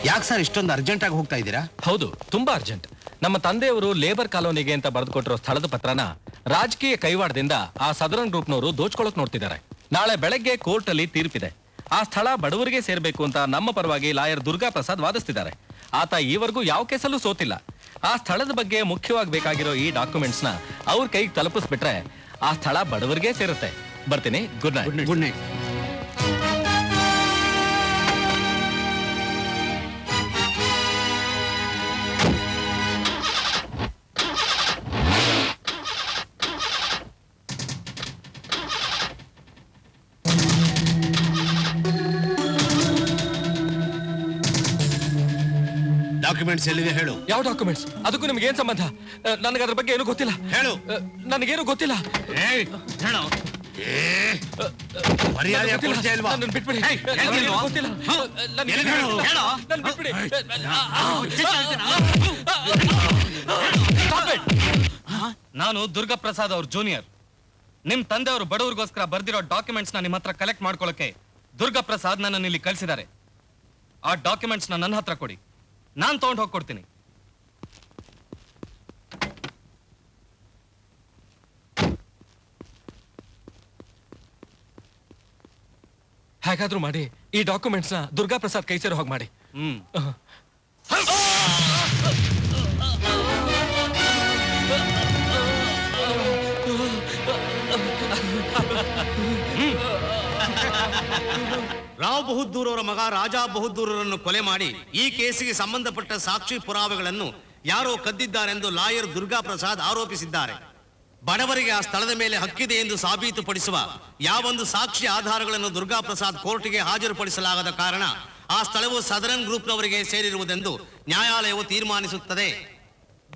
ಯಾಕೆ ಸರ್ ಇಷ್ಟೊಂದು ಅರ್ಜೆಂಟ್ ಆಗಿ ಹೋಗ್ತಾ ಇದ್ದೀರಾ? ಹೌದು, ತುಂಬಾ ಅರ್ಜೆಂಟ್. ನಮ್ಮ ತಂದೆಯವರು ಲೇಬರ್ ಕಾಲೋನಿಗೆ ಅಂತ ಬರೆದುಕೊಟ್ಟಿರೋ ಸ್ಥಳದ ಪತ್ರನ ರಾಜಕೀಯ ಕೈವಾಡದಿಂದ ಆ ಸದರನ್ ಗ್ರೂಪ್ನವರು ದೋಚ್ಕೊಳ್ಳೋಕ್ ನೋಡ್ತಿದ್ದಾರೆ. ನಾಳೆ ಬೆಳಗ್ಗೆ ಕೋರ್ಟ್ ಅಲ್ಲಿ ತೀರ್ಪಿದೆ. ಆ ಸ್ಥಳ ಬಡವರಿಗೆ ಸೇರ್ಬೇಕು ಅಂತ ನಮ್ಮ ಪರವಾಗಿ ಲಾಯರ್ ದುರ್ಗಾ ಪ್ರಸಾದ್ ವಾದಿಸ್ತಿದ್ದಾರೆ. ಆತ ಈವರೆಗೂ ಯಾವ ಕೇಸಲ್ಲೂ ಸೋತಿಲ್ಲ. ಆ ಸ್ಥಳದ ಬಗ್ಗೆ ಮುಖ್ಯವಾಗಿ ಬೇಕಾಗಿರೋ ಈ ಡಾಕ್ಯುಮೆಂಟ್ಸ್ ನ ಅವ್ರ ಕೈಗೆ ತಲುಪಿಸ್ಬಿಟ್ರೆ ಆ ಸ್ಥಳ ಬಡವರಿಗೆ ಸೇರುತ್ತೆ. ಬರ್ತೀನಿ. Good night. Good night. Documents ಎಲ್ಲಿದೆ ಹೇಳು. ಯಾವ ಡಾಕ್ಯುಮೆಂಟ್ಸ್? ಅದಕ್ಕೂ ನಿಮ್ಗೆ ಏನ್ ಸಂಬಂಧ? ನನಗೆ ಅದ್ರ ಬಗ್ಗೆ ಏನು ಗೊತ್ತಿಲ್ಲ. ಹೇಳು. ನನಗೇನು ಗೊತ್ತಿಲ್ಲ. ಹೇಳು. ಮರ್ಯಾದೆ ಕೊಡ್ತಾ ಇಲ್ವಾ? ನನ್ನನ್ನು ಬಿಟ್ಬಿಡಿ. ಗೊತ್ತಿಲ್ಲ. ನಾನು ದುರ್ಗಾ ಪ್ರಸಾದ್ ಅವ್ರ ಜೂನಿಯರ್. ನಿಮ್ ತಂದೆಯವರು ಬಡವರಿಗೋಸ್ಕರ ಬರ್ದಿರೋ ಡಾಕ್ಯುಮೆಂಟ್ಸ್ ನಿಮ್ಮ ಹತ್ರ ಕಲೆಕ್ಟ್ ಮಾಡ್ಕೊಳ್ಳೋಕೆ ದುರ್ಗಾ ಪ್ರಸಾದ್ ನನ್ನನ್ನು ಇಲ್ಲಿ ಕಳಿಸಿದ್ದಾರೆ. ಆ ಡಾಕ್ಯುಮೆಂಟ್ಸ್ ನನ್ನ ಹತ್ರ ಕೊಡಿ, ನಾನು ತಗೊಂಡು ಹೋಗ್ಕೊಡ್ತೀನಿ. ಹೇಗಾದ್ರೂ ಮಾಡಿ ಈ ಡಾಕ್ಯುಮೆಂಟ್ಸ್ ನ ದುರ್ಗಾ ಪ್ರಸಾದ್ ಕೈ ಸೇರೋ ಹಾಗೆ ಮಾಡಿ. ರಾವ್ ಬಹದ್ದೂರ್ ಅವರ ಮಗ ರಾಜಾ ಬಹದ್ದೂರರನ್ನು ಕೊಲೆ ಮಾಡಿ ಈ ಕೇಸಿಗೆ ಸಂಬಂಧಪಟ್ಟ ಸಾಕ್ಷಿ ಪುರಾವೆಗಳನ್ನು ಯಾರೋ ಕದ್ದಿದ್ದಾರೆಂದು ಲಾಯರ್ ದುರ್ಗಾ ಪ್ರಸಾದ್ ಆರೋಪಿಸಿದ್ದಾರೆ. ಬಡವರಿಗೆ ಆ ಸ್ಥಳದ ಮೇಲೆ ಹಕ್ಕಿದೆ ಎಂದು ಸಾಬೀತುಪಡಿಸುವ ಯಾವೊಂದು ಸಾಕ್ಷಿ ಆಧಾರಗಳನ್ನು ದುರ್ಗಾ ಪ್ರಸಾದ್ ಕೋರ್ಟ್ಗೆ ಹಾಜರುಪಡಿಸಲಾಗದ ಕಾರಣ ಆ ಸ್ಥಳವು ಸದರನ್ ಗ್ರೂಪ್ನವರಿಗೆ ಸೇರಿರುವುದೆಂದು ನ್ಯಾಯಾಲಯವು ತೀರ್ಮಾನಿಸುತ್ತದೆ.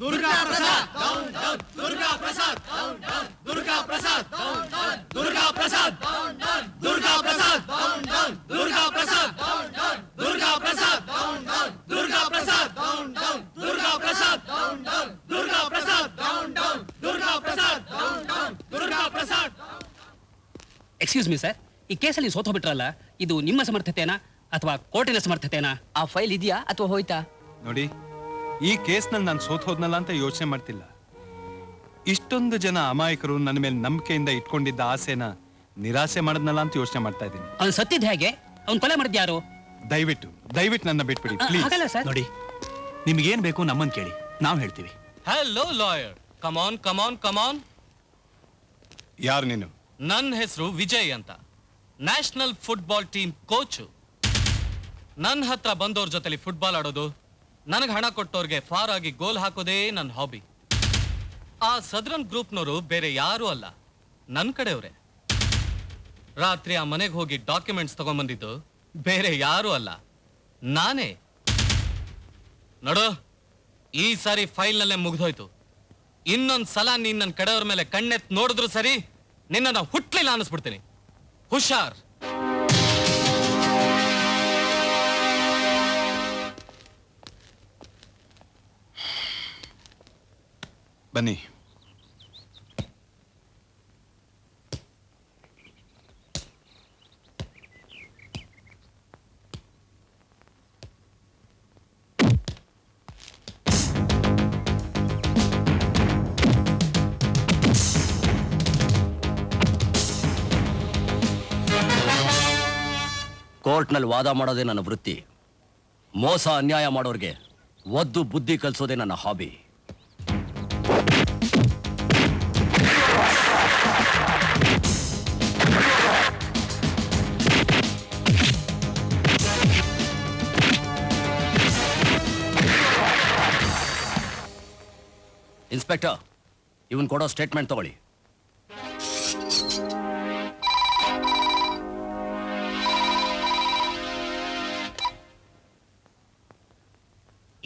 Durga Prasad down down, Durga Prasad down down, Durga Prasad down down, Durga Prasad down down, Durga Prasad down down, Durga Prasad down down, Durga Prasad down down, Durga Prasad down down, Durga Prasad down down, Durga Prasad down down, Durga Prasad down down, Durga Prasad. Excuse me sir, ಈ ಕೇಸಲ್ಲಿ ಸೋತೋಗ್ಬಿಟ್ರಲ್ಲ, ಇದು ನಿಮ್ಮ ಸಮರ್ಥತೆನಾ ಅಥವಾ ಕೋರ್ಟಿನ ಸಮರ್ಥತೆನಾ? ಆ ಫೈಲ್ ಇದೆಯಾ ಅಥವಾ ಹೋಯ್ತಾ? ನೋಡಿ, ಈ ಕೇಸ್ನಲ್ಲಿ ನಾನು ಸೋತ್ ಹೋದ್ನಲ್ಲ ಅಂತ ಯೋಚನೆ ಮಾಡ್ತಿಲ್ಲ. ಇಷ್ಟೊಂದು ಜನ ಅಮಾಯಕರು ನನ್ನ ಮೇಲೆ ನಂಬಿಕೆಯಿಂದ ಇಟ್ಕೊಂಡಿದ್ದ ಆಸೆನ ನಿರಾಸೆ ಮಾಡದ್ನಲ್ಲ ಅಂತ ಯೋಚನೆ ಮಾಡ್ತಾ ಇದ್ದೀನಿ. ಅವ್ನು ಸತ್ತಿದ್ ಹೇಗೆ? ಅವ್ನು ಕೊಲೆ ಮಾಡಿದ್ ಯಾರು? ದಯವಿಟ್ಟು ನನ್ನ ಬಿಟ್ಬಿಡಿ ಪ್ಲೀಸ್. ಹಾಗಲ್ಲ ಸರ್. ನೋಡಿ, ನಿಮ್ಗೇನ್ ಬೇಕು ನಮ್ಮನ್ ಕೇಳಿ, ನಾವ್ ಹೇಳ್ತೀವಿ. ಹಲೋ ಲಾಯರ್, ಕಮಾನ್ ಕಮಾನ್ ಕಮಾನ್. ಯಾರು ನೀನು? ನನ್ನ ಹೆಸರು ವಿಜಯ್ ಅಂತ, ನ್ಯಾಷನಲ್ ಫುಟ್ಬಾಲ್ ಟೀಮ್ ಕೋಚು. ನನ್ನ ಹತ್ರ ಬಂದವ್ರ ಜೊತೆಲಿ ಫುಟ್ಬಾಲ್ ಆಡೋದು, ನನಗೆ ಹಣ ಕೊಟ್ಟವ್ರಿಗೆ ಫಾರ್ ಆಗಿ ಗೋಲ್ ಹಾಕೋದೇ ನನ್ನ ಹಾಬಿ. ಆ ಸದರನ್ ಗ್ರೂಪ್ನವರು ಬೇರೆ ಯಾರೂ ಅಲ್ಲ, ನನ್ನ ಕಡೆಯವ್ರೆ. ರಾತ್ರಿ ಆ ಮನೆಗೆ ಹೋಗಿ ಡಾಕ್ಯುಮೆಂಟ್ಸ್ ತಗೊಂಡ್ಬಂದಿದ್ದು ಬೇರೆ ಯಾರೂ ಅಲ್ಲ, ನಾನೇ. ನೋಡು, ಈ ಸಾರಿ ಫೈಲ್ನಲ್ಲೇ ಮುಗ್ದೋಯ್ತು. ಇನ್ನೊಂದ್ ಸಲ ನೀನ್ ನನ್ನ ಕಡೆಯವ್ರ ಮೇಲೆ ಕಣ್ಣೆತ್ ನೋಡಿದ್ರು ಸರಿ, ನಿನ್ನ ಹುಟ್ಲಿಲ್ಲ ಅನ್ನಿಸ್ಬಿಡ್ತೀನಿ. ಹುಷಾರ್. ಬನ್ನಿ. ಕೋರ್ಟ್ನಲ್ಲಿ ವಾದ ಮಾಡೋದೇ ನನ್ನ ವೃತ್ತಿ. ಮೋಸ ಅನ್ಯಾಯ ಮಾಡೋರ್ಗೆ ಒದ್ದು ಬುದ್ಧಿ ಕಲಿಸೋದೇ ನನ್ನ ಹಾಬಿ. ಇನ್ಸ್ಪೆಕ್ಟರ್, ಇವನ್ ಕೊಡೋ ಸ್ಟೇಟ್ಮೆಂಟ್ ತಗೊಳ್ಳಿ.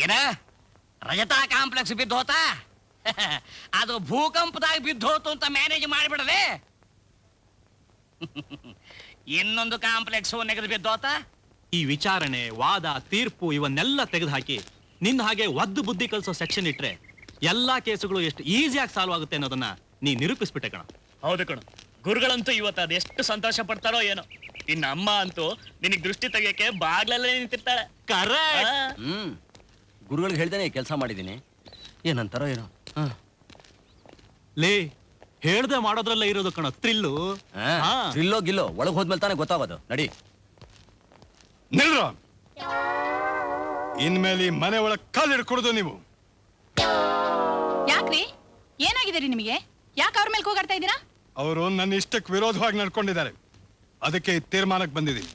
ಏನ ರಜತಾ ಕಾಂಪ್ಲೆಕ್ಸ್ ಬಿದ್ದೋತ? ಅದು ಭೂಕಂಪದಾಗ ಬಿದ್ದೋತು ಅಂತ ಮ್ಯಾನೇಜ್ ಮಾಡಿಬಿಡದೆ. ಇನ್ನೊಂದು ಕಾಂಪ್ಲೆಕ್ಸ್ ನೆಗೆದು ಬಿದ್ದೋತ. ಈ ವಿಚಾರಣೆ, ವಾದ, ತೀರ್ಪು ಇವನ್ನೆಲ್ಲ ತೆಗೆದುಹಾಕಿ ನಿನ್ನ ಹಾಗೆ ಒದ್ದು ಬುದ್ಧಿ ಕಲಿಸೋ ಸೆಕ್ಷನ್ ಇಟ್ರೆ ಎಲ್ಲಾ ಕೇಸುಗಳು ಎಷ್ಟು ಈಸಿಯಾಗಿ ಸಾಲ್ವ್ ಆಗುತ್ತೆ ಅನ್ನೋದನ್ನ ನೀ ನಿರೂಪಿಸ್ಬಿಟ್ಟೆ ಕಣ. ಹೌದು ಕಣ, ಗುರುಗಳಂತೂ ಇವತ್ತು ಅದೆಷ್ಟು ಸಂತೋಷ ಪಡ್ತಾರೋ ಏನೋ. ಇನ್ನ ಅಮ್ಮ ಅಂತೂ ನಿನಗ್ ದೃಷ್ಟಿ ತೆಗಿಯಕ್ಕೆ ಬಾಗ್ಲಲ್ಲೇ ನಿಂತಿರ್ತಾಳೆ. ಕರೆಕ್ಟ್. ಗುರುಗಳಿಗೆ ಹೇಳ್ದೇನೆ ಕೆಲಸ ಮಾಡಿದ್ದೀನಿ, ಏನಂತಾರೋ ಏನೋ. ಲೇ ಹೇಳ್ದೆ ಮಾಡೋದ್ರಲ್ಲೇ ಇರೋದು ಕಣ ಥ್ರಿಲ್ಲು. ಇಲ್ಲೋ ಗಿಲ್ಲೋ ಒಳಗೆ ಹೋದ್ಮೇಲೆ ತಾನೇ ಗೊತ್ತಾಗೋದು. ನಡಿ. ನಿಲ್ರ, ಇನ್ಮೇಲೆ ಈ ಮನೆ ಒಳಗೆ ಕಾಲಿಡ್ಕೊಡುದು ನೀವು. ಯಾಕ್ರಿ, ಏನಾಗಿದೆ ರೀ ನಿಮಗೆ? ಯಾಕೆ ಅವ್ರ ಮೇಲೆ ಕೂಗಾಡ್ತಾ ಇದ್ದೀರಾ? ಅವರು ನನ್ನ ಇಷ್ಟಕ್ಕೆ ವಿರೋಧವಾಗಿ ನಡ್ಕೊಂಡಿದ್ದಾರೆ, ಅದಕ್ಕೆ ಈ ತೀರ್ಮಾನಕ್ಕೆ ಬಂದಿದ್ದೀನಿ.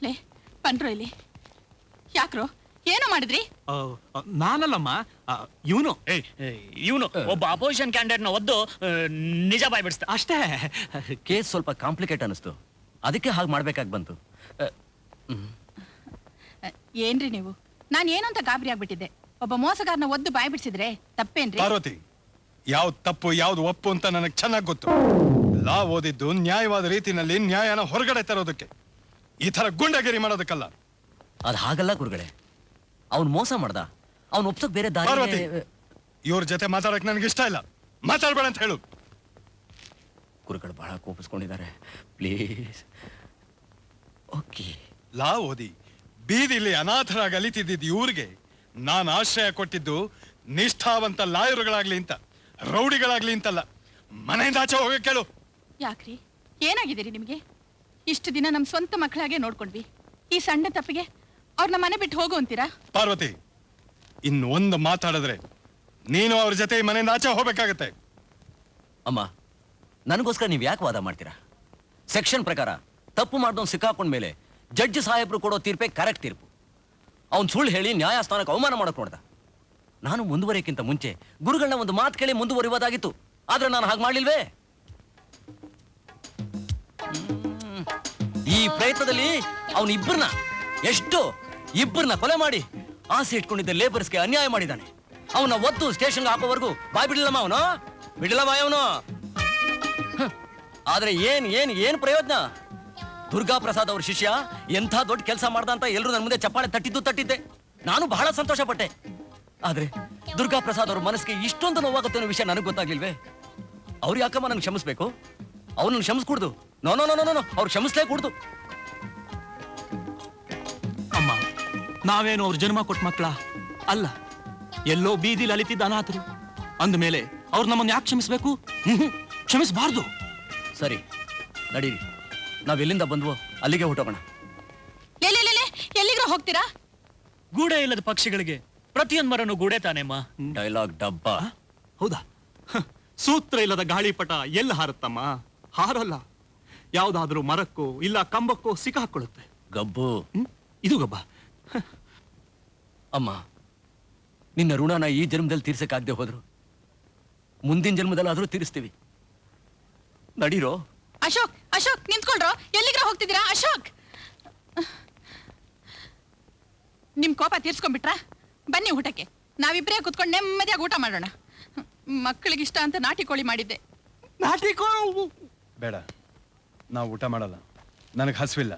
ಲೇ ಪಂಡ್ರು ಇಲ್ಲಿ ಯಾಕ್ರೋ, ಏನೋ ಮಾಡಿದ್ರಿ? ನಾನಲ್ಲಮ್ಮ, ಇವನು ಇವನು ಒಬ್ಬ ಅಪೋಸಿಷನ್ ಕ್ಯಾಂಡಿಡೇಟ್ ನ ಒದ್ದು ನಿಜ ಬಾಯ್ಬಿಡಿಸ್ತಾ ಅಷ್ಟೇ. ಕೇಸ್ ಸ್ವಲ್ಪ ಕಾಂಪ್ಲಿಕೇಟ್ ಅನಿಸ್ತು, ಅದಕ್ಕೆ ಹಾಗೆ ಮಾಡ್ಬೇಕಾಗಿ ಬಂತು. ಏನ್ರಿ ನೀವು, ನಾನು ಏನು ಅಂತ ಗಾಬರಿ ಆಗ್ಬಿಟ್ಟಿದ್ದೆ. ಒಬ್ಬ ಮೋಸಗಾರನ ಒದ್ದು ಬಾಯ್ ಬಿಡಿಸಿದ್ರೆ ತಪ್ಪೇನ್ರಿ? ಪಾರ್ವತಿ, ಯಾವ್ದು ತಪ್ಪು ಯಾವ್ದು ಒಪ್ಪು ಅಂತ ನನಗೆ ಚೆನ್ನಾಗಿ ಗೊತ್ತು. ಲಾ ಓದಿದ್ದು ನ್ಯಾಯವಾದ ರೀತಿನಲ್ಲಿ ನ್ಯಾಯನ ಹೊರಗಡೆ ತರೋದಕ್ಕೆ, ಈ ತರ ಗುಂಡಗಿರಿ ಮಾಡೋದಕ್ಕಲ್ಲ. ಅದು ಹಾಗಲ್ಲ ಗುರುಗಳೇ, ಅವ್ನು ಮೋಸ ಮಾಡ್ದ, ಅವ್ನು ಒಪ್ಸಕ್ ಬೇರೆ ಪಾರ್ವತಿ, ದಾರಿ. ಇವ್ರ ಜೊತೆ ಮಾತಾಡಕ್ ನನಗೆ ಇಷ್ಟ ಇಲ್ಲ, ಮಾತಾಡ್ಬೇಡ ಅಂತ ಹೇಳು. ಗುರುಗಳು ಬಹಳ ಕೋಪಿಸ್ಕೊಂಡಿದ್ದಾರೆ, ಪ್ಲೀಸ್. ಓಕೆ. ಲಾ ಓದಿ ಬೀದಿಲಿ ಅನಾಥರಾಗಿ ಅಲಿತಿದ್ದಿದ್ದು ಇವ್ರಿಗೆ ನಾನು ಆಶ್ರಯ ಕೊಟ್ಟಿದ್ದು ನಿಷ್ಠಾವಂತ ಲಾಯರುಗಳಾಗ್ಲಿ ಅಂತ, ರೌಡಿಗಳಾಗ್ಲಿ ಅಂತಲ್ಲ. ಮನೆಯಿಂದ ಆಚೆ ಹೋಗಕ್ಕೆ ಕೇಳು. ಯಾಕ್ರಿ, ಏನಾಗಿದ್ದೀರಿ ನಿಮಗೆ? ಇಷ್ಟು ದಿನ ನಮ್ಮ ಸ್ವಂತ ಮಕ್ಕಳಾಗೆ ನೋಡ್ಕೊಂಡ್ವಿ, ಈ ಸಣ್ಣ ತಪ್ಪಿಗೆ ಅವ್ರನ್ನ ಮನೆ ಬಿಟ್ಟು ಹೋಗು ಅಂತೀರಾ? ಪಾರ್ವತಿ, ಇನ್ನು ಒಂದು ಮಾತಾಡಿದ್ರೆ ನೀನು ಅವ್ರ ಜೊತೆ ಈ ಮನೆಯಿಂದ ಆಚೆ ಹೋಗ್ಬೇಕಾಗತ್ತೆ. ಅಮ್ಮ, ನನಗೋಸ್ಕರ ನೀವು ಯಾಕೆ ವಾದ ಮಾಡ್ತೀರಾ? ಸೆಕ್ಷನ್ ಪ್ರಕಾರ ತಪ್ಪು ಮಾಡ್ದವ್ನು ಸಿಕ್ಕಾಕೊಂಡ್ಮೇಲೆ ಜಡ್ಜ್ ಸಾಹೇಬ್ರು ಕೊಡೋ ತೀರ್ಪೇ ಕರೆಕ್ಟ್ ತೀರ್ಪು. ಅವ್ನು ಸುಳ್ಳು ಹೇಳಿ ನ್ಯಾಯಸ್ಥಾನಕ್ಕೆ ಅವಮಾನ ಮಾಡಕ್ ನೋಡ್ದ. ನಾನು ಮುಂದುವರಿಯಕ್ಕಿಂತ ಮುಂಚೆ ಗುರುಗಳನ್ನ ಒಂದು ಮಾತು ಕೇಳಿ ಮುಂದುವರಿಯೋದಾಗಿತ್ತು, ಆದ್ರೆ ನಾನು ಹಾಗೆ ಮಾಡ್ಲಿಲ್ವೇ. ಈ ಪ್ರಯತ್ನದಲ್ಲಿ ಅವನು ಇಬ್ಬರನ್ನ ಕೊಲೆ ಮಾಡಿ ಆಸೆ ಇಟ್ಕೊಂಡಿದ್ದ ಲೇಬರ್ಸ್ಗೆ ಅನ್ಯಾಯ ಮಾಡಿದ್ದಾನೆ. ಅವನ ಒತ್ತು ಸ್ಟೇಷನ್ಗೆ ಹಾಕೋವರೆಗೂ ಬಾಯ್ ಬಿಡಲಮ್ಮ, ಬಿಡಲ್ಲ ಬಾಯ್ ಅವನು. ಆದ್ರೆ ಏನ್ ಪ್ರಯೋಜನ? ದುರ್ಗಾ ಪ್ರಸಾದ್ ಅವ್ರ ಶಿಷ್ಯ ಎಂಥ ದೊಡ್ಡ ಕೆಲಸ ಮಾಡ್ದ ಅಂತ ಎಲ್ಲರೂ ನನ್ನ ಮುಂದೆ ಚಪ್ಪಾಳೆ ತಟ್ಟಿದ್ದೆ. ನಾನು ಬಹಳ ಸಂತೋಷ ಪಟ್ಟೆ. ಆದ್ರೆ ದುರ್ಗಾ ಪ್ರಸಾದ್ ಅವ್ರ ಮನಸ್ಸಿಗೆ ಇಷ್ಟೊಂದು ನೋವಾಗುತ್ತೆ ಅನ್ನೋ ವಿಷಯ ನನಗೆ ಗೊತ್ತಾಗ್ಲಿಲ್ವೇ. ಅವ್ರು ಯಾಕಮ್ಮ ನನ್ಗೆ ಕ್ಷಮಿಸ್ಬೇಕು? ಅವ್ರನ್ನ ಕ್ಷಮಿಸ್ಕೂಡ್ದು. ನೋ, ಅವ್ರು ಕ್ಷಮಿಸ್ಲೇ ಕೂಡ್ದು. ಅಮ್ಮ, ನಾವೇನು ಅವ್ರ ಜನ್ಮ ಕೊಟ್ಟ ಮಕ್ಕಳ ಅಲ್ಲ, ಎಲ್ಲೋ ಬೀದಿಲಿ ಅಲಿತಿದ್ದ ಅನಾಥರು ಅಂದಮೇಲೆ ಅವ್ರು ನಮ್ಮನ್ನು ಯಾಕೆ ಕ್ಷಮಿಸ್ಬೇಕು? ಕ್ಷಮಿಸಬಾರ್ದು. ಸರಿ, ನಡೀರಿ, ನಾವ್ ಎಲ್ಲಿಂದ ಬಂದ್ವೋ ಅಲ್ಲಿಗೆ ಹೊಟ್ಟೋಗೋಣ. ಎಲ್ಲಿಗ್ರ ಹೋಗ್ತೀರಾ? ಗೂಡೆ ಇಲ್ಲದ ಪಕ್ಷಿಗಳಿಗೆ ಪ್ರತಿಯೊಂದು ಮರನು ಗೂಡೆ ತಾನೇಮ್ಮ. ಡೈಲಾಗ್ ಡಬ್ಬ. ಹೌದಾ? ಸೂತ್ರ ಇಲ್ಲದ ಗಾಳಿಪಟ ಎಲ್ಲಿ ಹಾರುತ್ತಮ್ಮ? ಹಾರಲ್ಲ. ಯಾವ್ದಾದ್ರೂ ಮರಕ್ಕೋ ಇಲ್ಲ ಕಂಬಕ್ಕೋ ಸಿಕ್ಕಾಕೊಳ್ಳುತ್ತೆ. ಗಬ್ಬು. ಇದು ಗಬ್ಬ. ಅಮ್ಮ, ನಿನ್ನ ಋಣನ ಈ ಜನ್ಮದಲ್ಲಿ ತೀರ್ಸಕ್ಕಾಗದೆ ಹೋದ್ರು ಮುಂದಿನ ಜನ್ಮದಲ್ಲಾದ್ರೂ ತೀರಿಸ್ತೀವಿ. ನಡೀರೋ. ಅಶೋಕ್ ನಿಂತ್ಕೊಳ್ರೋ, ಎಲ್ಲಿಗ್ರ ಹೋಗ್ತಿದ್ದೀರಾ? ಅಶೋಕ್, ನಿಮ್ ಕೋಪ ತೀರ್ಸ್ಕೊಂಡ್ಬಿಟ್ರಾ? ಬನ್ನಿ ಊಟಕ್ಕೆ, ನಾವಿಬ್ಬರೇ ಕುತ್ಕೊಂಡು ನೆಮ್ಮದಿಯಾಗಿ ಊಟ ಮಾಡೋಣ. ಮಕ್ಕಳಿಗಿಷ್ಟ ಅಂತ ನಾಟಿ ಕೋಳಿ ಮಾಡಿದ್ದೆ. ಬೇಡ, ನಾವು ಊಟ ಮಾಡಲ್ಲ, ನನಗೆ ಹಸಿವಿಲ್ಲ.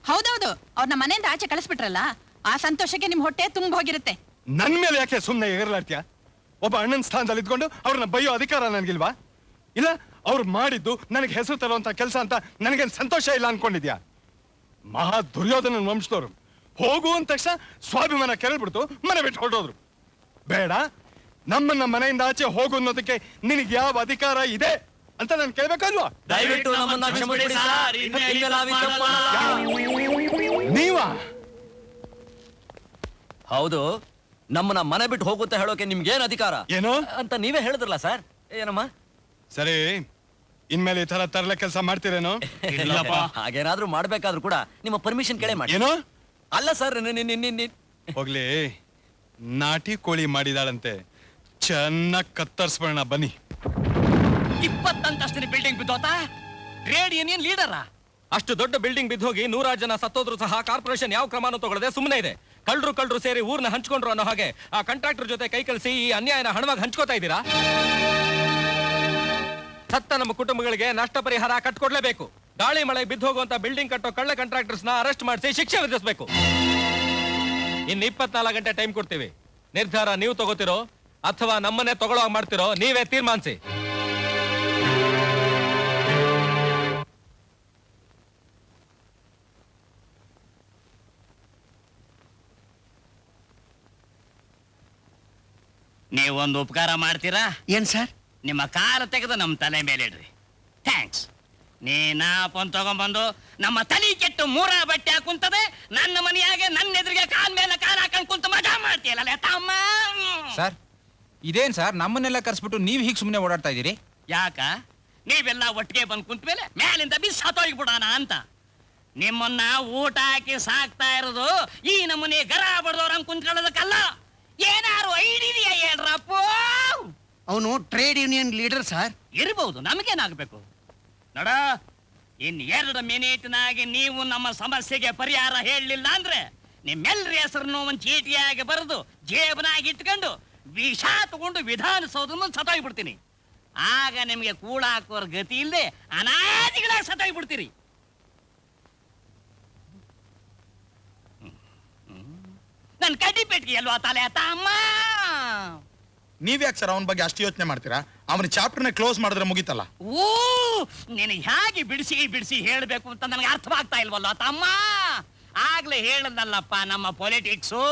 ಹೌದೌದು, ಅವ್ರನ್ನ ಮನೆಯಿಂದ ಆಚೆ ಕಳಿಸ್ಬಿಟ್ರಲ್ಲ, ಆ ಸಂತೋಷಕ್ಕೆ ನಿಮ್ ಹೊಟ್ಟೆ ತುಂಬ ಹೋಗಿರುತ್ತೆ. ನನ್ ಮೇಲೆ ಯಾಕೆ ಸುಮ್ಮನೆ ಎಗರ್ಲಾಡ್ತೀಯ? ಒಬ್ಬ ಅಣ್ಣನ ಸ್ಥಾನದಲ್ಲಿ ಇದ್ಕೊಂಡು ಅವ್ರನ್ನ ಬೈಯೋ ಅಧಿಕಾರ ನನಗಿಲ್ವಾ? ಇಲ್ಲ, ಅವ್ರು ಮಾಡಿದ್ದು ನನಗೆ ಹೆಸರು ತರುವಂತ ಕೆಲಸ ಅಂತ ನನಗೇನು ಸಂತೋಷ ಇಲ್ಲ ಅನ್ಕೊಂಡಿದ್ಯಾ? ಮಹಾ ದುರ್ಯೋಧನ ವಂಶದವ್ರು ಹೋಗು ಅಂದ ತಕ್ಷಣ ಸ್ವಾಭಿಮಾನ ಕೆರಳ್ಬಿಡ್ತು, ಮನೆ ಬಿಟ್ಟು ಹೊರಟೋದ್ರು. ಬೇಡ, ನಮ್ಮನ್ನ ಮನೆಯಿಂದ ಆಚೆ ಹೋಗು ಅನ್ನೋದಕ್ಕೆ ನಿನಗೆ ಯಾವ ಅಧಿಕಾರ ಇದೆ ಅಂತ ನಾನು ಕೇಳ್ಬೇಕಲ್ವಾ? ದಯವಿಟ್ಟು ನಮ್ಮನ್ನ ಕ್ಷಮಿಸ್ಬಿಡಿ ಸರ್. ಇನ್ಮೇಲೆ ನಾವ್ ಈ ತಪ್ಪು ಮಾಡಲ್ಲ. ನೀವಾ? ಹೌದು, ನಮ್ಮನ್ನ ಮನೆ ಬಿಟ್ಟು ಹೋಗುತ್ತೆ ಹೇಳೋಕೆ ನಿಮ್ಗೇನ್ ಅಧಿಕಾರ ಏನು ಅಂತ ನೀವೇ ಹೇಳಿದ್ರಲ್ಲ ಸರ್. ಏನಮ್ಮ? ಸರಿ, ಇನ್ಮೇಲೆ ಈ ತರ ತರಲೆ ಕೆಲಸ ಮಾಡ್ತೀರೇನೋ? ಹಾಗೇನಾದ್ರೂ ಮಾಡ್ಬೇಕಾದ್ರೂ ಕೂಡ ನಿಮ್ಮ ಪರ್ಮಿಷನ್ ಕೇಳೇ ಮಾಡಿ. ಏನೋ ಅಲ್ಲ ಸರ್, ಹೋಗ್ಲಿ, ನಾಟಿ ಕೋಳಿ ಮಾಡಿದಾಳಂತೆ, ಚೆನ್ನಾಗಿ ಕತ್ತರಿಸ್ಬೋಣ ಬನ್ನಿ. 20 ಅಂತಸ್ತಿನ ಬಿಲ್ಡಿಂಗ್ ಬಿದ್ದೋತಾ? ಟ್ರೇಡ್ ಯೂನಿಯನ್ ಲೀಡರಾ? ಅಷ್ಟು ದೊಡ್ಡ ಬಿಲ್ಡಿಂಗ್ ಬಿದ್ದೋಗಿ 100 ಜನ ಸತ್ತೋದ್ರು ಸಹ ಕಾರ್ಪೊರೇಷನ್ ಯಾವ ಕ್ರಮನೂ ತಗೊಳ್ಳದೆ ಸುಮ್ಮನೆ ಇದೆ. ಕಳ್ಳರು ಸೇರಿ ಊರ್ನ ಹಂಚ್ಕೊಂಡ್ರು ಅನ್ನೋ ಹಾಗೆ ಆ ಕಾಂಟ್ರಾಕ್ಟರ್ ಜೊತೆ ಕೈ ಕಳಿಸಿ ಈ ಅನ್ಯಾಯನ ಹಣವಾಗಿ ಹಂಚ್ಕೋತಾ ಇದ್ದೀರಾ. ಸತ್ತ ನಮ್ಮ ಕುಟುಂಬಗಳಿಗೆ ನಷ್ಟ ಪರಿಹಾರ ಕಟ್ಕೊಡ್ಲೇಬೇಕು. ಗಾಳಿ ಮಳೆ ಬಿದ್ದೋಗುವಂತ ಬಿಲ್ಡಿಂಗ್ ಕಟ್ಟೋ ಕಳ್ಳ ಕಾಂಟ್ರಾಕ್ಟರ್ಸ್ ನ ಅರೆಸ್ಟ್ ಮಾಡಿಸಿ ಶಿಕ್ಷೆ ವಿಧಿಸಬೇಕು. ಇನ್ನು 24 ಗಂಟೆ ಟೈಮ್ ಕೊಡ್ತೀವಿ. ನಿರ್ಧಾರ ನೀವು ತಗೋತಿರೋ ಅಥವಾ ನಮ್ಮನ್ನೇ ತಗೊಳ್ಳೋ ಮಾಡ್ತಿರೋ ನೀವೇ ತೀರ್ಮಾನಿಸಿ. ನೀವೊಂದು ಉಪಕಾರ ಮಾಡ್ತೀರಾ? ಏನ್ ಸರ್? ನಿಮ್ಮ ಕಾಲು ತೆಗೆದು ನಮ್ಮ ತಲೆ ಮೇಲೆ ಇಡ್ರಿ. ಥ್ಯಾಂಕ್ಸ್. ನೀನಾಪನ್ ತಗೊಂಡ್ಬಂದು ನಮ್ಮ ತಲೆ ಕೆಟ್ಟು ಮೂರ ಬಟ್ಟೆ ಹಾಕುಂತದೆ, ನನ್ನ ಮನೆಯಾಗೆ ನನ್ನ ಎದುರಿಗೆ ಕಾಲ್ ಮೇಲೆ ಕಾಲ್ ಹಾಕೊಂಡ್ ಕುಂತ ಮಜಾ ಮಾಡ್ತೀಯಲ್ಲ ತಮ್ಮ. ಸರ್ ಇದೇನ್ ಸರ್ ನಮ್ಮನ್ನೆಲ್ಲ ಕರ್ಸ್ಬಿಟ್ಟು ನೀವ್ ಹೀಗೆ ಸುಮ್ಮನೆ ಓಡಾಡ್ತಾ ಇದೀರಿ? ಯಾಕ ನೀವೆಲ್ಲ ಒಟ್ಟಿಗೆ ಬಂದ್ ಕುಂತ ಮೇಲೆ ಮೇಲಿಂದ ಬಿಸಿ ಸತ್ತೋಗ್ಬಿಡೋಣ ಅಂತ. ನಿಮ್ಮನ್ನ ಊಟ ಹಾಕಿ ಸಾಕ್ತಾ ಇರೋದು ಈ ನಮ್ಮನೆ ಗರ ಬಡ್ದವ್ರಂಗ್ ಕುಂತ್ಕೊಳ್ಳೋದಕ್ಕಲ್ಲ. ಏನಾರು ಐಡಿಯಾ ಹೇಳ್ರಪ್ಪ. ಅವನು ಟ್ರೇಡ್ ಯೂನಿಯನ್ ಲೀಡರ್ ಸರ್. ಇರ್ಬಹುದು, ನಮಗೇನಾಗಬೇಕು ನೋಡ. ಇನ್ 2 ಮಿನಿಟ್ನಾಗೆ ನೀವು ನಮ್ಮ ಸಮಸ್ಯೆಗೆ ಪರಿಹಾರ ಹೇಳಲಿಲ್ಲ ಅಂದ್ರೆ ನಿಮ್ಮೆಲ್ಲರ ಹೆಸರನ್ನು ಒಂದು ಚೀಟಿಯಾಗಿ ಬರೆದು ಜೇಬನಾಗಿ ಇಟ್ಕೊಂಡು ವಿಷ ತಗೊಂಡು ವಿಧಾನಸೌಧ ಮುಂದೆ ಸತ್ತೋಗ್ಬಿಡ್ತೀನಿ. ಆಗ ನಿಮಗೆ ಕೂಳ ಹಾಕೋರ್ ಗತಿ ಇಲ್ಲದೆ ಅನಾದಿಗಳಾಗಿ ಸತ್ತೋಗ್ಬಿಡ್ತೀರಿ. ನನ್ ಕಡ್ಡಿ ಪೆಟ್ಟಿಗೆ ಅಲ್ವಾ ತಲೆ ತಮ್ಮ. ನೀವ್ಯಾಕೆ ಸರ್ ಅವನ ಬಗ್ಗೆ ಅಷ್ಟು ಯೋಚನೆ ಮಾಡ್ತೀರಾ? ಅವನ ಚಾಪ್ಟರ್ನ ಕ್ಲೋಸ್ ಮಾಡಿದ್ರೆ ಮುಗಿತಲ್ಲ. ಓ, ನೀನು ಹೇಗೆ ಬಿಡಿಸಿ ಹೇಳಬೇಕು ಅಂತ ನನಗೆ ಅರ್ಥವಾಗ್ತಾ ಇಲ್ವಲ್ಲ ತಮ್ಮ. ಆಗ್ಲೇ ಹೇಳದಲ್ಲಪ್ಪ ನಮ್ಮ ಪೊಲಿಟಿಕ್ಸು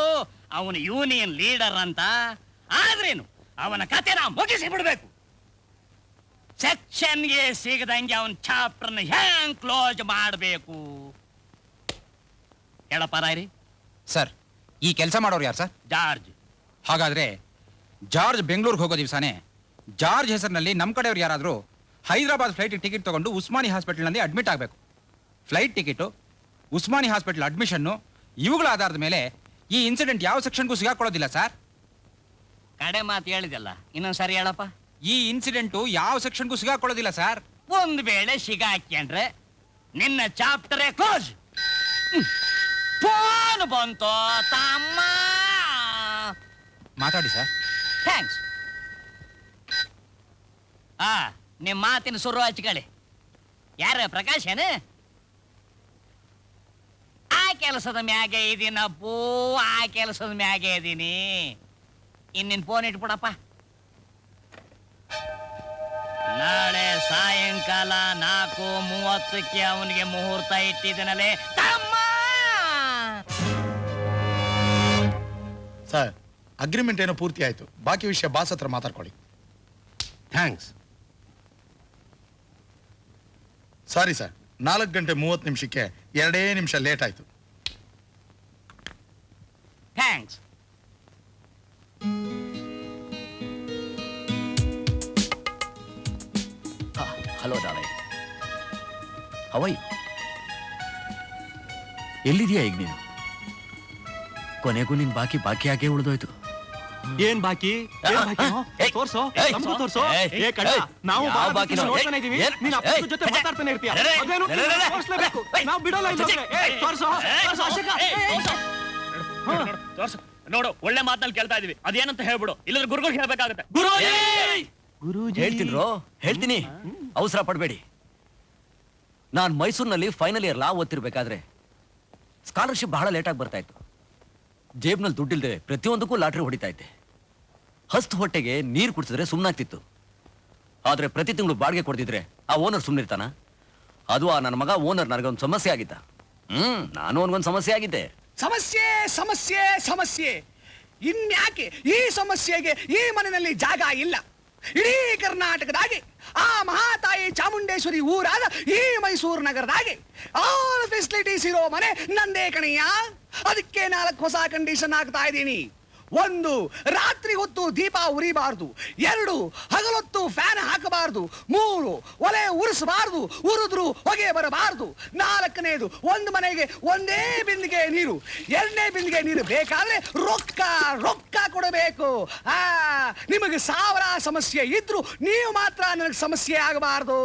ಅವನು ಯೂನಿಯನ್ ಲೀಡರ್ ಅಂತ. ಆದ್ರೇನು ಅವನ ಕತೆನ ಮುಗಿಸಿ ಬಿಡ್ಬೇಕು. ಸೆಕ್ಷನ್ಗೆ ಸಿಗದಂಗೆ ಅವನ ಚಾಪ್ಟರ್ನ ಹೆಂಗ್ ಕ್ಲೋಸ್ ಮಾಡಬೇಕು ಹೇಳಪ್ಪ ರಾಯ್ರಿ. ಸರ್ ಈ ಕೆಲಸ ಮಾಡೋರು ಯಾರು ಸರ್? ಜಾರ್ಜ್. ಹಾಗಾದ್ರೆ ಜಾರ್ಜ್ ಬೆಂಗಳೂರಿಗೆ ಹೋಗೋ ದಿವಸನೇ ಜಾರ್ಜ್ ಹೆಸರಿನಲ್ಲಿ ನಮ್ಮ ಕಡೆಯವ್ರು ಯಾರಾದರೂ ಹೈದರಾಬಾದ್ ಫ್ಲೈಟ್ ಟಿಕೆಟ್ ತಗೊಂಡು ಉಸ್ಮಾನಿ ಹಾಸ್ಪಿಟಲ್ನಲ್ಲಿ ಅಡ್ಮಿಟ್ ಆಗಬೇಕು. Flight ticket, Usmani hospital admission ಇವುಗಳ ಆಧಾರದ ಮೇಲೆ ಈ ಇನ್ಸಿಡೆಂಟ್ ಯಾವ ಸೆಕ್ಷನ್ಗೂ ಸಿಗಾಕೊಳ್ಳೋದಿಲ್ಲ ಸರ್. ಕಡೆ ಮಾತು ಹೇಳಿದಲ್ಲ, ಇನ್ನೊಂದ್ಸರಿ ಹೇಳಪ್ಪ. ಈ ಇನ್ಸಿಡೆಂಟು ಯಾವ ಸೆಕ್ಷನ್ಗೂ ಸಿಗಾಕೊಳ್ಳೋದಿಲ್ಲ ಸರ್. ಒಂದು ವೇಳೆ ಸಿಗಾಕ್ಯಂಡ್ರೆ ನಿನ್ನ ಚಾಪ್ಟರೇ ಕ್ಲೋಸ್. ಫೋನ್ ಬಂತು ತಮ್ಮ. ಮಾತಾಡಿ ಸರ್. ಥ್ಯಾಂಕ್ಸ್. ನಿಮ್ಮ ಮಾತಿನ ಸುರು ಹಚ್ಕೊಳ್ಳಿ. ಯಾರ ಪ್ರಕಾಶ್ ಏನ? ಆ ಕೆಲಸದ ಮ್ಯಾಗೆ ಇದೀನಪ್ಪೋ, ಆ ಕೆಲಸದ ಮ್ಯಾಗೆ ಇದೀನಿ. ಇನ್ನಿನ್ ಫೋನ್ ಇಟ್ಬಿಡಪ್ಪ. ನಾಳೆ ಸಾಯಂಕಾಲ 4:30ಕ್ಕೆ ಅವನಿಗೆ ಮುಹೂರ್ತ ಇಟ್ಟಿದ್ದನಲ್ಲೇ ತಮ್ಮ. ಸರ್ ಅಗ್ರಿಮೆಂಟ್ ಏನೋ ಪೂರ್ತಿ ಆಯ್ತು, ಬಾಕಿ ವಿಷಯ ಬಾಸ್ ಹತ್ರ ಮಾತಾಡ್ಕೊಳ್ಳಿ. ಥ್ಯಾಂಕ್ಸ್. ಸಾರಿ ಸರ್, 4:30 2 ನಿಮಿಷ ಲೇಟ್ ಆಯ್ತು. Thanks. Hello darling, how are you? ಎಲ್ಲಿದೆಯಾ ಈಗ ನೀನು? ಕೊನೆಗೂ ನಿನ್ ಬಾಕಿ ಆಗೇ ಉಳಿದೋಯ್ತು. ಏನ್ ಬಾಕಿ? ತೋರ್ಸೋ, ನಮ್ಗೂ ತೋರ್ಸೋ. ಏ ಕಳ್ಳ, ನಾವು ಯಾವ ಬಾಕಿನೋ? ನೋಡ್ತಾನೆ ಇದೀವಿ. ನೀನ್ ಅಪ್ಪನ ಜೊತೆ ಮಾತಾಡ್ತಾನೆ ಇರ್ತೀಯ. ಅದೇನು ತೋರ್ಸ್ಲೇಬೇಕು. ನಾವು ಬಿಡೋಲ್ಲ ಇಲ್ಲೋದ್ರೆ. ತೋರ್ಸೋ, ಅಶೋಕ. ನೋಡು, ಒಳ್ಳೆ ಮಾತಲ್ಲಿ ಕೇಳ್ತಾ ಇದೀವಿ, ಅದೇನಂತ ಹೇಳ್ಬಿಡು, ಇಲ್ಲದ್ರೆ ಗುರುಗಳು ಹೇಳ್ಬೇಕಾಗತ್ತೆ. ಹೇಳ್ತೀನಿ, ಅವಸರ ಪಡ್ಬೇಡಿ. ನಾನ್ ಮೈಸೂರಿನಲ್ಲಿ ಫೈನಲ್ ಇಯರ್ ಲಾ ಓದ್ತಿರ್ಬೇಕಾದ್ರೆ ಸ್ಕಾಲರ್ಶಿಪ್ ಬಹಳ ಲೇಟಾಗಿ ಬರ್ತಾ ಇತ್ತು. ಜೇಬ್ನಲ್ಲಿ ದುಡ್ಡಿಲ್ದೆ ಪ್ರತಿಯೊಂದಕ್ಕೂ ಲಾಟ್ರಿ ಹೊಡಿತಾ ಇದ್ದೆ. ಹಸ್ತ್ ಹೊಟ್ಟೆಗೆ ನೀರು ಕುಡಿಸಿದ್ರೆ ಸುಮ್ಮನಾಗ್ತಿತ್ತು. ಆದ್ರೆ ಪ್ರತಿ ತಿಂಗಳು ಬಾಡಿಗೆ ಕೊಡ್ತಿದ್ರೆ ಆ ಓನರ್ ಸುಮ್ಮನಿರ್ತಾನ? ಅದು ಆ ನನ್ನ ಮಗ ಓನರ್ ನನಗೊಂದು ಸಮಸ್ಯೆ ಆಗಿದ್ದ. ನಾನು ಅವನಿಗೊಂದು ಸಮಸ್ಯೆ ಆಗಿದ್ದೆ. ಸಮಸ್ಯೆ ಸಮಸ್ಯೆ ಸಮಸ್ಯೆ, ಇನ್ಯಾಕೆ ಈ ಸಮಸ್ಯೆಗೆ ಈ ಮನೆಯಲ್ಲಿ ಜಾಗ ಇಲ್ಲ? ಇಡೀ ಕರ್ನಾಟಕದಾಗಿ ಆ ಮಹಾತಾಯಿ ಚಾಮುಂಡೇಶ್ವರಿ ಊರಾದ ಈ ಮೈಸೂರು ನಗರದಾಗಿ ಆಲ್ ಫೆಸಿಲಿಟೀಸ್ ಇರೋ ಮನೆ ನಂದೇ ಕಣಯ್ಯ. ಅದಕ್ಕೆ 4 ಹೊಸ ಕಂಡೀಷನ್ ಆಗ್ತಾ ಇದ್ದೀನಿ. 1, ರಾತ್ರಿ ಹೊತ್ತು ದೀಪ ಉರಿಬಾರ್ದು. 2, ಹಗಲೊತ್ತು ಫ್ಯಾನ್ ಹಾಕಬಾರ್ದು. 3, ಒಲೆ ಉರಿಸಬಾರ್ದು, ಉರಿದ್ರು ಹೊಗೆ ಬರಬಾರ್ದು. 4ನೇದು, ಒಂದು ಮನೆಗೆ ಒಂದೇ ಬಿಂದಿಗೆ ನೀರು. 2ನೇ ಬಿಂದಿಗೆ ನೀರು ಬೇಕಾದ್ರೆ ರೊಕ್ಕ ರೊಕ್ಕ ಕೊಡಬೇಕು. ನಿಮಗೆ 1000 ಸಮಸ್ಯೆ ಇದ್ರು ನೀವು ಮಾತ್ರ ನನಗೆ ಸಮಸ್ಯೆ ಆಗಬಾರ್ದು.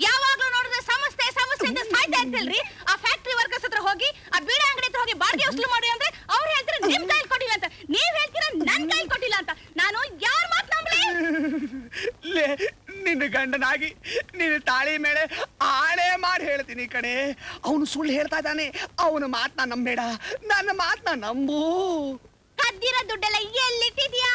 ಯಾವಾಗ್ಲೂ ನೋಡಿದ್ರೆ ಸಮಸ್ಯೆ ಸಮಸ್ಯೆ ಅಂತ ಸಾಯ್ತಾ ಇರ್ತಿಲ್ರಿ. ಆ ಫ್ಯಾಕ್ಟ್ರಿ ವರ್ಕರ್ಸ್ ಹತ್ರ ಹೋಗಿ, ಆ ಬೀಡ ಅಂಗಡಿ ಹತ್ರ ಹೋಗಿ ಬಾಡಿಗೆ ವಸೂಲು ಮಾಡಿ ಅಂದ್ರೆ ಅವ್ರು ಹೇಳ್ತಾರೆ ನಿಮ್ ಕೈಲಿ ಕೊಟ್ಟಿಲ್ಲ ಅಂತ, ನೀವ್ ಹೇಳ್ತೀರಾ ನನ್ ಕೈಲಿ ಕೊಟ್ಟಿಲ್ಲ ಅಂತ. ನಾನು ಯಾರ ಮಾತು ನಂಬಲಿ? ನಿನ್ನ ಗಂಡನಾಗಿ ನಿನ್ನ ತಾಳಿ ಮೇಲೆ ಆಣೆ ಮಾಡಿ ಹೇಳ್ತೀನಿ ಕಣೆ. ಅವನು ಸುಳ್ಳು ಹೇಳ್ತಾ ಇದ್ದಾನೆ. ಅವನ ಮಾತನ್ನ ನಂಬೇಡ, ನನ್ನ ಮಾತನ್ನ ನಂಬು. ಕದ್ದಿರೋ ದುಡ್ಡೆಲ್ಲ ಎಲ್ಲಿಟ್ಟಿದ್ಯಾ?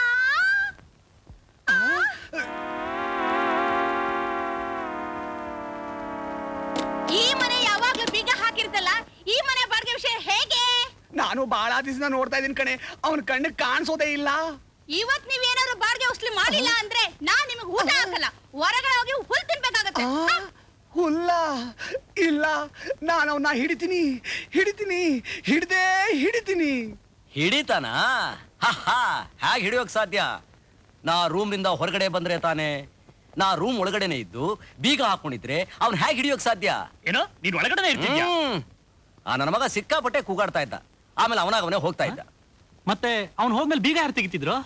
ಈ ಮನೆ ಯಾವಾಗ್ಲೂ ಬೀಗ ಹಾಕಿರ್ತಲ್ಲ, ಈ ಮನೆ ಬಾಡಿಗೆ ವಿಷಯ ಹೇಗೆ? ನಾನು ಬಹಳ ದಿವಸ ನೋಡ್ತಾ ಇದೀನಿ ಕಣೆ, ಅವನ ಕಣ್ಣಿಗೆ ಕಾಣಿಸೋದೇ ಇಲ್ಲ. ಇವತ್ ನೀವೇನಾದ್ರು ಬಾಡಿಗೆ ವಸೂಲಿ ಮಾಡಿಲ್ಲ ಅಂದ್ರೆ ನಾನ್ ನಿಮಗೆ ಊಟ ಹಾಕಲ್ಲ, ಹೊರಗಡೆ ಹೋಗಿ ಹುಲ್ ತಿನ್ಬೇಕಾಗತ್ತೆ. ಹುಲ್ಲ ಇಲ್ಲ, ನಾನು ಅವನ್ನ ಹಿಡಿತೀನಿ ಹಿಡಿತೀನಿ. ಹಿಡಿತಾನ? ಹೇಗೆ ಹಿಡಿಯೋಕ್ ಸಾಧ್ಯ? ನಾ ರೂಮ್ನಿಂದ ಹೊರಗಡೆ ಬಂದ್ರೆ ತಾನೆ, ನಾ ರೂಮ್ ಒಳಗಡೆನೆ ಇದ್ದು ಬೀಗ ಹಾಕೊಂಡಿದ್ರೆ ಅವ್ನು ಹೇಗೆ ಹಿಡಿಯೋಕ್ ಸಾಧ್ಯ? ಏನೋ ನೀನ್ ಒಳಗಡೆ ಇರ್ತಿದ್ಯಾ? ನನ್ನ ಮಗ ಸಿಕ್ಕಾಪಟ್ಟೆ ಕೂಗಾಡ್ತಾ ಇದ್ದ, ಆಮೇಲೆ ಅವನೇ ಹೋಗ್ತಾ ಇದ್ದ. ಮತ್ತೆ ಅವ್ನು ಹೋದ್ಮೇಲೆ ಬೀಗ ಯಾರು ತೆಗಿತಿದ್ರು?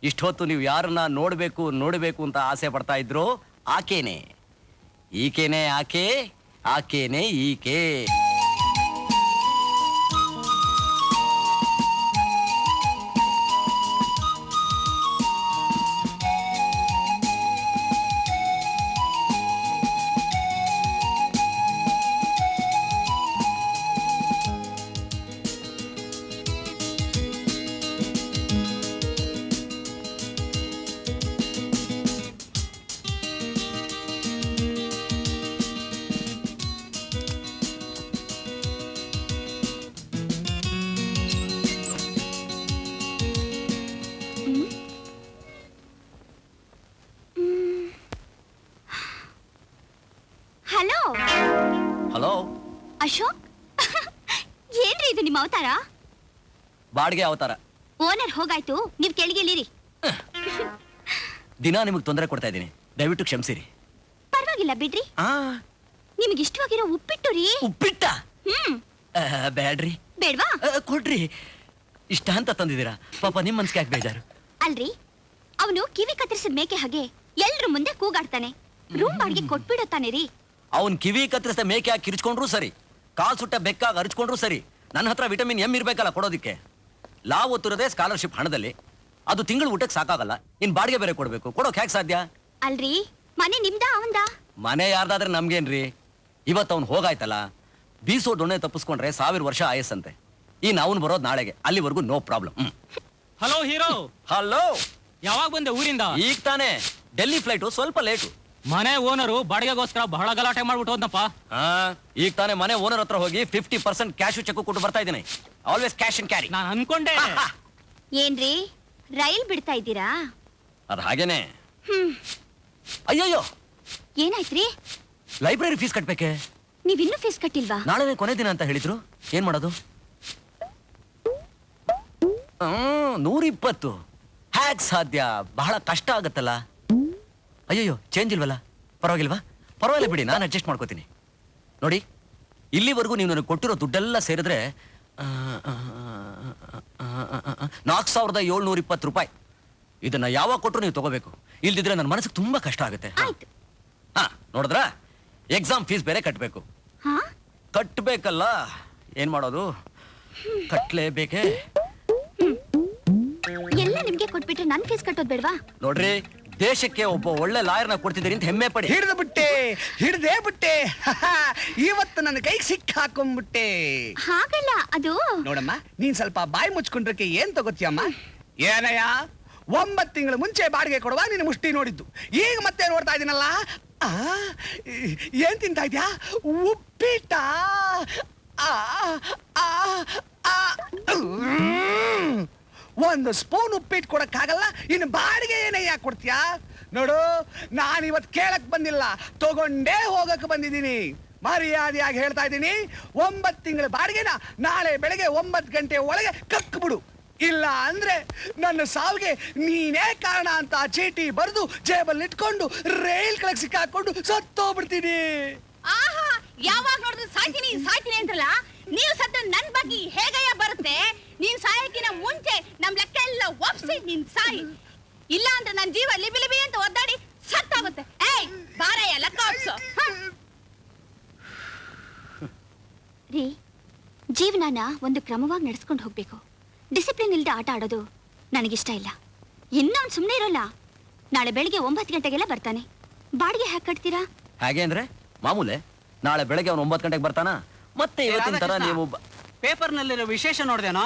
ಇಷ್ಟೊತ್ತು ನೀವು ಯಾರನ್ನ ನೋಡ್ಬೇಕು ಅಂತ ಆಸೆ ಪಡ್ತಾ ಇದ್ರು, ಆಕೆನೆ ಈಕೆನೆ, ಆಕೆನೆ ಈಕೆ. ಹಲೋ ಹಲೋ ಅಶೋಕ್, ಏನ್ರಿ ಇದು ನಿಮ್ಮ ಅವತಾರ? ಬಾಡಿಗೆ ಅವತಾರ. ಓನರ್ ಹೋಗಾಯ್ತು, ನೀವ್ ಕೆಳಗಿಳಿರಿ. ದಿನ ನಿಮಗೆ ತೊಂದರೆ ಕೊಡ್ತಾ ಇದ್ದೀನಿ, ದಯವಿಟ್ಟು ಕ್ಷಮಿಸಿರಿ. ಪರವಾಗಿಲ್ಲ ಬಿಡ್ರಿ. ನಿಮಗೆ ಇಷ್ಟವಾಗಿರೋ ಉಪ್ಪಿಟ್ಟು ರೀ. ಉಪ್ಪಿಟ್ಟ? ಬ್ಯಾಡ್ರಿ. ಬೇಡ್ವಾ? ಕೊಡ್ರಿ. ಇಷ್ಟ ಅಂತ ತಂದಿದ್ದೀರಾ, ಪಾಪ ನಿಮ್ಮ ಮನ್ಸಿಗೆ ಯಾಕೆ ಬೇಜಾರು? ಅಲ್ರಿ, ಅವನು ಕಿವಿ ಕತ್ತರಿಸಿದ ಮೇಕೆ ಹಾಗೆ ಎಲ್ರ ಮುಂದೆ ಕೂಗಾಡ್ತಾನೆ. ರೂಮ್ ಬಾಡಿಗೆ ಕೊಟ್ಬಿಡೋ ತಾನೆ ರೀ. ಅವನ್ ಕಿವಿ ಕತ್ತರಿಸಿದ ಮೇಕೆ ಹಾಕಿ ಕಿರ್ಚ್ಕೊಂಡ್ರು ಸರಿ, ಕಾಲ್ ಸುಟ್ಟ ಬೆಕ್ಕಾಗಿ ಅರ್ಚ್ಕೊಂಡ್ರು ಸರಿ, ನನ್ನ ಹತ್ರ ವಿಟಮಿನ್ ಎಂ ಇರ್ಬೇಕಲ್ಲ ಕೊಡೋದಿಕ್ಕೆ. ಲಾವ್ ಓದ್ತಿರೋದೇ ಸ್ಕಾಲರ್ಶಿಪ್ ಹಣದಲ್ಲಿ, ಅದು ತಿಂಗಳು ಊಟಕ್ಕೆ ಸಾಕಾಗಲ್ಲ, ಇನ್ ಬಾಡಿಗೆ ಬೇರೆ ಕೊಡ್ಬೇಕು, ಕೊಡೋಕ್ ಹೇಗೆ ಸಾಧ್ಯ? ಅಲ್ರಿ, ಮನೆ ನಿಮ್ದ ಅವಂದ? ಮನೆ ಯಾರ್ದಾದ್ರೆ ನಮ್ಗೇನ್ರಿ? ಇವತ್ತು ಅವ್ನು ಹೋಗಾಯ್ತಲ್ಲ, ಬೀಸೋ ದೊಣ್ಣೆ ತಪ್ಪಿಸ್ಕೊಂಡ್ರೆ 1000 ವರ್ಷ ಆಯಸ್ಸಂತೆ. ಇನ್ ಅವ್ನು ಬರೋದು ನಾಳೆಗೆ, ಅಲ್ಲಿವರೆಗೂ no problem. Hello hero. Hello, ಯಾವಾಗ ಬಂದೆ ಊರಿಂದ? ಈಗ ತಾನೇ. ಡೆಲ್ಲಿ ಫ್ಲೈಟು ಸ್ವಲ್ಪ ಲೇಟು. ಮನೆ ಓನರು ಬಾಡಿಗೆಗೋಸ್ಕರ ಬಹಳ ಗಲಾಟೆ ಮಾಡ್ಬಿಟ್ಟು ಹೋದ್ನಪ್ಪ. ಈಗ ತಾನೇ ಮನೆ ಓನರ್ ಹತ್ರ ಹೋಗಿ 50% ಕ್ಯಾಶು ಚೆಕ್ ಕೊಟ್ಟು ಬರ್ತಾ ಇದ್ದೀನಿ. Always cash and carry. ನಾನು ಅನ್ಕೊಂಡೆ. ಏನ್ರಿ, ರೈಲ್ ಬಿಡ್ತಾ ಇದ್ದೀರಾ? ಅದ್ ಹಾಗೇನೆ. ಅಯ್ಯಯ್ಯೋ, ಏನಾಯ್ತ್ರಿ? Library fees ಕಟ್ಬೇಕೆ? ನೀವಿನ್ನೂ ಫೀಸ್ ಕಟ್ಟಿಲ್ವಾ? ನಾಳೆ ಕೊನೆ ದಿನ ಅಂತ ಹೇಳಿದ್ರು, ಏನ್ ಮಾಡೋದು? 120 ಹ್ಯಾಕ್ ಸಾಧ್ಯ? ಬಹಳ ಕಷ್ಟ ಆಗತ್ತಲ್ಲ. ಅಯ್ಯಯ್ಯೋ, ಚೇಂಜ್ ಇಲ್ವಲ್ಲ? ಪರವಾಗಿಲ್ಲ ಬಿಡಿ, ನಾನು ಅಡ್ಜಸ್ಟ್ ಮಾಡ್ಕೋತೀನಿ. ನೋಡಿ, ಇಲ್ಲಿವರೆಗೂ ನೀವು ನನಗೆ ಕೊಟ್ಟಿರೋ ದುಡ್ಡೆಲ್ಲ ಸೇರಿದ್ರೆ 4720 ರೂಪಾಯಿ. ಇದನ್ನ ಯಾವಾಗ ಕೊಟ್ಟರು ನೀವು ತಗೋಬೇಕು, ಇಲ್ದಿದ್ರೆ ನನ್ನ ಮನಸ್ಸಿಗೆ ತುಂಬಾ ಕಷ್ಟ ಆಗುತ್ತೆ. ನೋಡಿದ್ರ, ಎಕ್ಸಾಮ್ ಫೀಸ್ ಬೇರೆ ಕಟ್ಟಬೇಕು. ಕಟ್ಟಬೇಕಲ್ಲ, ಏನ್ ಮಾಡೋದು? ಕಟ್ಲೇಬೇಕೆ? ಎಲ್ಲ ನಿಮ್ಗೆ ಕೊಟ್ಬಿಟ್ರೆ ನನ್ ಫೀಸ್ ಕಟ್ಟೋದ್ ಬೇಡ್ವಾ? ನೋಡ್ರಿ, ದೇಶಕ್ಕೆ ಒಬ್ಬ ಒಳ್ಳೆ ಲಾಯರ್ನ ಕೊಡ್ತಿದ್ದೀರಿ ಅಂತ ಹೆಮ್ಮೆ ಪಡಿ. ಹಿಡ್ದೇ ಬಿಟ್ಟೆ ಇವತ್ತು ನನ್ನ ಕೈಗೆ ಸಿಕ್ಕ ಹಾಕೊಂಡ್ಬಿಟ್ಟೆ. ಹಾಗಲ್ಲ, ಅದು ನೋಡಮ್ಮ, ನೀನ್ ಸ್ವಲ್ಪ ಬಾಯಿ ಮುಚ್ಕೊಂಡ್ರಕ್ಕೆ ಏನ್ ತಗೋತಿಯಮ್ಮ? ಏನಯ್ಯ, 9 ತಿಂಗಳ ಮುಂಚೆ ಬಾಡಿಗೆ ಕೊಡುವ ನಿನ್ನ ಮುಷ್ಟಿ ನೋಡಿದ್ದು, ಈಗ ಮತ್ತೆ ನೋಡ್ತಾ ಇದೀನಲ್ಲ. ಏನ್ ತಿಂತಾ ಇದ್ಯಾ? ಉಪ್ಪಿಟ್ಟ? ಒಂದು ಸ್ಪೂನ್ ಉಪ್ಪಿಟ್ಟು ಕೊಡಕ್ಕಾಗಲ್ಲ, ಇನ್ನು ಬಾಡಿಗೆ ಏನಯ್ಯ ಕೊಡ್ತೀಯಾ? ನೋಡು, ನಾನಿವತ್ತು ಕೇಳಕ್ ಬಂದಿಲ್ಲ, ತಗೊಂಡೇ ಹೋಗಕ್ ಬಂದಿದ್ದೀನಿ. ಮರ್ಯಾದೆಯಾಗಿ ಹೇಳ್ತಾ ಇದ್ದೀನಿ, 9 ತಿಂಗಳ ಬಾಡಿಗೆನ ನಾಳೆ ಬೆಳಗ್ಗೆ 9 ಗಂಟೆ ಒಳಗೆ ಕಕ್ಬಿಡು. ಇಲ್ಲ ಅಂದ್ರೆ ನನ್ನ ಸಾವಿಗೆ ನೀನೇ ಕಾರಣ ಅಂತ ಚೀಟಿ ಬರೆದು ಜೇಬಲ್ಲಿ ಇಟ್ಕೊಂಡು ರೈಲ್ ಕೆಳಗೆ ಸಿಕ್ಕಾಕೊಂಡು ಸತ್ತೋಗ್ಬಿಡ್ತೀನಿ. ಆಹಾ, ಯಾವಾಗ ನೋಡಿದ್ರು ಸಾಯ್ತೀನಿ ಅಂದ್ರಲ್ಲ, ನೀವು ಸತ್ತ ನನ್ ಬಗ್ಗೆ ಹೇಗಯ್ಯ ಬರುತ್ತೆ? ನೀನ್ ಸಾಯಕ್ಕಿನ ಮುಂಚೆ ನಮ್ ಲೆಕ್ಕ ಎಲ್ಲ ಒಪ್ಸಿ ನೀನ್ ಸಾಯಿ. ಇಲ್ಲ ಅಂದ್ರೆ ನನ್ ಜೀವ ಲಿಬಿ ಅಂತ ಒದ್ದಾಡಿ ಸತ್ತಾಗುತ್ತೆ. ಏಯ್, ಬಾರಯ್ಯ ಲೆಕ್ಕ ಒಪ್ಸು. ರೀ, ಜೀವನನ ಒಂದು ಕ್ರಮವಾಗಿ ನಡೆಸ್ಕೊಂಡು ಹೋಗ್ಬೇಕು. ಡಿಸಿಪ್ಲಿನ್ ಇಲ್ಲದೆ ಆಟ ಆಡೋದು ನನಗಿಷ್ಟ ಇಲ್ಲ. ಇನ್ನೊಂದು ಸುಮ್ಮನೆ ಇರೋಲ್ಲ. ನಾಳೆ ಬೆಳಿಗ್ಗೆ 9 ಗಂಟೆಗೆಲ್ಲ ಬರ್ತಾನೆ. ಬಾಡಿಗೆ ಹ್ಯಾಕ್ ಕಟ್ತೀರಾ? ಹಾಗೆ ಅಂದ್ರೆ ಮಾಮೂಲೆ, ನಾಳೆ ಬೆಳಗ್ಗೆ ಅವ್ನು 9 ಗಂಟೆಗೆ ಬರ್ತಾನ. ಮತ್ತೆ ಇವತ್ತಿನ ತರ ನೀವು ಪೇಪರ್ನಲ್ಲಿರೋ ವಿಶೇಷ ನೋಡ್ದೇನೋ?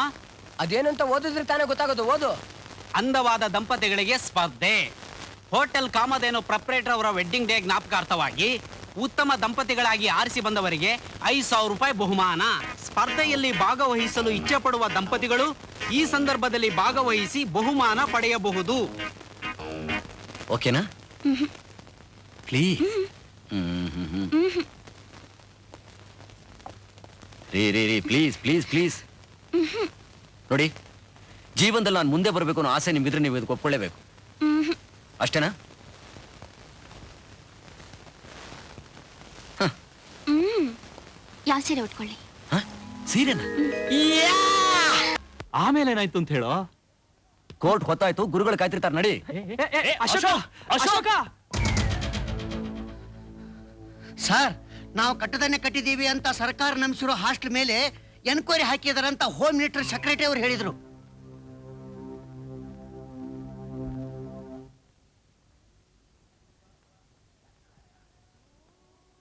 ಅದೇನಂತ ಓದಿದ್ರೆ ತಾನೇ ಗೊತ್ತಾಗೋದು. ಓದು. ಅಂದವಾದ ದಂಪತಿಗಳಿಗೆ ಸ್ಪರ್ಧೆ. ಹೋಟೆಲ್ ಕಾಮಧೇನು ಪ್ರೊಪ್ರೈಟರ್ ಅವರ ವೆಡ್ಡಿಂಗ್ ಡೇ ಜ್ಞಾಪಕಾರ್ಥವಾಗಿ ಉತ್ತಮ ದಂಪತಿಗಳಾಗಿ ಆರಿಸಿ ಬಂದವರಿಗೆ 5,000 ರೂಪಾಯಿ ಬಹುಮಾನ. ಸ್ಪರ್ಧೆಯಲ್ಲಿ ಭಾಗವಹಿಸಲು ಇಚ್ಛೆ ಪಡುವ ದಂಪತಿಗಳು ಈ ಸಂದರ್ಭದಲ್ಲಿ ಭಾಗವಹಿಸಿ ಬಹುಮಾನ ಪಡೆಯಬಹುದು. ಓಕೆನಾ? ಪ್ಲೀಸ್. ರೀ ಪ್ಲೀಸ್ ಪ್ಲೀಸ್ ಪ್ಲೀಸ್. ನೋಡಿ, ಜೀವನದಲ್ಲಿ ನಾನು ಮುಂದೆ ಬರಬೇಕು ಅನ್ನೋ ಆಸೆ ನಿಮ್ಗಿದ್ರೆ ನೀವು ಇದಕ್ಕೆ ಒಪ್ಕೊಳ್ಳೇಬೇಕು. ಅಷ್ಟೇನಾ? ಯಾವ ಸೀರೆ ಉಟ್ಕೊಳ್ಳಿ? ಸೀರೆನಾ? ಆಮೇಲೆ ಏನಾಯ್ತು ಅಂತ ಹೇಳೋ. ಕೋರ್ಟ್ ಹೊತ್ತಾಯ್ತು, ಗುರುಗಳು ಕಾಯ್ತಿರ್ತಾರೆ, ನಡಿ. ಅಶೋಕ ಸರ್, ನಾವು ಕಟ್ಟದನ್ನೇ ಕಟ್ಟಿದೀವಿ ಅಂತ ಸರ್ಕಾರ ನಂಬಿಸಿರೋ ಹಾಸ್ಟೆಲ್ ಮೇಲೆ ಎನ್ಕ್ವೈರಿ ಹಾಕಿದಾರಂತ ಹೋಮ್ ಮಿನಿಸ್ಟರ್ ಸೆಕ್ರೆಟರಿ ಅವರು ಹೇಳಿದ್ರು.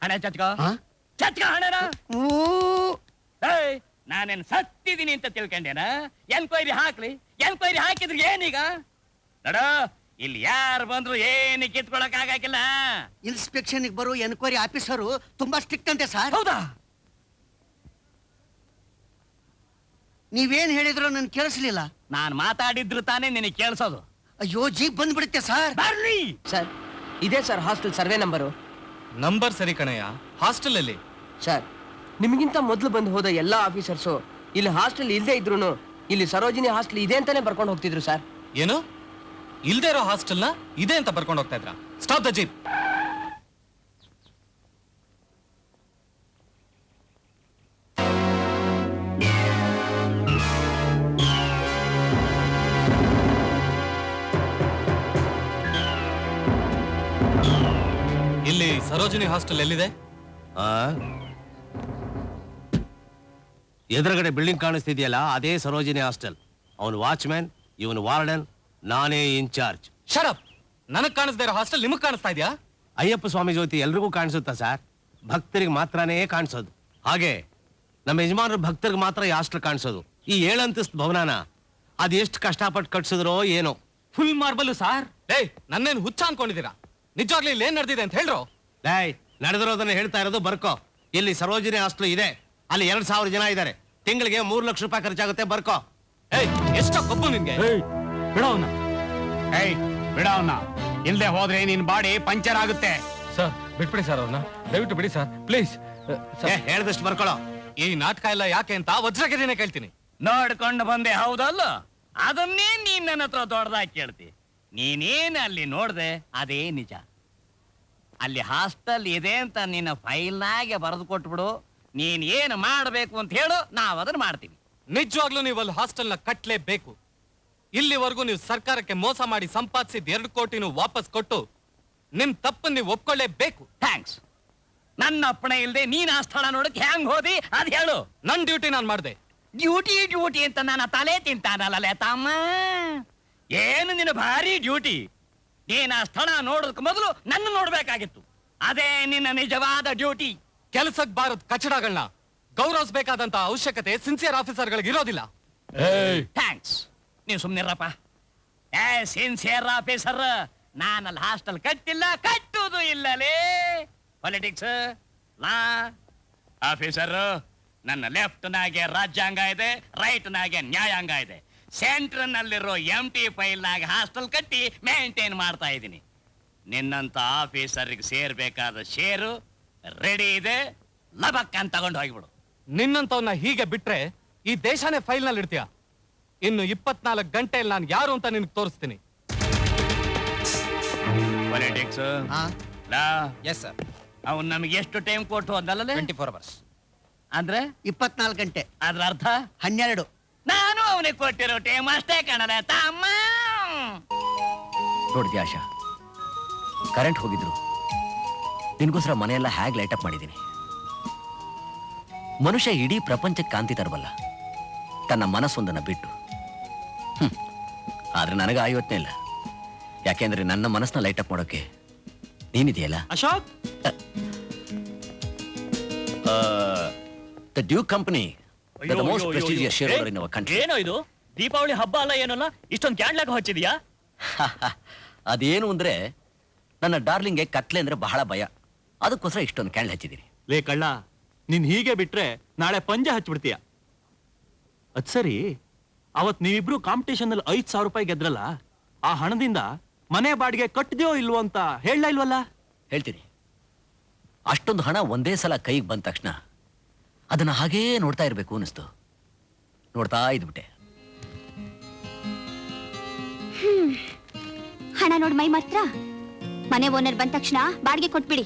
ಹಣ ಚಚ್ಕ ಹಣನ. ನಾನೇನ್ ಸತ್ತಿದ್ದೀನಿ ಅಂತ ತಿಳ್ಕೊಂಡೇನ? ಎನ್ಕ್ವೈರಿ ಹಾಕ್ಲಿ, ಎನ್ಕ್ವೈರಿ ಹಾಕಿದ್ರೆ ಏನೀಗ? ನೋಡ, ಇಲ್ಲಿ ಯಾರು ಬಂದ್ರು ಏನು ಕಿತ್ಕೊಳಕ್ ಆಗಿಲ್ಲ. ಇನ್ಸ್ಪೆಕ್ಷನ್ ಬರೋ ಎನ್ಕ್ವೈರಿ ಆಫೀಸರು ತುಂಬಾ ಸ್ಟ್ರಿಕ್ಟ್ ಅಂತೆ ಸರ್. ಹೌದಾ? ನೀವೇನ್ ಹೇಳಿದ್ರು ನನ್ ಕೇಳಿಸ್ಲಿಲ್ಲ. ನಾನ್ ಮಾತಾಡಿದ್ರು ತಾನೇ ನಿನಗೆ ಕೇಳಿಸೋದು. ಅಯ್ಯೋ, ಜೀಪ್ ಬಂದ್ಬಿಡುತ್ತೆ ಸರ್. ಬರ್ಲಿ ಸರ್, ಇದೇ sir hostel survey number. Number ಸರಿ ಕಣಯ್ಯ, ಹಾಸ್ಟೆಲ್ ಅಲ್ಲಿ. ಸರ್, ನಿಮಗಿಂತ ಮೊದಲು ಬಂದು ಹೋದ ಎಲ್ಲಾ ಆಫೀಸರ್ಸು ಇಲ್ಲಿ ಹಾಸ್ಟೆಲ್ ಇಲ್ಲದೆ ಇದ್ರು ಇಲ್ಲಿ ಸರೋಜಿನಿ ಹಾಸ್ಟೆಲ್ ಇದೆ ಅಂತಾನೆ ಬರ್ಕೊಂಡು ಹೋಗ್ತಿದ್ರು ಸರ್. ಏನು, ಇಲ್ದೇ ಇರೋ ಹಾಸ್ಟೆಲ್ನ ಇದೆ ಅಂತ ಬರ್ಕೊಂಡು ಹೋಗ್ತಾ ಇದ್ರ? Stop the jeep. ಇಲ್ಲಿ ಸರೋಜಿನಿ ಹಾಸ್ಟೆಲ್ ಎಲ್ಲಿದೆ? ಎದುರುಗಡೆ ಬಿಲ್ಡಿಂಗ್ ಕಾಣಿಸ್ತಿದೆಯಲ್ಲ, ಅದೇ ಸರೋಜಿನಿ ಹಾಸ್ಟೆಲ್. ಅವನು ವಾಚ್ಮ್ಯಾನ್, ಇವನು ವಾರ್ಡನ್, ನಾನೇ ಇನ್ಚಾರ್ಜ್. ಶರಪ್, ನನಗ್ ಕಾಣಿಸ್ದೇ ಇರೋ ಹಾಸ್ಟೆಲ್ ನಿಮಗ್ ಕಾಣಿಸ್ತಾ ಇದೆಯಾ? ಅಯ್ಯಪ್ಪ ಸ್ವಾಮಿ ಜ್ಯೋತಿ ಎಲ್ರಿಗೂ ಕಾಣಿಸುತ್ತಾ ಸರ್? ಭಕ್ತರಿಗೆ ಮಾತ್ರನೇ ಕಾಣಿಸೋದು. ಹಾಗೆ ನಮ್ಮ ಯಜಮಾನರು ಭಕ್ತರಿಗೆ ಮಾತ್ರ ಈ ಹಾಸ್ಟೆಲ್ ಕಾಣಿಸೋದು. ಈ 7 ಅಂತಸ್ತು ಭವನನ ಅದು ಎಷ್ಟು ಕಷ್ಟಪಟ್ಟು ಕಟ್ಸಿದ್ರೋ ಏನೋ. Full marble sir. ಏಯ್, ನನ್ನೇನು ಹುಚ್ಚ ಅನ್ಕೊಂಡಿದ್ದೀರಾ? ನಿಜವಾಗ್ಲೂ ಇಲ್ಲಿ ಏನ್ ನಡೆದಿದೆ ಅಂತ ಹೇಳ್ರು? ಡೈ, ನಡೆದಿರೋದನ್ನ ಹೇಳ್ತಾ ಇರೋದು. ಬರ್ಕೋ. ಇಲ್ಲಿ ಸರೋಜಿನಿ ಹಾಸ್ಟೆಲ್ ಇದೆ, ಅಲ್ಲಿ 2,000 ಜನ ಇದ್ದಾರೆ. ತಿಂಗಳಿಗೆ 3 ಲಕ್ಷ ರೂಪಾಯಿ ಖರ್ಚಾಗುತ್ತೆ. ಬರ್ಕೋ. ಏಯ್, ಎಷ್ಟೋ ಕೊಬ್ಬು ನಿನ್ಗೆ? ಬಿಡವನ್ನ, ಇಲ್ದೆ ಹೋದ್ರೆ ನಿನ್ ಬಾಡಿ ಪಂಚರ್ ಆಗುತ್ತೆ. ಸರ್, ಬಿಟ್ಬಿಡಿ ಸರ್ ಅವ್ರನ್ನ, ದಯವಿಟ್ಟು ಬಿಡಿ ಸರ್, ಪ್ಲೀಸ್. ಹೇಳ್ದಷ್ಟು ಬರ್ಕೊಳ್ಳೋ. ಈ ನಾಟಕ ಎಲ್ಲ ಯಾಕೆ ಅಂತ ವಜ್ರಗಿರಿನೇ ಕೇಳ್ತೀನಿ. ನೋಡ್ಕೊಂಡು ಬಂದೆ, ಹೌದಲ್ಲ? ಅದನ್ನೇ ನೀನ್ ನನ್ನ ಹತ್ರ ದೊಡ್ಡದಾಗಿ ಕೇಳ್ತಿ. ನೀನೇನು ಅಲ್ಲಿ ನೋಡ್ದೆ ಅದೇ ನಿಜ. ಅಲ್ಲಿ ಹಾಸ್ಟೆಲ್ ಇದೆ ಅಂತ ನಿನ್ನ ಫೈಲ್ನಾಗೆ ಬರೆದು ಕೊಟ್ಬಿಡು. ನೀನ್ ಏನು ಮಾಡಬೇಕು ಅಂತ ಹೇಳು, ನಾವ್ ಅದನ್ನ ಮಾಡ್ತೀವಿ. ನಿಜವಾಗ್ಲೂ ನೀವು ಅಲ್ಲಿ ಹಾಸ್ಟೆಲ್ನ ಕಟ್ಲೇಬೇಕು. ಇಲ್ಲಿವರೆಗೂ ನೀವು ಸರ್ಕಾರಕ್ಕೆ ಮೋಸ ಮಾಡಿ ಸಂಪಾದಿಸಿದ 2 ಕೋಟಿನೂ ವಾಪಸ್ ಕೊಟ್ಟು ನಿಮ್ ತಪ್ಪನ್ನು ನೀವು ಒಪ್ಕೊಳ್ಳೇಬೇಕು. ಥ್ಯಾಂಕ್ಸ್. ನನ್ನ ಅಪ್ಪಣೆ ಇಲ್ದೆ ನೀನ್ ಆ ಸ್ಥಳ ನೋಡಕ್ ಹ್ಯಾಂಗ್ ಹೋದಿ ಅದ್ ಹೇಳು. ನನ್ ಡ್ಯೂಟಿ ನಾನ್ ಮಾಡ್ದೆ. ಡ್ಯೂಟಿ ಅಂತ ನನ್ನ ತಲೆ ತಿಂತಾನಲ್ಲ ತಮ್ಮ. ಏನು ನಿನ್ನ ಭಾರಿ ಡ್ಯೂಟಿ. ನೀನ್ ಆ ಸ್ಥಳ ನೋಡೋದಕ್ಕೆ ಮೊದಲು ನನ್ನ ನೋಡ್ಬೇಕಾಗಿತ್ತು. ಅದೇ ನಿನ್ನ ನಿಜವಾದ ಡ್ಯೂಟಿ. ಕೆಲಸಕ್ಕೆ ಬಾರದ ಕಚಡಗಳನ್ನ ಗೌರವಿಸಬೇಕಾದಂತ ಅವಶ್ಯಕತೆ ಸಿನ್ಸಿಯರ್ ಆಫೀಸರ್ಗಳಿಗೆ ಇರೋದಿಲ್ಲ. ಥ್ಯಾಂಕ್ಸ್. ನೀವು ಸುಮ್ನಿರಪ್ಪ. ಸಿನ್ಸಿಯರ್ ಆಫೀಸರ್ ನಾನಲ್ಲಿ ಹಾಸ್ಟೆಲ್ ಕಟ್ಟಿಲ್ಲ, ಕಟ್ಟುವುದು ಇಲ್ಲಲೇ. ಪಾಲಿಟಿಕ್ಸ್, ಲಾ. ಆಫೀಸರ್, ನನ್ನ ಲೆಫ್ಟ್ ನಾಗೆ ರಾಜ್ಯಾಂಗ ಇದೆ, ರೈಟ್ ನಾಗೆ ನ್ಯಾಯಾಂಗ ಇದೆ. ಸೆಂಟ್ರ್ ನಲ್ಲಿರೋ MT ಫೈಲ್ ನಾಗ ಹಾಸ್ಟೆಲ್ ಕಟ್ಟಿ ಮೇಂಟೈನ್ ಮಾಡ್ತಾ ಇದ್ದೀನಿ. ನಿನ್ನಂತ ಆಫೀಸರ್ಗೆ ಸೇರ್ಬೇಕಾದ ಶೇರು ರೆಡಿ ಇದೆ, ಲಬಕ್ ಅಂತ ತಗೊಂಡು ಹೋಗ್ಬಿಡು. ನಿನ್ನಂತವನ್ನ ಹೀಗೆ ಬಿಟ್ರೆ ಈ ದೇಶನೇ ಫೈಲ್ ನಲ್ಲಿ ಇಡ್ತೀಯ. ಇನ್ನು 24 ಗಂಟೆಯಲ್ಲಿ ನಾನು ಯಾರು ಅಂತ ನಿನಗೆ ತೋರಿಸ್ತೀನಿ. Politics, yes sir. ಅವ್ನು ನಮಗೆ ಎಷ್ಟು ಟೈಮ್ ಕೊಟ್ಟು ಹೋದಲ್ಲ? 24 hours. ಅಂದ್ರೆ 24 ಗಂಟೆ. ಅದ್ರ ಅರ್ಥ 12. ನಾನು ಅವನಿಗೆ ಕೊಟ್ಟಿರೋ ಟೈಮ್ ಅಷ್ಟೇ ಕಾಣಲ್ಲ ತಮ್ಮ. ನೋಡಿದ್ಯಾ ಆಶಾ, ಕರೆಂಟ್ ಹೋಗಿದ್ರು ನಿನ್ಗೋಸ್ಕರ ಮನೆಯೆಲ್ಲ ಹ್ಯಾಗ್ ಲೈಟಪ್ ಮಾಡಿದ್ದೀನಿ. ಮನುಷ್ಯ ಇಡೀ ಪ್ರಪಂಚಕ್ಕೆ ಕಾಂತಿ ತರಬಲ್ಲ, ತನ್ನ ಮನಸ್ಸೊಂದನ್ನ ಬಿಟ್ಟು. ಆದ್ರೆ ನನಗೆ ಆ ಯೋಚನೆ ಇಲ್ಲ. ಯಾಕೆಂದ್ರೆ ನನ್ನ ಮನಸ್ಸನ್ನ ಲೈಟಪ್ ಮಾಡೋಕೆ ನೀನಿದೆಯಲ್ಲ. Ashok, the duke company, the most prestigious shareholder in our country. ಏನೋ ಇದು ದೀಪಾವಳಿ ಹಬ್ಬ ಅಲ್ಲ ಏನಲ್ಲ, ಇಷ್ಟೊಂದು ಕ್ಯಾಂಡ್ಲಾಗ ಹಚ್ಚಿದ್ಯಾ? ಅದೇನು ಅಂದ್ರೆ ನನ್ನ ಡಾರ್ಲಿಂಗ್ಗೆ ಕತ್ಲೆ ಅಂದ್ರೆ ಬಹಳ ಭಯ. ಅದಕ್ಕೋಸ್ಕರ ಇಷ್ಟೊಂದು ಕ್ಯಾಂಡ್ಲ್ ಹಚ್ಚಿದ್ದೀನಿ. ಲೇ ಕಳ್ಳ, ನೀನ್ ಹೀಗೆ ಬಿಟ್ರೆ ನಾಳೆ ಪಂಜ ಹಚ್ಬಿಡ್ತೀಯ. ಅದ್ ಸರಿ, ಅವತ್ ನೀವಿಬ್ರು ಕಾಂಪಿಟೇಷನ್ ಅಲ್ಲಿ 5,000 ರೂಪಾಯಿ ಗೆದ್ರಲ್ಲ, ಆ ಹಣದಿಂದ ಮನೆ ಬಾಡಿಗೆ ಕಟ್ಟಿದ್ಯೋ ಇಲ್ವೋ ಅಂತ ಹೇಳ ಇಲ್ವಲ್ಲ? ಹೇಳ್ತೀನಿ. ಅಷ್ಟೊಂದು ಹಣ ಒಂದೇ ಸಲ ಕೈಗೆ ಬಂದ ತಕ್ಷಣ ಅದನ್ನ ಹಾಗೇ ನೋಡ್ತಾ ಇರ್ಬೇಕು ಅನಿಸ್ತು. ನೋಡ್ತಾ ಇದ್ಬಿಟ್ಟೆ. ಹಣ ನೋಡ್ ಮೈ ಮಾತ್ರ. ಮನೆ ಓನರ್ ಬಂದ ತಕ್ಷಣ ಬಾಡಿಗೆ ಕೊಟ್ಬಿಡಿ.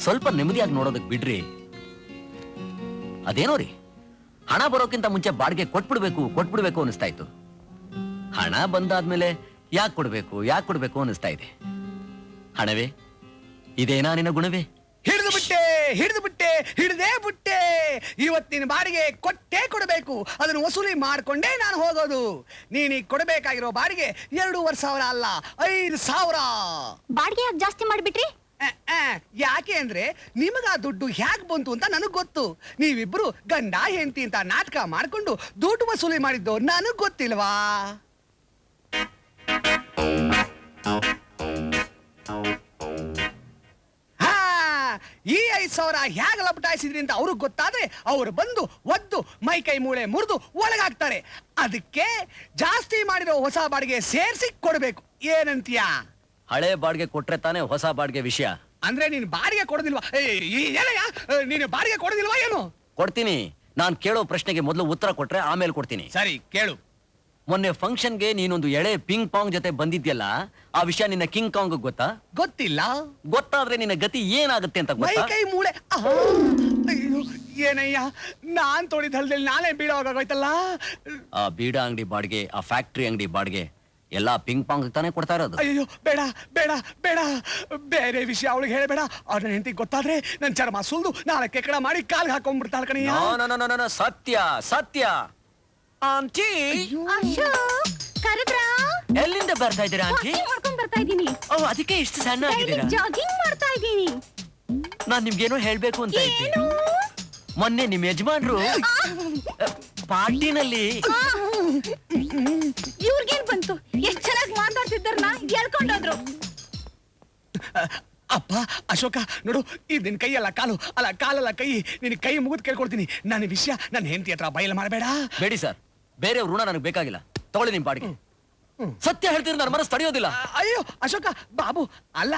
ಸ್ವಲ್ಪ ನೆಮ್ಮದಿಯಾಗಿ ನೋಡೋದಕ್ ಬಿಡ್ರಿ. ಅದೇನೋ ರೀ, ಹಣ ಬರೋಕ್ಕಿಂತ ಮುಂಚೆ ಬಾಡಿಗೆ ಕೊಟ್ಬಿಡ್ಬೇಕು ಅನಿಸ್ತಾ ಇತ್ತು. ಹಣ ಬಂದಾದ್ಮೇಲೆ ಯಾಕೆ ಕೊಡ್ಬೇಕು ಅನಿಸ್ತಾ ಇದೆ. ಹಣವೇ ಇದೇನಾ ನಿನ್ನ ಗುಣವೇ? ಹಿಡಿದೇ ಬಿಟ್ಟೆ. ಇವತ್ತಿನ ಬಾಡಿಗೆ ಕೊಟ್ಟೇ ಕೊಡಬೇಕು. ಅದನ್ನು ವಸೂಲಿ ಮಾಡ್ಕೊಂಡೇ ನಾನು ಹೋಗೋದು. ನೀನೀಗ ಕೊಡಬೇಕಾಗಿರೋ ಬಾಡಿಗೆ 2,500 ಅಲ್ಲ, 5,000. ಬಾಡಿಗೆ ಯಾಕೆ ಜಾಸ್ತಿ ಮಾಡ್ಬಿಟ್ರಿ? ಯಾಕೆ ಅಂದ್ರೆ ನಿಮಗ ಆ ದುಡ್ಡು ಹ್ಯಾಕ್ ಬಂತು ಅಂತ ನನಗ್ ಗೊತ್ತು. ನೀವಿಬ್ರು ಗಂಡ ಹೆಂಡತಿ ಅಂತ ನಾಟಕ ಮಾಡ್ಕೊಂಡು ದುಡ್ಡು ವಸೂಲಿ ಮಾಡಿದ್ದು ನನಗ್ ಗೊತ್ತಿಲ್ವಾ? ಈ 5,000 ಹ್ಯಾಗ ಲಪಟಾಯಿಸಿದ್ರಿ ಅಂತ ಅವ್ರಿಗೆ ಗೊತ್ತಾದ್ರೆ ಅವ್ರು ಬಂದು ಒದ್ದು ಮೈ ಕೈ ಮೂಳೆ ಮುರಿದು ಒಳಗಾಗ್ತಾರೆ. ಅದಕ್ಕೆ ಜಾಸ್ತಿ ಮಾಡಿರೋ ಹೊಸ ಬಾಡಿಗೆ ಸೇರಿಸಿ ಕೊಡ್ಬೇಕು. ಏನಂತೀಯ? ಹಳೆ ಬಾಡಿಗೆ ಕೊಟ್ರೆ ತಾನೇ ಹೊಸ ಬಾಡಿಗೆ ವಿಷಯ. ಅಂದ್ರೆ ನೀನು ಬಾಡಿಗೆ ಕೊಡೋದಿಲ್ವಾ? ಏನಯ್ಯ, ನೀನು ಬಾಡಿಗೆ ಕೊಡೋದಿಲ್ವಾ ಏನು? ಕೊಡ್ತೀನಿ. ನಾನ್ ಕೇಳೋ ಪ್ರಶ್ನೆಗೆ ಮೊದಲು ಉತ್ತರ ಕೊಟ್ರೆ ಆಮೇಲೆ ಕೊಡ್ತೀನಿ. ಸರಿ, ಕೇಳು. ಮೊನ್ನೆ ಫಂಕ್ಷನ್ಗೆ ನೀನೊಂದು ಎಳೆ ಪಿಂಗ್ ಪಾಂಗ್ ಜೊತೆ ಬಂದಿದ್ಯಲ್ಲ, ಆ ವಿಷಯ ನಿನ್ನ ಕಿಂಗ್ ಕಾಂಗ್ ಗೊತ್ತಾ? ಗೊತ್ತಿಲ್ಲ. ಗೊತ್ತಾದ್ರೆ ನಿನ್ನ ಗತಿ ಏನಾಗುತ್ತೆ ಅಂತ ಮೈ ಗೊತ್ತಾ? ಕೈ ಮೂಳೆ. ಅಯ್ಯೋ, ಏನಯ್ಯ, ನಾನ್ ತೊಳಿದ ಹಲ್ದಲ್ಲಿ ನಾನೇ ಬೀಳೋಗೋಯ್ತಲ್ಲ. ಆ ಬೀಡ ಅಂಗಡಿ ಬಾಡಿಗೆ, ಆ ಫ್ಯಾಕ್ಟ್ರಿ ಅಂಗಡಿ ಬಾಡಿಗೆ ಎಲ್ಲ ಪಿಂಗ್ ಪಾಂಗ್ ತಾನೇ ಕೊಡ್ತಾ ಇರೋದು. ಅಯ್ಯೋ, ಬೇಡ ಬೇಡ ಬೇಡ, ಬೇರೆ ವಿಷಯ ಅವಳಿಗೆ ಹೇಳಬೇಡ. ಅವ್ರ ಹೆಂಡತಿ ಗೊತ್ತಾದ್ರೆ ನನ್ ಚರ್ಮ ಸುಲ್ದು ನಾಳೆ ಕೆಕ್ಕಡ ಮಾಡಿ ಕಾಲ್ಗೆ ಹಾಕೊಂಡ್ಬಿಡ್ತಾಳೆ ಕಣಯ್ಯ. ಸತ್ಯ ಸತ್ಯ. ಆಂಟಿ, ಕರೆದ್ರಾ? ಎಲ್ಲಿಂದ ಬರ್ತಾ ಇದ್ದೀರಾ ಆಂಟಿ? ಮಾಡ್ಕೊಂಡ್ ಬರ್ತಾ ಇದ್ದೀನಿ. ಓ, ಅದಕ್ಕೆ ಇಷ್ಟು ಸಣ್ಣ ಆಗಿದ್ದೀರಾ? ಜಾಗಿಂಗ್ ಮಾಡ್ತಾ ಇದ್ದೀನಿ. ನಾನ್ ನಿಮ್ಗೇನೋ ಹೇಳ್ಬೇಕು ಅಂತ ಇದ್ದೆ. ಮೊನ್ನೆ ನಿಮ್ ಯಜಮಾನ್ರು ಪಾರ್ಟಿನಲ್ಲಿ ಇವ್ರಿಗೇನ್ ಬಂತು? ಎಷ್ಟ್ ಚೆನ್ನಾಗಿ ಮಾತಾಡ್ತಿದ್ದಾರನ್ನ ಹೇಳ್ಕೊಂಡೋದ್ರು. ಅಪ್ಪ ಅಶೋಕ, ನೋಡು, ಇದು ನಿನ್ ಕೈಯಲ್ಲ ಕಾಲು, ಅಲ್ಲ ಕಾಲಲ್ಲ ಕೈ. ನಿನ್ ಕೈ ಮುಗಿದು ಕೇಳ್ಕೊಡ್ತೀನಿ. ನನ್ನ ವಿಷಯ ನನ್ನ ಹೆಂಡತಿ ಹತ್ರ ಬಯಲು ಮಾಡಬೇಡ. ಬೇಡಿ ಸರ್, ಬೇರೆ ಋಣ ನನಗೆ ಬೇಕಾಗಿಲ್ಲ. ತಗೊಳ್ಳಿ ನಿಮ್ ಬಾಡಿಗೆ. ಸತ್ಯ ಹೇಳ್ತೀರಿ, ನನ್ನ ಮನಸ್ಸು ತಡೆಯೋದಿಲ್ಲ. ಅಯ್ಯೋ ಅಶೋಕ ಬಾಬು, ಅಲ್ಲ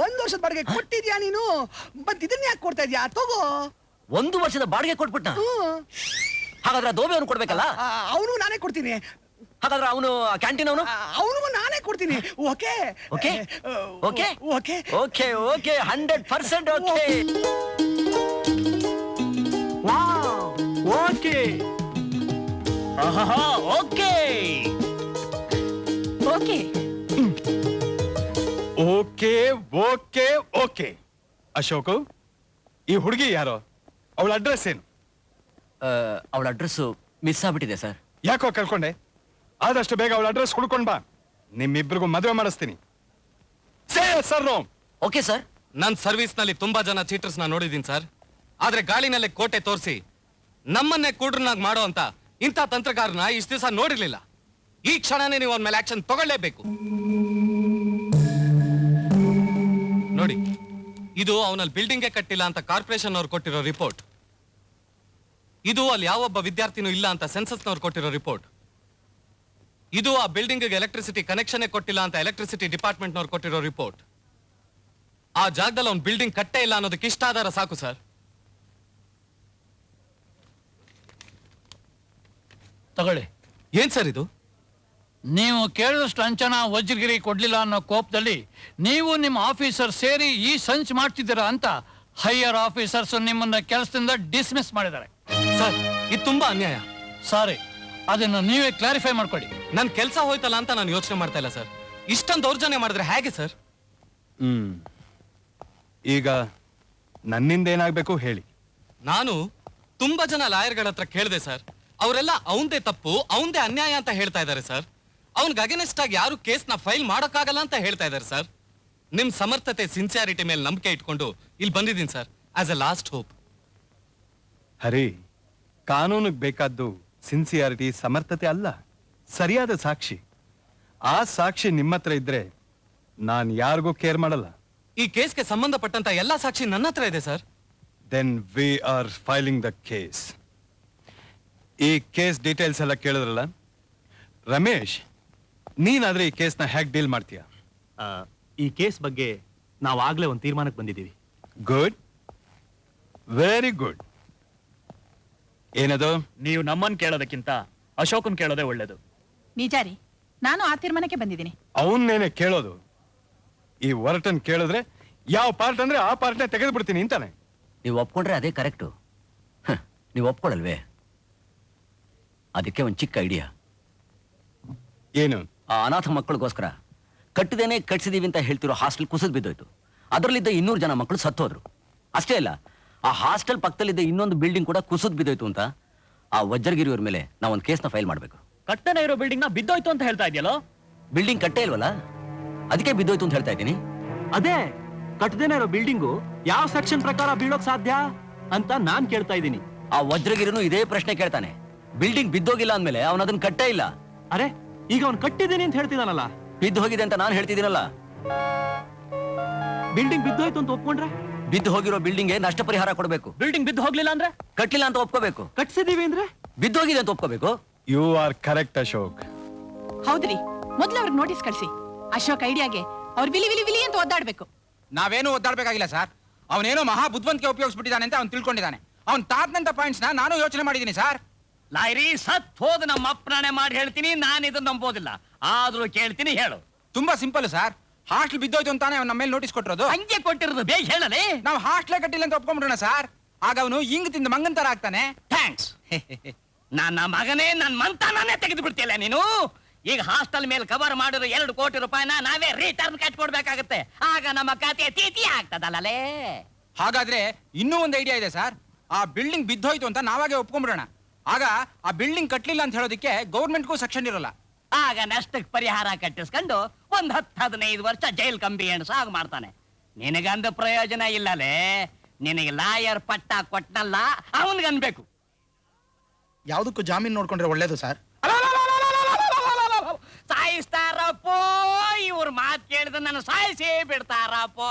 1 ವರ್ಷದ ಬಾಡಿಗೆ ಕೊಟ್ಟಿದ್ಯಾ ನೀನು, ಮತ್ ಇದನ್ನ ಯಾಕೆ ಕೊಡ್ತಾ ಇದ್ಯಾ? ತಗೋ. 1 ವರ್ಷದ ಬಾಡಿಗೆ ಕೊಟ್ಬಿಟ್ಟ? ಹಾಗಾದ್ರೆ ದೋಬೆ ಅವನು ಕೊಡ್ಬೇಕಲ್ಲ? ಅವನು ನಾನೇ ಕೊಡ್ತೀನಿ. ಹಾಗಾದ್ರೆ ಅವನು ಕ್ಯಾಂಟೀನ್ ಅವನಿಗೂ ನಾನೇ ಕೊಡ್ತೀನಿ. Okay okay okay okay okay okay 100% okay. Okay okay okay okay okay okay. Ashok, ಈ ಹುಡುಗಿ ಯಾರೋ? ಅವಳ ಅಡ್ರೆಸ್ ಏನು? ಅವಳ ಅಡ್ರೆಸ್ ಮಿಸ್ ಆಗ್ಬಿಟ್ಟಿದೆ ಸರ್. ಯಾಕೋ ಕಳ್ಕೊಂಡೆ? ಆದಷ್ಟು ಬೇಗ ಅವಳ ಅಡ್ರೆಸ್ ಹುಡ್ಕೊಂಡ್ ಬಾ. ನಿಮ್ಮಿಬ್ರಿಗೂ ಮದುವೆ ಮಾಡಿಸ್ತೀನಿ. Sir, okay sir. ನನ್ನ ಸರ್ವಿಸ್ ನಲ್ಲಿ ತುಂಬಾ ಜನ ಚೀಟರ್ಸ್ ನ ನೋಡಿದೀನಿ ಸರ್. ಆದ್ರೆ ಗಾಳಿನಲ್ಲೇ ಕೋಟೆ ತೋರಿಸಿ ನಮ್ಮನ್ನೇ ಕೂಡ್ರನ್ನಾಗಿ ಮಾಡೋ ಅಂತ ಇಂಥ ತಂತ್ರಗಾರನ ಇಷ್ಟ ದಿವಸ ನೋಡಿರ್ಲಿಲ್ಲ. ಈ ಕ್ಷಣನೇ ನೀವು ಅವನ ಮೇಲೆ ಆಕ್ಷನ್ ತಗೊಳ್ಳೇಬೇಕು. ನೋಡಿ, ಇದು ಅವನಲ್ಲಿ ಬಿಲ್ಡಿಂಗೇ ಕಟ್ಟಿಲ್ಲ ಅಂತ ಕಾರ್ಪೊರೇಷನ್ ಅವ್ರು ಕೊಟ್ಟಿರೋ ರಿಪೋರ್ಟ್. ಇದು ಅಲ್ಲಿ ಯಾವೊಬ್ಬ ವಿದ್ಯಾರ್ಥಿನೂ ಇಲ್ಲ ಅಂತ ಸೆನ್ಸಸ್ನವ್ರು ಕೊಟ್ಟಿರೋ ರಿಪೋರ್ಟ್. ಇದು ಆ ಬಿಲ್ಡಿಂಗ್ಗೆ ಎಲೆಕ್ಟ್ರಿಸಿಟಿ ಕನೆಕ್ಷನ್ ಕೊಟ್ಟಿಲ್ಲ ಅಂತ ಎಲೆಕ್ಟ್ರಿಸಿಟಿ ಡಿಪಾರ್ಟ್ಮೆಂಟ್ನವ್ರು ಕೊಟ್ಟಿರೋ ರಿಪೋರ್ಟ್. ಆ ಜಾಗದಲ್ಲಿ ಅವ್ನು ಬಿಲ್ಡಿಂಗ್ ಕಟ್ಟೇ ಇಲ್ಲ ಅನ್ನೋದಕ್ಕೆ ಇಷ್ಟ ಆಧಾರ ಸಾಕು ಸರ್. ತಗೊಳ್ಳಿ. ಏನ್ ಸರ್ ಇದು? ನೀವು ಕೇಳಿದಷ್ಟು ಅಂಚನ ವಜ್ರಗಿರಿ ಕೊಡ್ಲಿಲ್ಲ ಅನ್ನೋ ಕೋಪದಲ್ಲಿ ನೀವು ನಿಮ್ಮ ಆಫೀಸರ್ ಸೇರಿ ಈ ಸಂಚ್ ಮಾಡ್ತಿದ್ದೀರಾ ಅಂತ ಹೈಯರ್ ಆಫೀಸರ್ಸ್ ನಿಮ್ಮನ್ನ ಕೆಲಸದಿಂದ ಡಿಸ್ಮಿಸ್ ಮಾಡಿದ್ದಾರೆ. ಸರ್, ಇದು ತುಂಬಾ ಅನ್ಯಾಯ. ಸಾರಿ, ಅದನ್ನು ನೀವೇ ಕ್ಲಾರಿಫೈ ಮಾಡ್ಕೊಡಿ. ನನ್ ಕೆಲಸ ಹೋಯ್ತಲ್ಲ ಅಂತ ನಾನು ಯೋಚನೆ ಮಾಡ್ತಾ ಇಲ್ಲ ಸರ್. ಇಷ್ಟೊಂದು ದೌರ್ಜನ್ಯ ಮಾಡಿದ್ರೆ ಹೇಗೆ ಸರ್? ಈಗ ನನ್ನಿಂದ ಏನಾಗ್ಬೇಕು ಹೇಳಿ. ನಾನು ತುಂಬಾ ಜನ ಲಾಯರ್ಗಳ ಹತ್ರ ಕೇಳಿದೆ ಸರ್. ಅವರೆಲ್ಲ ಅವಂದೇ ತಪ್ಪು, ಅವಂದೇ ಅನ್ಯಾಯ ಅಂತ ಹೇಳ್ತಾ ಇದ್ದಾರೆ ಸರ್. ಅವನ್ಗೆ ಅಗೇನೆಸ್ಟ್ ಆಗಿ ಯಾರು ಕೇಸ್ನ ಫೈಲ್ ಮಾಡೋಕ್ಕಾಗಲ್ಲ ಅಂತ ಹೇಳ್ತಾ ಇದ್ದಾರೆ ಸರ್. ನಿಮ್ ಸಮರ್ಥತೆ, ಸಿನ್ಸಿಯಾರಿಟಿ ಮೇಲೆ ನಂಬಿಕೆ ಇಟ್ಕೊಂಡು ಇಲ್ಲಿ ಬಂದಿದ್ದೀನಿ ಸರ್, as a last hope. Hari, ಕಾನೂನಿಗೆ ಬೇಕಾದ್ದು ಸಿನ್ಸಿಯಾರಿಟಿ, ಸಮರ್ಥತೆ ಅಲ್ಲ, ಸರಿಯಾದ ಸಾಕ್ಷಿ. ಆ ಸಾಕ್ಷಿ ನಿಮ್ಮ ಹತ್ರ ಇದ್ರೆ ನಾನ್ ಯಾರಿಗೂ ಕೇರ್ ಮಾಡಲ್ಲ. ಈ ಕೇಸ್ಗೆ ಸಂಬಂಧಪಟ್ಟಂತ ಎಲ್ಲಾ ಸಾಕ್ಷಿ ನನ್ನ ಹತ್ರ ಇದೆ sir. Then we are filing the case. ಈ ಕೇಸ್ ಡೀಟೇಲ್ಸ್ ಎಲ್ಲ ಕೇಳಿದ್ರಲ್ಲ, ರಮೇಶ್, ನೀನಾದ್ರೆ ಈ ಕೇಸ್ನ ಹೇಗೆ ಡೀಲ್ ಮಾಡ್ತೀಯ? ಈ ಕೇಸ್ ಬಗ್ಗೆ ನಾವು ಆಗ್ಲೇ ಒಂದು ತೀರ್ಮಾನಕ್ಕೆ ಬಂದಿದ್ದೀವಿ. Good, very good. ಏನದು? ನೀವು ನಮ್ಮನ್ ಕೇಳೋದಕ್ಕಿಂತ ಅಶೋಕನ್ ಕೇಳೋದೇ ಒಳ್ಳೇದು. ನಿಜ ರೀ, ನಾನು ಆ ತೀರ್ಮಾನಕ್ಕೆ ಬಂದಿದ್ದೀನಿ. ಅವನ್ನೇನೆ ಕೇಳೋದು. ಈ ವರ್ಟನ್ ಕೇಳಿದ್ರೆ ಯಾವ ಪಾರ್ಟ್ ಅಂದ್ರೆ ಆ ಪಾರ್ಟ್ನೇ ತೆಗೆದು ಬಿಡ್ತೀನಿ ಅಂತಾನೆ. ನೀವು ಒಪ್ಕೊಂಡ್ರೆ ಅದೇ ಕರೆಕ್ಟು. ನೀವು ಒಪ್ಕೊಳಲ್ವೇ? ಅದಕ್ಕೆ ಒಂದು ಚಿಕ್ಕ ಐಡಿಯಾ. ಏನು? ಆ ಅನಾಥ ಮಕ್ಕಳಿಗೋಸ್ಕರ ಕಟ್ಟಿದೇನೆ ಕಟ್ಸಿದೀವಿ ಅಂತ ಹೇಳ್ತಿರೋ ಹಾಸ್ಟೆಲ್ ಕುಸಿದ್ ಬಿದ್ದೋಯ್ತು. ಅದರಲ್ಲಿದ್ದ 200 ಜನ ಮಕ್ಕಳು ಸತ್ತೋದ್ರು. ಅಷ್ಟೇ ಅಲ್ಲ, ಆ ಹಾಸ್ಟೆಲ್ ಪಕ್ಕದಲ್ಲಿದ್ದ ಇನ್ನೊಂದು ಬಿಲ್ಡಿಂಗ್ ಕೂಡ ಕುಸಿದ್ ಬಿದ್ದೋಯ್ತು ಅಂತ ಆ ವಜ್ರಗಿರಿಯವ್ರ ಮೇಲೆ ನಾವೊಂದು ಕೇಸ್ನ ಫೈಲ್ ಮಾಡಬೇಕು. ಕಟ್ಟನೆ ಇರೋ ಬಿಲ್ಡಿಂಗ್ ನ ಬಿದ್ದೋಯ್ತು ಅಂತ ಹೇಳ್ತಾ ಇದೆಯಲ್ಲೋ? ಬಿಲ್ಡಿಂಗ್ ಕಟ್ಟೇ ಇಲ್ವಲ್ಲ, ಅದಕ್ಕೆ ಬಿದ್ದೋಯ್ತು ಅಂತ ಹೇಳ್ತಾ ಇದ್ದೀನಿ. ಅದೇ ಕಟ್ಟದೇನೆ ಇರೋ ಬಿಲ್ಡಿಂಗು ಯಾವ ಸೆಕ್ಷನ್ ಪ್ರಕಾರ ಬೀಳೋಕ್ ಸಾಧ್ಯ ಅಂತ ನಾನ್ ಕೇಳ್ತಾ ಇದ್ದೀನಿ. ಆ ವಜ್ರಗಿರಿನು ಇದೇ ಪ್ರಶ್ನೆ ಕೇಳ್ತಾನೆ. ಬಿಲ್ಡಿಂಗ್ ಬಿದ್ದೋಗಿಲ್ಲ ಅಂದ್ಮೇಲೆ ಅವನು ಅದನ್ನ ಕಟ್ಟೇ ಇಲ್ಲ. ಅರೆ, ಈಗ ಅವ್ನು ಕಟ್ಟಿದ್ದೀನಿ ಅಂತ ಹೇಳ್ತಿದಾನಲ್ಲ? ಬಿದ್ದು ಹೋಗಿದೆ ಅಂತ ನಾನು ಹೇಳ್ತಿದ್ದೀನಲ್ಲ. ಬಿಲ್ಡಿಂಗ್ ಬಿದ್ದೋಯ್ತು ಅಂತ ಒಪ್ಕೊಂಡ್ರೆ ಬಿದ್ದು ಹೋಗಿರೋ ಬಿಲ್ಡಿಂಗ್ಗೆ ನಷ್ಟ ಪರಿಹಾರ ಕೊಡಬೇಕು. ಬಿಲ್ಡಿಂಗ್ ಬಿದ್ದು ಹೋಗ್ಲಿಲ್ಲ ಅಂದ್ರೆ? ಕಟ್ಲಿಲ್ಲ ಅಂತ ಒಪ್ಕೋಬೇಕು. ಕಟ್ಸಿದೀವಿ ಅಂದ್ರೆ ಬಿದ್ದೋಗಿದೆ ಅಂತ ಒಪ್ಕೋಬೇಕು. You are correct Ashok. ಹೌದ್ರಿ, ಮೊದ್ಲು ಅವ್ರಿಗೆ ನೋಟಿಸ್ ಕಳ್ಸಿ. ಅಶೋಕ್ ಐಡಿಯಾಗೆ ಅವ್ರು ವಿಲಿ ವಿಲಿ ವಿಲಿ ಅಂತ ಒದ್ದಾಡ್ಬೇಕು. ನಾವೇನು ಒದ್ದಾಡ್ಬೇಕಾಗಿಲ್ಲ ಸರ್. ಅವನೇನೋ ಮಹಾ ಬುದ್ಧಿವಂತಿಕೆ ಉಪಯೋಗಿಸ್ಬಿಟ್ಟಿದ್ದಾನೆ ಅಂತ ಅವ್ನು ತಿಳ್ಕೊಂಡಿದ್ದಾನೆ. ಅವ್ನು ತಾತನಂತ ಪಾಯಿಂಟ್ಸ್ ನಾನು ಯೋಚನೆ ಮಾಡಿದ್ದೀನಿ ಸರ್. ಲಾಯ್ರಿ, ಸತ್ ಹೋದ ನಮ್ಮ ಅಪ್ಪಣೆ ಮಾಡಿ ಹೇಳ್ತೀನಿ, ನಾನು ಇದನ್ನ ನಂಬೋದಿಲ್ಲ. ಆದ್ರೂ ಕೇಳ್ತೀನಿ, ಹೇಳು. ತುಂಬಾ ಸಿಂಪಲ್ ಸರ್. ಹಾಸ್ಟೆಲ್ ಬಿದ್ದೋಯ್ತು ಅಂತಾನೆ ಅವ್ನು ನಮ್ಮ ಮೇಲೆ ನೋಟಿಸ್ ಕೊಟ್ಟಿರೋದು. ಹಂಗೆ ಕೊಟ್ಟಿರೋದು, ಬೇಗ ಹೇಳಲೇ. ನಾವು ಹಾಸ್ಟೆಲ್ ಕಟ್ಟಿಲ್ಲ ಅಂತ ಒಪ್ಕೊಂಡ್ಬಿಡೋಣ ಸರ್. ಆಗ ಅವನು ಹಿಂಗ್ ತಿಂದ ಮಂಗನ್ ತರ ಆಗ್ತಾನೆ. ಥ್ಯಾಂಕ್ಸ್. ನನ್ನ ಮಗನೇ, ನನ್ನ ಮಂತಾನೇ ತೆಗೆದು ಬಿಡ್ತಿಲ್ಲ ನೀನು. ಈಗ ಹಾಸ್ಟೆಲ್ ಮೇಲೆ ಕವರ್ ಮಾಡಿರೋ 2 ಕೋಟಿ ರೂಪಾಯಿನ ನಾವೇ ರಿಟರ್ನ್ ಕಟ್ಕೊಡ್ಬೇಕಾಗತ್ತೆ. ಆಗ ನಮ್ಮ ಖಾತೆ ತೀತಿ ಆಗ್ತದಲ್ಲೇ. ಹಾಗಾದ್ರೆ ಇನ್ನೂ ಒಂದು ಐಡಿಯಾ ಇದೆ ಸರ್. ಆ ಬಿಲ್ಡಿಂಗ್ ಬಿದ್ದೋಯ್ತು ಅಂತ ನಾವಾಗೆ ಒಪ್ಕೊಂಡ್ಬಿಡೋಣ. ಆಗ ಆ ಬಿಲ್ಡಿಂಗ್ ಕಟ್ಲಿಲ್ಲ ಅಂತ ಹೇಳೋದಕ್ಕೆ ಗೌರ್ಮೆಂಟ್ಗೂ ಸೆಕ್ಷನ್ ಇರಲ್ಲ. ಆಗ ನಷ್ಟಕ್ಕೆ ಪರಿಹಾರ ಕಟ್ಟಿಸ್ಕೊಂಡು 10-15 ವರ್ಷ ಜೈಲ್ ಕಂಬಿ ಎಣ್ಸಾಗ ಮಾಡ್ತಾನೆ. ನಿನಗಂದು ಪ್ರಯೋಜನ ಇಲ್ಲಲೇ. ನಿನಗೆ ಲಾಯರ್ ಪಟ್ಟ ಕೊಟ್ಟನಲ್ಲ, ಅವನ್ಗನ್ಬೇಕು. ಯಾವುದಕ್ಕೂ ಜಾಮೀನು ನೋಡ್ಕೊಂಡ್ರೆ ಒಳ್ಳೇದು ಸರ್. ಸಾಯಿಸ್ತಾರಪ್ಪೋ, ಇವ್ರ ಮಾತು ಕೇಳಿದ್ರೆ ನನ್ನ ಸಾಯಿಸೇ ಬಿಡ್ತಾರಪ್ಪೋ.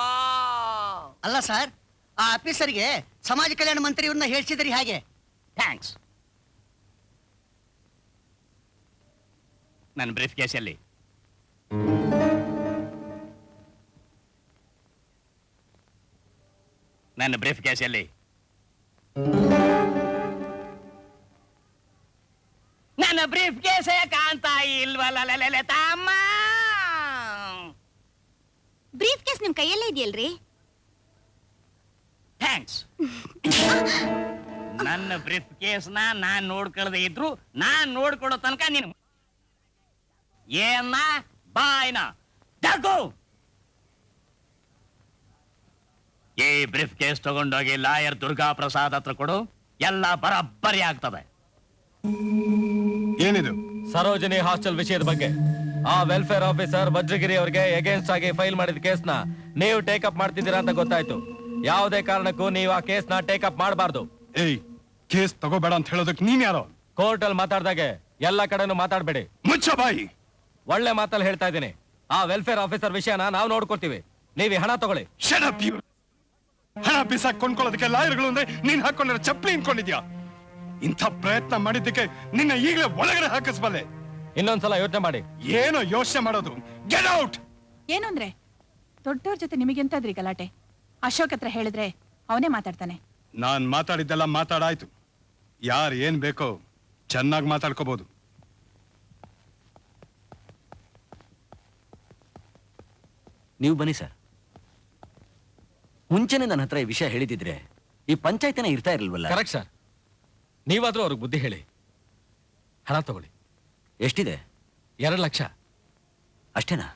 ಅಲ್ಲ ಸರ್, ಆ ಆಫೀಸರ್ಗೆ ಸಮಾಜ ಕಲ್ಯಾಣ ಮಂತ್ರಿ ಇವ್ರನ್ನ ಹೇಳ್ಸಿದ್ರಿ ಹಾಗೆ. ಥ್ಯಾಂಕ್ಸ್. ನನ್ನ ಬ್ರೀಫ್ ಕೇಸಲ್ಲಿ ನನ್ನ ಬ್ರೀಫ್ ಕೇಸಲ್ಲಿ ನನ್ನ ಬ್ರೀಫ್ ಕೇಸೇ ಕಾಣ್ತಾ ಇಲ್ವಲ್ಲ ತಮ್ಮ. ಬ್ರೀಫ್ ಕೇಸ್ ನಿಮ್ ಕೈಯಲ್ಲೇ ಇದೆಯಲ್ರಿ? ಥ್ಯಾಂಕ್ಸ್. ನನ್ನ ಬ್ರೀಫ್ ಕೇಸ್ನ ನಾನ್ ನೋಡ್ಕೊಳ್ಳದೆ ಇದ್ರು, ನಾನ್ ನೋಡ್ಕೊಳ್ಳೋ ತನಕ ನೀನು ಏನ ಬಾಯ್ನ ತಗೋ. ಈ ಬ್ರೀಫ್ ಕೇಸ್ ತಗೊಂಡೋಗಿ ಲಾಯರ್ ದುರ್ಗಾ ಪ್ರಸಾದ್ ಹತ್ರ ಕೊಡು. ಎಲ್ಲ ಬರಬ್ಬರಿ ಆಗ್ತದೆ. ಏನಿದು? ಸರೋಜಿನಿ ಹಾಸ್ಟೆಲ್ ವಿಷಯದ ಬಗ್ಗೆ ಆ ವೆಲ್ಫೇರ್ ಆಫೀಸರ್ ವಜ್ರಗಿರಿ ಅವರಿಗೆ ಅಗೇನ್ಸ್ಟ್ ಆಗಿ ಫೈಲ್ ಮಾಡಿದ ಕೇಸ್ನ ನೀವು ಟೇಕಪ್ ಮಾಡ್ತಿದ್ದೀರಾ ಅಂತ ಗೊತ್ತಾಯ್ತು. ಯಾವುದೇ ಕಾರಣಕ್ಕೂ ನೀವು ಆ ಕೇಸ್ನ ಟೇಕಪ್ ಮಾಡಬಾರ್ದು. ಏಯ್, ಕೇಸ್ ತಗೋಬೇಡ ಅಂತ ಹೇಳೋದಕ್ಕೆ ನೀನ್ ಯಾರೋ? ಕೋರ್ಟ್ ಅಲ್ಲಿ ಮಾತಾಡ್ದಾಗೆ ಎಲ್ಲ ಕಡೆನೂ ಮಾತಾಡ್ಬೇಡಿ. ಮುಚ್ಚ ಬಾಯಿ. ಒಳ್ಳೆ ಮಾತಲ್ಲಿ ಹೇಳ್ತಾ ಇದ್ದೀನಿ. ಆ ವೆಲ್ಫೇರ್ ಆಫೀಸರ್ ವಿಷಯನ ನಾವು ನೋಡ್ಕೊಳ್ತೀವಿ. ನೀವು ಹಣ ತಗೊಳ್ಳಿ. ಹಣ ಬೀಸಾಕ್ ಕೊಂಡ್ಕೊಳ್ಳೋದಕ್ಕೆ ಲಾಯರ್ಗಳು ಅಂದ್ರೆ ನೀನ್ ಹಾಕೊಂಡಿರೋ ಚಪ್ಪಲಿ ಇನ್ಕೊಂಡಿದ್ಯಾ? ಇಂಥ ಪ್ರಯತ್ನ ಮಾಡಿದ್ದಕ್ಕೆ ನಿನ್ನ ಈಗಲೇ ಒಳಗಡೆ ಹಾಕಿಸ್ಬಲ್ಲೆ. ಇನ್ನೊಂದ್ಸಲ ಯೋಚನೆ ಮಾಡಿ. ಏನೋ ಯೋಚನೆ ಮಾಡೋದು? Get out. ಏನು ಅಂದ್ರೆ ದೊಡ್ಡವ್ರ ಜೊತೆ ನಿಮಗೆಂತಾದ್ರಿ ಗಲಾಟೆ? ಅಶೋಕ್ ಹತ್ರ ಹೇಳಿದ್ರೆ ಅವನೇ ಮಾತಾಡ್ತಾನೆ. ನಾನ್ ಮಾತಾಡಿದ್ದೆಲ್ಲ ಮಾತಾಡಾಯ್ತು. ಯಾರು ಏನ್ ಬೇಕೋ ಚೆನ್ನಾಗಿ ಮಾತಾಡ್ಕೋಬಹುದು. ನೀವು ಬನ್ನಿ ಸರ್. ಮುಂಚೆನೆ ನನ್ನ ಹತ್ರ ಈ ವಿಷಯ ಹೇಳಿದಿದ್ರೆ ಈ ಪಂಚಾಯತಿನ ಇರ್ತಾ ಇರಲ್ವಲ್ಲ. Correct sir. ನೀವಾದ್ರೂ ಅವ್ರಿಗೆ ಬುದ್ಧಿ ಹೇಳಿ. ಹಣ ತಗೊಳ್ಳಿ. ಎಷ್ಟಿದೆ? 2 ಲಕ್ಷ. ಅಷ್ಟೇನಾ?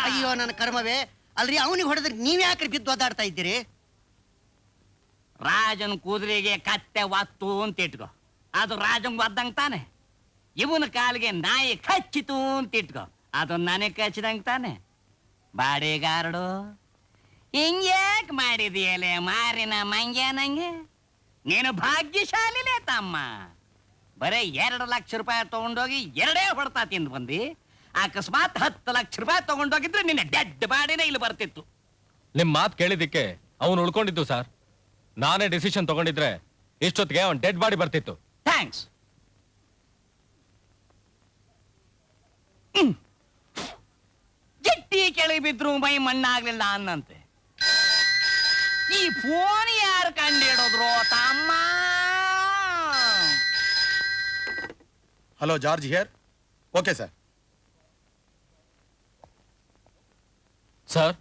ಅಯ್ಯೋ ನನ್ನ ಕರ್ಮವೇ. ಅಲ್ರಿ, ಅವನಿಗೆ ಹೊಡೆದ್ರೆ ನೀವ್ ಯಾಕ್ರಿ ಬಿದ್ದು ಒದ್ದಾಡ್ತಾ ಇದ್ದೀರಿ? ರಾಜನ್ ಕುದುರೆಗೆ ಕತ್ತೆ ಒತ್ತು ಅಂತ ಇಟ್ಕೋ, ಅದು ರಾಜನ್ ಒದ್ದಂಗ್ ತಾನೆ. ಇವನ ಕಾಲಿಗೆ ನಾಯಿ ಕಚ್ಚಿತು ಅಂತ ಇಟ್ಕೋ, ಅದು ನನಗೆ ಕಚ್ಚಿದಂಗ್ ತಾನೆ. ಬಾಡಿಗಾರಡು, ಹಿಂಗ್ಯಾಕ್ ಮಾಡಿದೆಯಲೆ ಮಾರಿನ ಮಂಗ್ಯ ನಂಗೆ? ನೀನು ಭಾಗ್ಯಶಾಲಿನೇ ತಮ್ಮ. ಬರೀ 2 ಲಕ್ಷ ರೂಪಾಯಿ ತಗೊಂಡೋಗಿ 2 ಹೊಡ್ತಾ ತಿಂದು ಬಂದಿ. ಅಕಸ್ಮಾತ್ 10 ಲಕ್ಷ ರೂಪಾಯಿ ತಗೊಂಡೋಗಿದ್ರೆ ನಿನ್ನ ಡೆಡ್ ಬಾಡಿನೇ ಇಲ್ಲಿ ಬರ್ತಿತ್ತು. ನಿಮ್ ಮಾತು ಕೇಳಿದ್ದಕ್ಕೆ ಅವನು ಉಳ್ಕೊಂಡಿದ್ದು ಸರ್. ನಾನೇ ಡಿಸಿಷನ್ ತಗೊಂಡಿದ್ರೆ ಇಷ್ಟೊತ್ತಿಗೆ ಅವನ್ ಡೆಡ್ ಬಾಡಿ ಬರ್ತಿತ್ತು. ಥ್ಯಾಂಕ್ಸ್. ಜಟ್ಟಿ ಕೆಳಗೆ ಬಿದ್ರು ಮೈ ಮಣ್ಣಾಗ್ಲಿಲ್ಲ ಅನ್ನಂತೆ. ಈ ಫೋನ್ ಯಾರು ಕಂಡಿಡಿದ್ರು ತಮ್ಮ? Hello George here. Okay sir. Sir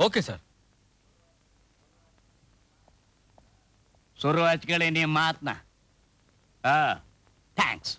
okay sir. ಶುರು ಹಚ್ಕೊಳ್ಳಿ ನಿಮ್ಮ ಮಾತನ್ನ. ಥ್ಯಾಂಕ್ಸ್.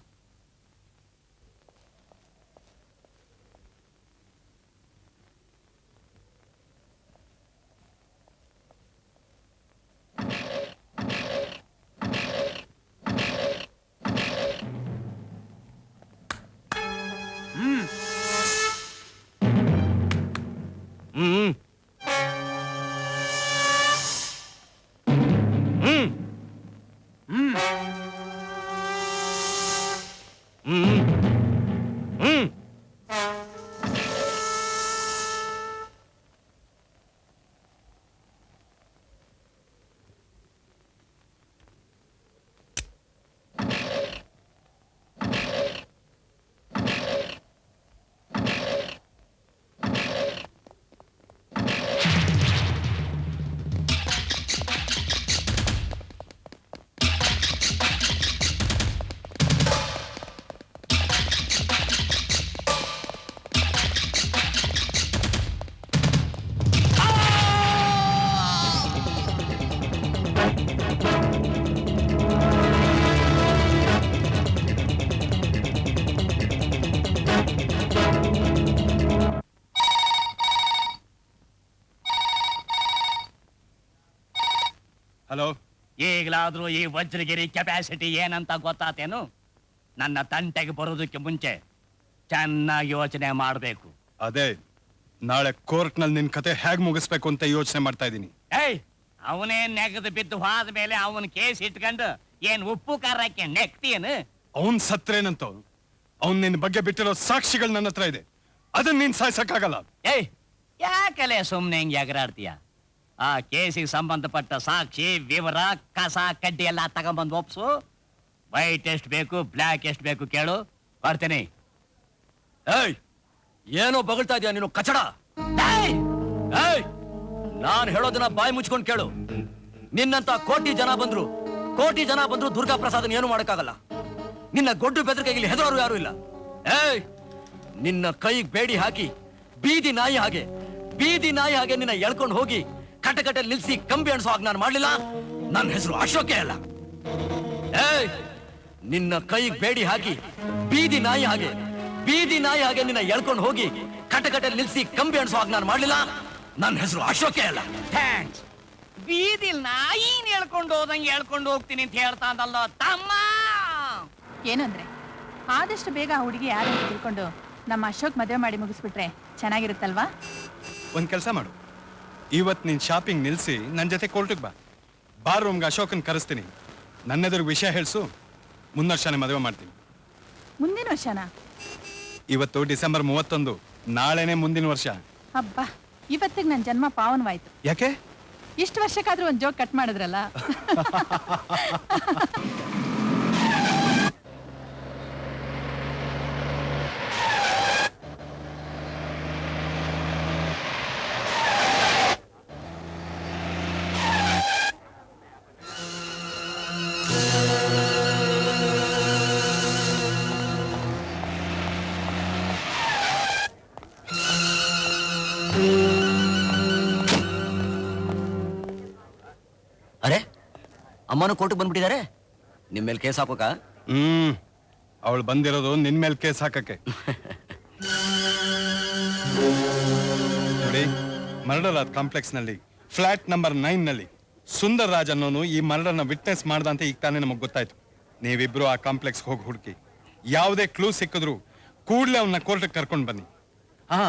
ಹಲೋ. ಈಗಲಾದ್ರೂ ಈ ವಜ್ರಗಿರಿ ಕೆಪಾಸಿಟಿ ಏನಂತ ಗೊತ್ತಾತೇನು? ನನ್ನ ತಂಟೆಗೆ ಬರೋದಕ್ಕೆ ಮುಂಚೆ ಚೆನ್ನಾಗಿ ಯೋಚನೆ ಮಾಡಬೇಕು. ಅದೇ ನಾಳೆ ಕೋರ್ಟ್ ನಲ್ಲಿ ನಿನ್ ಕತೆ ಹೇಗ್ ಮುಗಿಸ್ಬೇಕು ಅಂತ ಯೋಚನೆ ಮಾಡ್ತಾ ಇದ್ದೀನಿ. ಏಯ್, ಅವನೇ ನೆಗದು ಬಿದ್ದು ಹೋದ ಮೇಲೆ ಅವನ ಕೇಸ್ ಇಟ್ಕೊಂಡು ಏನ್ ಉಪ್ಪು ಖಾರಕ್ಕೆ ನೆಕ್ತಿಯೇನು? ಅವನ್ ಸತ್ರೇನಂತ ಅವನ್ ನಿನ್ ಬಗ್ಗೆ ಬಿಟ್ಟಿರೋ ಸಾಕ್ಷಿಗಳು ನನ್ನ ಹತ್ರ ಇದೆ. ಅದನ್ನ ನೀನ್ ಸಾಯ್ಸಕ್ಕಾಗಲ್ಲ. ಏಯ್, ಯಾಕಲೆ ಸುಮ್ನೆ ಹಿಂಗ್ ಎಗರಾಡ್ತೀಯ? ಆ ಕೇಸಿಗೆ ಸಂಬಂಧಪಟ್ಟ ಸಾಕ್ಷಿ ವಿವರ ಕಸ ಕಡ್ಡಿ ಎಲ್ಲ ತಗೊಂಬಂದು ಒಪ್ಸು. ವೈಟ್ ಎಷ್ಟು ಬೇಕು, ಬ್ಲ್ಯಾಕ್ ಎಷ್ಟು ಬೇಕು ಕೇಳು, ಬರ್ತೀನಿ. ಏಯ್, ಏನೋ ಬಗಳ್ತಾ ಇದೀಯ ನೀನು ಕಚಡ. ಏಯ್, ನಾನ್ ಹೇಳೋದನ್ನ ಬಾಯಿ ಮುಚ್ಕೊಂಡು ಕೇಳು. ನಿನ್ನಂತ ಕೋಟಿ ಜನ ಬಂದ್ರು ದುರ್ಗಾ ಪ್ರಸಾದನ್ ಏನು ಮಾಡಕ್ಕಾಗಲ್ಲ. ನಿನ್ನ ಗೊಡ್ಡು ಬೆದರಿಕೆಗೆ ಇಲ್ಲಿ ಹೆದರೋರು ಯಾರು ಇಲ್ಲ. ಏಯ್, ನಿನ್ನ ಕೈಗೆ ಬೇಡಿ ಹಾಕಿ ಬೀದಿ ನಾಯಿ ಹಾಗೆ ನಿನ್ನ ಎಳ್ಕೊಂಡು ಹೋಗಿ ಕಟಕಟೆ ನಿಲ್ಸಿ ಕಂಬಿ ಅಣಿಸೋ ಹಾಗೆ ನಾನು ಮಾಡ್ಲಿಲ್ಲ. ನನ್ನ ಹೆಸರು ಅಶೋಕೆ ಅಲ್ಲ. ಏಯ್, ನಿನ್ನ ಕೈಗೆ ಬೇಡಿ ಹಾಕಿ ಬೀದಿ ನಾಯಿ ಹಾಗೆ ನಿನ್ನ ಎಳ್ಕೊಂಡು ಹೋಗಿ ಕಟಕಟೆ ನಿಲ್ಸಿ ಕಂಬಿ ಅಣಿಸೋ ಹಾಗೆ ನಾನು ಮಾಡ್ಲಿಲ್ಲ. ನನ್ನ ಹೆಸರು ಅಶೋಕೆ ಅಲ್ಲ. ಥ್ಯಾಂಕ್ಸ್. ಬೀದಿಲ್ ನಾಯಿನ್ ಹೇಳ್ಕೊಂಡು ಹೋದಂಗೆ ಹೇಳ್ಕೊಂಡು ಹೋಗ್ತೀನಿ ಅಂತ ಹೇಳ್ತಾ ಅಂದಲ್ಲ ತಮ್ಮ. ಏನಂದ್ರೆ ಆದಷ್ಟು ಬೇಗ ಆ ಹುಡುಗಿ ಯಾರು ಅಂತ ತಿಳ್ಕೊಂಡು ನಮ್ಮ ಅಶೋಕ್ ಮದುವೆ ಮಾಡಿ ಮುಗಿಸ್ಬಿಟ್ರೆ ಚೆನ್ನಾಗಿರುತ್ತಲ್ವಾ? ಒಂದ್ ಕೆಲಸ ಮಾಡು, ಇವತ್ ನೀನ್ ಶಾಪಿಂಗ್ ನಿಲ್ಸಿ ನನ್ ಜೊತೆ ಕೋರ್ಟಿಗೆ ಬಾ. ಬಾರ್ ರೂಮ್ಗೆ ಅಶೋಕನ್ ಕರೆಸ್ತೀನಿ. ನನ್ನೆದುರು ವಿಷಯ ಹೇಳ್ಸು. ಮುಂದಿನ ವರ್ಷನೇ ಮದುವೆ ಮಾಡ್ತೀನಿ. ಮುಂದಿನ ವರ್ಷನಾ? ಇವತ್ತು ಡಿಸೆಂಬರ್ 31, ನಾಳೆನೆ ಮುಂದಿನ ವರ್ಷ. ಹಬ್ಬಾ, ಇವತ್ತಿಗೆ ನನ್ನ ಜನ್ಮ ಪಾವನವಾಯ್ತು. ಯಾಕೆ? ಇಷ್ಟು ವರ್ಷಕ್ಕಾದ್ರೂ ಒಂದ್ ಜೋಕ್ ಕಟ್ ಮಾಡಿದ್ರಲ್ಲ. ಅರೆ, ಅಮ್ಮನೂ ಕೋರ್ಟಿಗೆ ಬಂದ್ಬಿಟ್ಟಿದ್ದಾರೆ. ನಿಮ್ ಮೇಲೆ ಕೇಸ್ ಹಾಕೋಕ? ಅವಳು ಬಂದಿರೋದು ನಿನ್ ಮೇಲೆ ಕೇಸ್ ಹಾಕಕ್ಕೆ. ನೋಡಿ, ಮರ್ಡರ್ ಆದ ಕಾಂಪ್ಲೆಕ್ಸ್ ನಲ್ಲಿ ಫ್ಲಾಟ್ ನಂಬರ್ 9 ನಲ್ಲಿ ಸುಂದರ್ ರಾಜ್ ಅನ್ನೋನು ಈ ಮರ್ಡರ್ನ ವಿಟ್ನೆಸ್ ಮಾಡ್ದ ಅಂತ ಈಗ ತಾನೇ ನಮಗ್ ಗೊತ್ತಾಯ್ತು. ನೀವಿಬ್ರು ಆ ಕಾಂಪ್ಲೆಕ್ಸ್ ಹೋಗಿ ಹುಡುಕಿ ಯಾವುದೇ ಕ್ಲೂ ಸಿಕ್ಕಿದ್ರು ಕೂಡಲೇ ಅವನ್ನ ಕೋರ್ಟ್ಗೆ ಕರ್ಕೊಂಡು ಬನ್ನಿ. ಹಾ,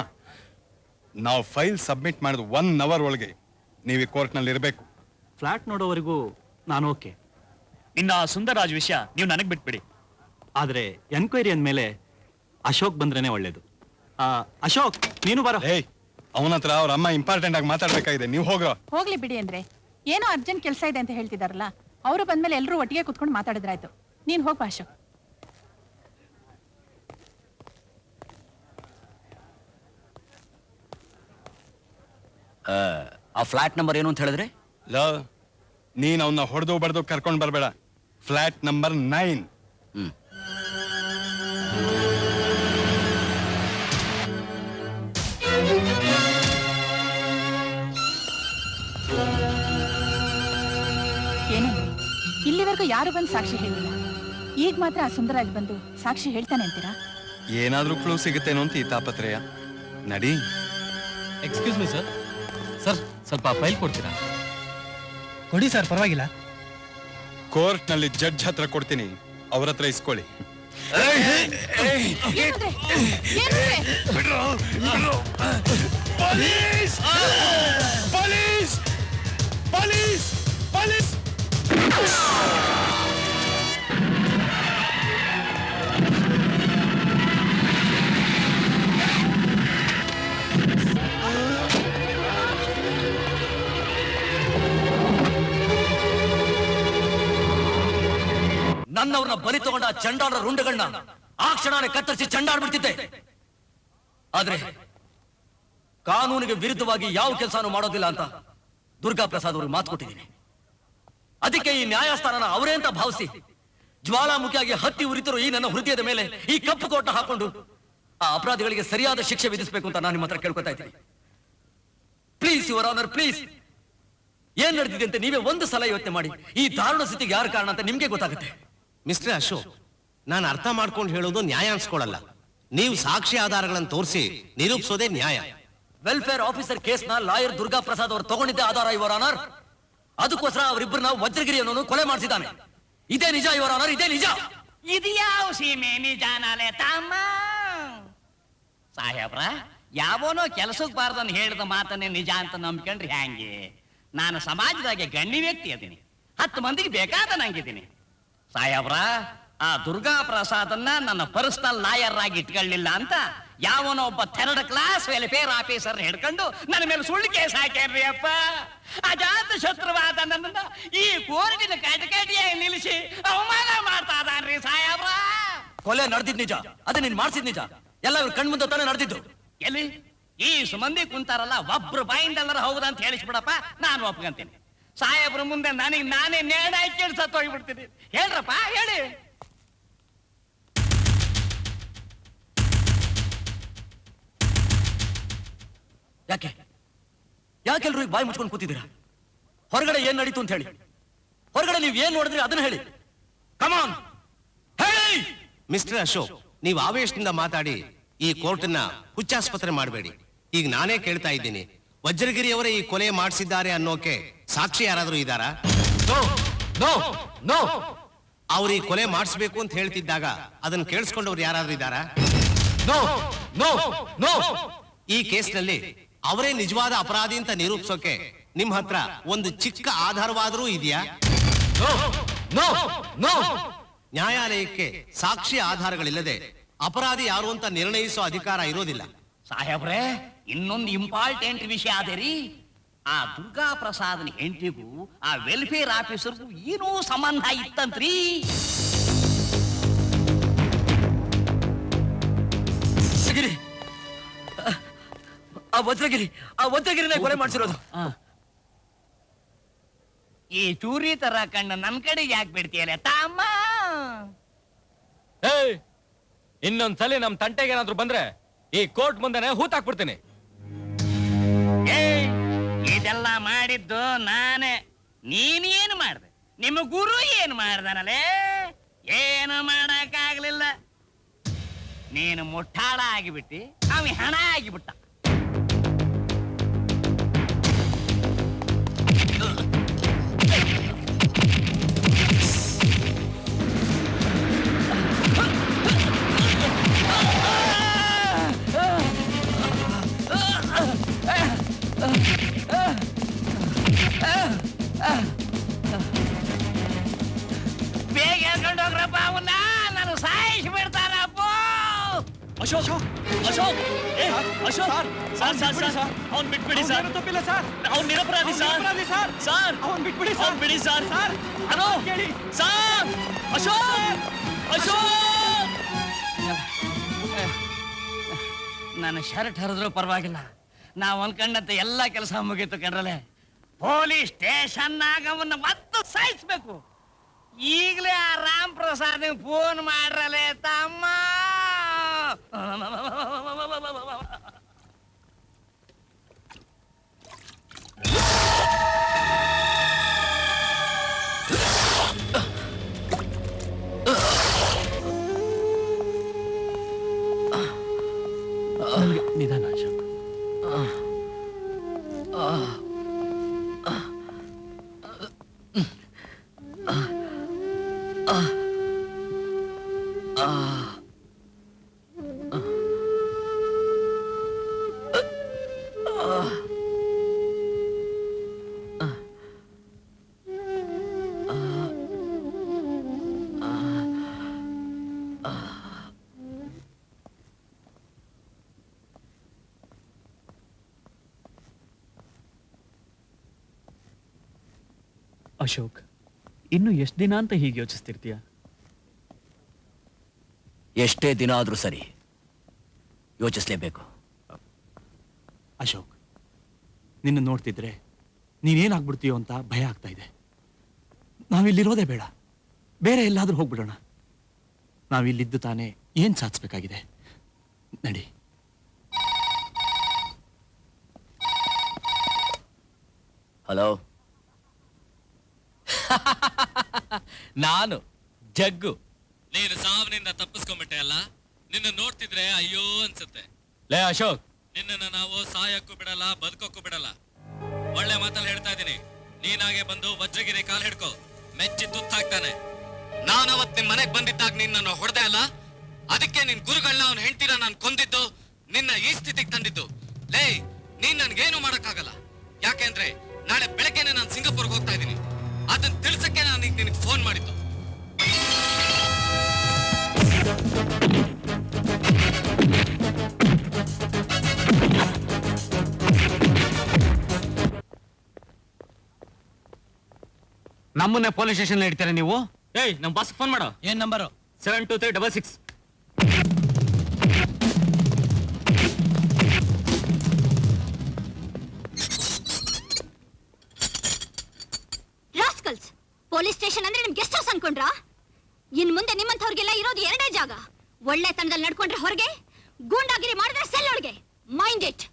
ನಾವು ಫೈಲ್ ಸಬ್ಮಿಟ್ ಮಾಡಿದ 1 hour ಒಳಗೆ ನೀವು ಈ ಕೋರ್ಟ್ ನಲ್ಲಿ ಇರಬೇಕು. ಫ್ಲಾಟ್ ನೋಡೋವರೆಗೂ ನಾನು ಓಕೆ. ಇನ್ನ ಸುಂದರರಾಜ್ ವಿಷಯ ನೀವು ನನಗ್ ಬಿಟ್ಬಿಡಿ. ಆದ್ರೆ ಎನ್ಕ್ವೈರಿ ಅಂದ್ಮೇಲೆ ಅಶೋಕ್ ಬಂದ್ರೇನೆ ಒಳ್ಳೇದು. ಅಶೋಕ್, ನೀನು ಬರೋ. ಏಯ್, ಅವನ ಹತ್ರ ಅವ್ರ ಅಮ್ಮ ಇಂಪಾರ್ಟೆಂಟ್ ಆಗಿ ಮಾತಾಡ್ಬೇಕಾಗಿದೆ, ನೀವು ಹೋಗ್ರೋ. ಹೋಗ್ಲಿ ಬಿಡಿ ಅಂದ್ರೆ ಏನೋ ಅರ್ಜೆಂಟ್ ಕೆಲಸ ಇದೆ ಅಂತ ಹೇಳ್ತಿದಾರಲ್ಲ, ಅವರು ಬಂದ್ಮೇಲೆ ಎಲ್ಲರೂ ಒಟ್ಟಿಗೆ ಕುತ್ಕೊಂಡು ಮಾತಾಡಿದ್ರಾಯ್ತು. ನೀನ್ ಹೋಗ್ ಪಾಶು. ಆ ಫ್ಲಾಟ್ ನಂಬರ್ ಏನು ಅಂತ ಹೇಳಿದ್ರೆ? ನೀನ್ ಅವನ್ನ ಹೊಡೆದು ಬಡ್ದು ಕರ್ಕೊಂಡ್ ಬರ್ಬೇಡ. Flat number 9. ಏನಂದ್ರೆ ಇಲ್ಲಿವರೆಗೂ ಯಾರು ಬಂದು ಸಾಕ್ಷಿ ಹೇಳಿಲ್ಲ, ಈಗ ಮಾತ್ರ ಆ ಸುಂದರಾಗಿ ಬಂದು ಸಾಕ್ಷಿ ಹೇಳ್ತಾನೆ ಅಂತೀರಾ? ಏನಾದ್ರೂ ಕ್ಲೂ ಸಿಗುತ್ತೇನೋ ಅಂತ ಈ ತಾಪತ್ರಯ. ನಡಿ. Excuse me sir. ಸರ್ ಸ್ವಲ್ಪ ಫೈಲ್ ಕೊಡ್ತೀರಾ? ಕೊಡಿ ಸರ್, ಪರವಾಗಿಲ್ಲ. ಕೋರ್ಟ್ ನಲ್ಲಿ ಜಡ್ಜ್ ಹತ್ರ ಕೊಡ್ತೀನಿ, ಅವ್ರ ಹತ್ರ ಇಸ್ಕೊಳ್ಳಿ. ಪೊಲೀಸ್! ಪೊಲೀಸ್! ಪೊಲೀಸ್! ಪೊಲೀಸ್! ನನ್ನವ್ರನ್ನ ಬಲಿ ತಗೊಂಡ ಚಂಡಾಳ ರುಂಡಗಳನ್ನ ಆ ಕ್ಷಣನೇ ಕತ್ತರಿಸಿ ಚಂಡಾಡ್ಬಿಡ್ತಿದ್ದೆ. ಆದ್ರೆ ಕಾನೂನಿಗೆ ವಿರುದ್ಧವಾಗಿ ಯಾವ ಕೆಲಸನೂ ಮಾಡೋದಿಲ್ಲ ಅಂತ ದುರ್ಗಾ ಪ್ರಸಾದ್ ಅವ್ರಿಗೆ ಮಾತು ಕೊಟ್ಟಿದ್ದೀನಿ. ಅದಕ್ಕೆ ಈ ನ್ಯಾಯಸ್ಥಾನನ ಅವರೇ ಅಂತ ಭಾವಿಸಿ ಜ್ವಾಲಾಮುಖಿಯಾಗಿ ಹತ್ತಿ ಉರಿತರು ಈ ನನ್ನ ಹೃದಯದ ಮೇಲೆ ಈ ಕಪ್ಪು ಕೋಟ ಹಾಕೊಂಡು ಆ ಅಪರಾಧಿಗಳಿಗೆ ಸರಿಯಾದ ಶಿಕ್ಷೆ ವಿಧಿಸಬೇಕು ಅಂತ ನಾನು ನಿಮ್ಮ ಹತ್ರ ಕೇಳ್ಕೊತಾ ಇದ್ದೀನಿ. Please your honour, please. ಏನ್ ನಡೆದಿದೆ ಅಂತ ನೀವೇ ಒಂದು ಸಲ ಯೋಚನೆ ಮಾಡಿ. ಈ ದಾರುಣ ಸ್ಥಿತಿಗೆ ಯಾರು ಕಾರಣ ಅಂತ ನಿಮ್ಗೆ ಗೊತ್ತಾಗುತ್ತೆ. ಮಿಸ್ಟರ್ ಅಶೋಕ್, ನಾನು ಅರ್ಥ ಮಾಡ್ಕೊಂಡು ಹೇಳೋದು ನ್ಯಾಯ ಅನ್ಸ್ಕೊಳ್ಳಲ್ಲ. ನೀವು ಸಾಕ್ಷಿ ಆಧಾರಗಳನ್ನು ತೋರಿಸಿ ನಿರೂಪಿಸೋದೇ ನ್ಯಾಯ. ವೆಲ್ಫೇರ್ ಆಫೀಸರ್ ಕೇಸ್ನ ಲಾಯರ್ ದುರ್ಗಾ ಪ್ರಸಾದ್ ಅವರು ತಗೊಂಡಿದ್ದೆ ಆಧಾರ ಯುವರ್ ಆನರ್. ಅದಕ್ಕೋಸ್ಕರ ಅವರಿಬ್ಬರನ್ನ ವಜ್ರಗಿರಿ ಅನ್ನೋನು ಕೊಲೆ ಮಾಡಿಸಿದ್ದಾನೆ. ಇದೇ ನಿಜ ಯುವರ್ ಆನರ್, ಇದೇ ನಿಜ. ಇದು ಯಾವ ಸೀಮೆ ನಿಜಾನಾಲೆ ತಮ್ಮ ಸಾಹೇಬ್ರ? ಯಾವನೋ ಕೆಲಸಕ್ಕೆ ಬಾರ್ದನ್ ಹೇಳಿದ ಮಾತನ್ನೇ ನಿಜ ಅಂತ ನಂಬ್ಕೊಂಡ್ರಿ ಹ್ಯಾಂಗೆ? ನಾನು ಸಮಾಜದಾಗೆ ಗಣ್ಯ ವ್ಯಕ್ತಿ ಅದೀನಿ, 10 ಮಂದಿಗೆ ಬೇಕಾದ ನಂಗಿದ್ದೀನಿ. ಸಾಹೇಬ್ರ, ಆ ದುರ್ಗಾ ಪ್ರಸಾದನ್ನ ನನ್ನ ಪರ್ಸನಲ್ ಲಾಯರ್ ಆಗಿ ಇಟ್ಕೊಳ್ಳಿಲ್ಲ ಅಂತ ಯಾವನೋ ಒಬ್ಬ 3rd ಕ್ಲಾಸ್ ವೆಲ್ಫೇರ್ ಆಫೀಸರ್ ಹಿಡ್ಕೊಂಡು ನನ್ನ ಮೇಲೆ ಸುಳ್ಳು ಕೇಸ್ ಹಾಕ್ಯಾರ್ರಿ ಅಪ್ಪ. ಅಜಾತ ಶತ್ರುವಾದ ನನ್ನನ್ನ ಈ ಕೋರ್ಟಿನ ಕಟಕಟಿಯಾಗಿ ನಿಲ್ಲಿಸಿ ಅವಮಾನ ಮಾಡ್ತಾ ಇದ್ದಾನ್ರಿ ಸಾಹೇಬ್ರ. ಕೊಲೆ ನಡೆದಿದ್ ನಿಜ, ಅದೇ ನೀನ್ ಮಾಡಿಸಿದ್ ನಿಜ. ಎಲ್ಲ ಇವ್ರ ಕಣ್ಮುಂದೆ ತಾನೇ ನಡೆದಿದ್ದು. ಎಲ್ಲಿ ಈ ಸುಮಂದಿ ಕುಂತಾರಲ್ಲ, ಒಬ್ರು ಬಾಯಿಂದೆಲ್ಲರ ಹೌದಂತ ಹೇಳಿಸ್ಬಿಡಪ್ಪ, ನಾನು ಒಪ್ಕೊಂತೀನಿ. ಸಾಹೇಬ್ರ ಮುಂದೆ ನನಗೆ ನಾನೇ ನೇಣ ಹಾಕಿ ಸತ್ತು ಹೋಗ್ಬಿಡ್ತೀನಿ. ಹೇಳ್ರಪ್ಪ, ಹೇಳಿ. ಯಾಕೆ ಯಾಕೆಲ್ರು ಈಗ ಬಾಯಿ ಮುಚ್ಕೊಂಡು ಕೂತಿದ್ದೀರಾ? ಹೊರಗಡೆ ಏನ್ ನಡೀತು ಅಂತ ಹೇಳಿ. ಹೊರಗಡೆ ನೀವು ಏನ್ ನೋಡಿದ್ರಿ ಅದನ್ನ ಹೇಳಿ. ಕಮಾನ್ ಹೇಳಿ. ಮಿಸ್ಟರ್ ಅಶೋಕ್, ನೀವು ಆವೇಶದಿಂದ ಮಾತಾಡಿ ಈ ಕೋರ್ಟನ್ನ ಹುಚ್ಚಾಸ್ಪತ್ರೆ ಮಾಡಬೇಡಿ. ಈಗ ನಾನೇ ಕೇಳ್ತಾ ಇದ್ದೀನಿ, ವಜ್ರಗಿರಿಯವರೇ ಈ ಕೊಲೆ ಮಾಡಿಸಿದ್ದಾರೆ ಅನ್ನೋಕೆ ಸಾಕ್ಷಿ ಯಾರಾದ್ರೂ ಇದ್ದಾರಾ? ಅವ್ರು ಈ ಕೊಲೆ ಮಾಡಿಸ್ಬೇಕು ಅಂತ ಹೇಳ್ತಿದ್ದಾಗ ಅದನ್ನ ಕೇಳಿಸ್ಕೊಂಡವ್ರು ಯಾರಾದ್ರೂ ಇದ್ದಾರಾ? ಈ ಕೇಸ್ನಲ್ಲಿ ಅವರೇ ನಿಜವಾದ ಅಪರಾಧಿ ಅಂತ ನಿರೂಪಿಸೋಕೆ ನಿಮ್ ಹತ್ರ ಒಂದು ಚಿಕ್ಕ ಆಧಾರವಾದರೂ ಇದೆಯಾ? ನ್ಯಾಯಾಲಯಕ್ಕೆ ಸಾಕ್ಷಿ ಆಧಾರಗಳಿಲ್ಲದೆ ಅಪರಾಧಿ ಯಾರು ಅಂತ ನಿರ್ಣಯಿಸೋ ಅಧಿಕಾರ ಇರೋದಿಲ್ಲ. ಸಾಹೇಬ್ರೆ, ಇನ್ನೊಂದು ಇಂಪಾರ್ಟೆಂಟ್ ವಿಷಯ ಅದೇ ರೀ. ಆ ದುರ್ಗಾ ಪ್ರಸಾದ್ನ ಹೆಂಡತಿಗೂ ಆ ವೆಲ್ಫೇರ್ ಆಫೀಸರ್ಗೂ ಏನೋ ಸಂಬಂಧ ಇತ್ತಂತ್ರಿ. ಆ ವಜ್ರಗಿರಿನೇ ಕೊಲೆ ಮಾಡಿಸಿರೋದು. ಈ ಚೂರಿ ತರ ಕಣ್ಣು ನನ್ ಕಡೆಗೆ ಯಾಕೆ ಬಿಡ್ತೀಯಲ್ಲ ತಮ್ಮ? ಇನ್ನೊಂದ್ಸಲಿ ನಮ್ ತಂಟೆಗೆ ಏನಾದ್ರು ಬಂದ್ರೆ ಈ ಕೋರ್ಟ್ ಮುಂದೆನೆ ಹೂತಾಕ್ಬಿಡ್ತೀನಿ. ಇದೆಲ್ಲ ಮಾಡಿದ್ದು ನಾನೇ. ನೀನೇನು ಮಾಡ್ದೆ? ನಿಮ್ಮ ಗುರು ಏನು ಮಾಡ್ದನಲ್ಲೇ? ಏನು ಮಾಡಕ್ಕಾಗ್ಲಿಲ್ಲ. ನೀನು ಮುಟ್ಟಾಳ ಆಗಿಬಿಟ್ಟಿ, ಅವ ಹಣ ಆಗಿಬಿಟ್ಟ. ಬೇಗ ಹೇಳ್ಕೊಂಡು ಹೋಗ್ರಪ್ಪ ಅವನ್ನ, ನಾನು ಸಾಯಿಸಿ ಬಿಡ್ತಾರಪ್ಪ. ಅಶೋಕ್ ಅಶೋಕ್ ಏ, ಅಶೋಕ್ ಸರ್ ಅವ್ನ್ ಬಿಟ್ಬಿಡಿ ಸರ್. ತಪ್ಪಿಲ್ಲ ಸರ್, ಅವ್ನ್ ನಿರಪರಾಧಿ ಸರ್. ಸರ್ ಅವ್ನ್ ಬಿಟ್ಬಿಡಿ ಅವ್ನ್ ಬಿಡಿ sir. Hello sir, Ashok Ashok. ನನ್ನ ಶರ್ಟ್ ಹರಿದ್ರು ಪರವಾಗಿಲ್ಲ, ನಾವು ಅನ್ಕೊಂಡಂತೆ ಎಲ್ಲ ಕೆಲಸ ಮುಗೀತು ಕಣ್ರಲೆ. ಪೊಲೀಸ್ ಸ್ಟೇಷನ್ನಾಗ ಅವನ್ನ ಮತ್ತೆ ಸಾಯಿಸ್ಬೇಕು. ಈಗಲೇ ಆ ರಾಮ್ ಪ್ರಸಾದ್ ಫೋನ್ ಮಾಡ್ರಲೆ ತಮ್ಮ. ನಿಧಾನ ಅಶೋಕ್. ಅಶೋಕ್, ಇನ್ನು ಎಷ್ಟು ದಿನ ಅಂತ ಹೀಗೆ ಯೋಚಿಸ್ತಿರ್ತೀಯ? ಎಷ್ಟೇ ದಿನ ಆದ್ರೂ ಸರಿ, ಯೋಚಿಸ್ಲೇಬೇಕು. ಅಶೋಕ್, ನಿನ್ನ ನೋಡ್ತಿದ್ರೆ ನೀನೇನಾಗ್ಬಿಡ್ತೀಯೋ ಅಂತ ಭಯ ಆಗ್ತಾ ಇದೆ. ನಾವಿಲ್ಲಿರೋದೇ ಬೇಡ, ಬೇರೆ ಎಲ್ಲಾದ್ರೂ ಹೋಗ್ಬಿಡೋಣ. ನಾವಿಲ್ಲಿದ್ದು ತಾನೇ ಏನ್ ಸಾಧಿಸ್ಬೇಕಾಗಿದೆ. ನಡಿ. ಹಲೋ, ನಾನು ಜಗ್ಗು. ನೀನು ಸಾವಿನಿಂದ ತಪ್ಪಿಸ್ಕೊಂಡ್ಬಿಟ್ಟೆ ಅಲ್ಲ? ನಿನ್ನ ನೋಡ್ತಿದ್ರೆ ಅಯ್ಯೋ ಅನ್ಸುತ್ತೆ. ಲೇ ಅಶೋಕ್, ನಿನ್ನನ್ನು ನಾವು ಸಾಯಕ್ಕೂ ಬಿಡಲ್ಲ, ಬದುಕೋಕ್ಕೂ ಬಿಡಲ್ಲ. ಒಳ್ಳೆ ಮಾತಲ್ಲಿ ಹೇಳ್ತಾ ಇದ್ದೀನಿ, ನೀನಾಗೆ ಬಂದು ವಜ್ರಗಿರಿ ಕಾಲ್ ಹಿಡ್ಕೋ, ಮೆಚ್ಚಿ ತುತ್ತಾಗ್ತಾನೆ. ನಾನವತ್ ನಿಮ್ ಮನೆಗ್ ಬಂದಿದ್ದಾಗ ನಿನ್ನನ್ನು ಹೊಡೆದೆ ಅಲ್ಲ, ಅದಕ್ಕೆ ನಿನ್ ಗುರುಗಳನ್ನ ಅವ್ನ ಹೆಂಡ್ತಿನ ನಾನು ಕೊಂದಿದ್ದು, ನಿನ್ನ ಈ ಸ್ಥಿತಿಗೆ ತಂದಿದ್ದು. ಲೇ, ನೀನ್ ನನ್ಗೇನು ಮಾಡಕ್ಕಾಗಲ್ಲ. ಯಾಕೆಂದ್ರೆ ನಾಳೆ ಬೆಳಗ್ಗೆನೆ ನಾನು ಸಿಂಗಾಪುರ್ಗೆ ಹೋಗ್ತಾ ಇದ್ದೀನಿ. ಅದನ್ನ ತಿಳಿಸಕ್ಕೆ ನಾನು ನಿನಗೆ ಫೋನ್ ಮಾಡಿದ್ದು. ನಮ್ಮನ್ನೇ ಪೊಲೀಸ್ ಸ್ಟೇಷನ್ ಇಡ್ತೀರಾ ನೀವು? ಏಯ್, ನಮ್ ಬಾಸ್ ಫೋನ್ ಮಾಡೋ. ಏನ್ ನಂಬರು? 72366. ರಾಸ್ಕಲ್ಸ್, ಪೊಲೀಸ್ ಸ್ಟೇಷನ್ ಅಂದ್ರೆ ನಿಮ್ಗೆ ಗೆಸ್ಟ್ ಹೌಸ್ ಅನ್ಕೊಂಡ್ರಾ? ಇನ್ ಮುಂದೆ ನಿಮ್ಮಂಥವ್ರಿಗೆಲ್ಲ ಇರೋದು ಎರಡೇ ಜಾಗ. ಒಳ್ಳೆತನದಲ್ಲಿ ನಡ್ಕೊಂಡ್ರೆ ಹೊರಗೆ, ಗೂಂಡಾಗಿರಿ ಮಾಡಿದ್ರೆ ಸೆಲ್ ಒಳಗೆ. Mind it.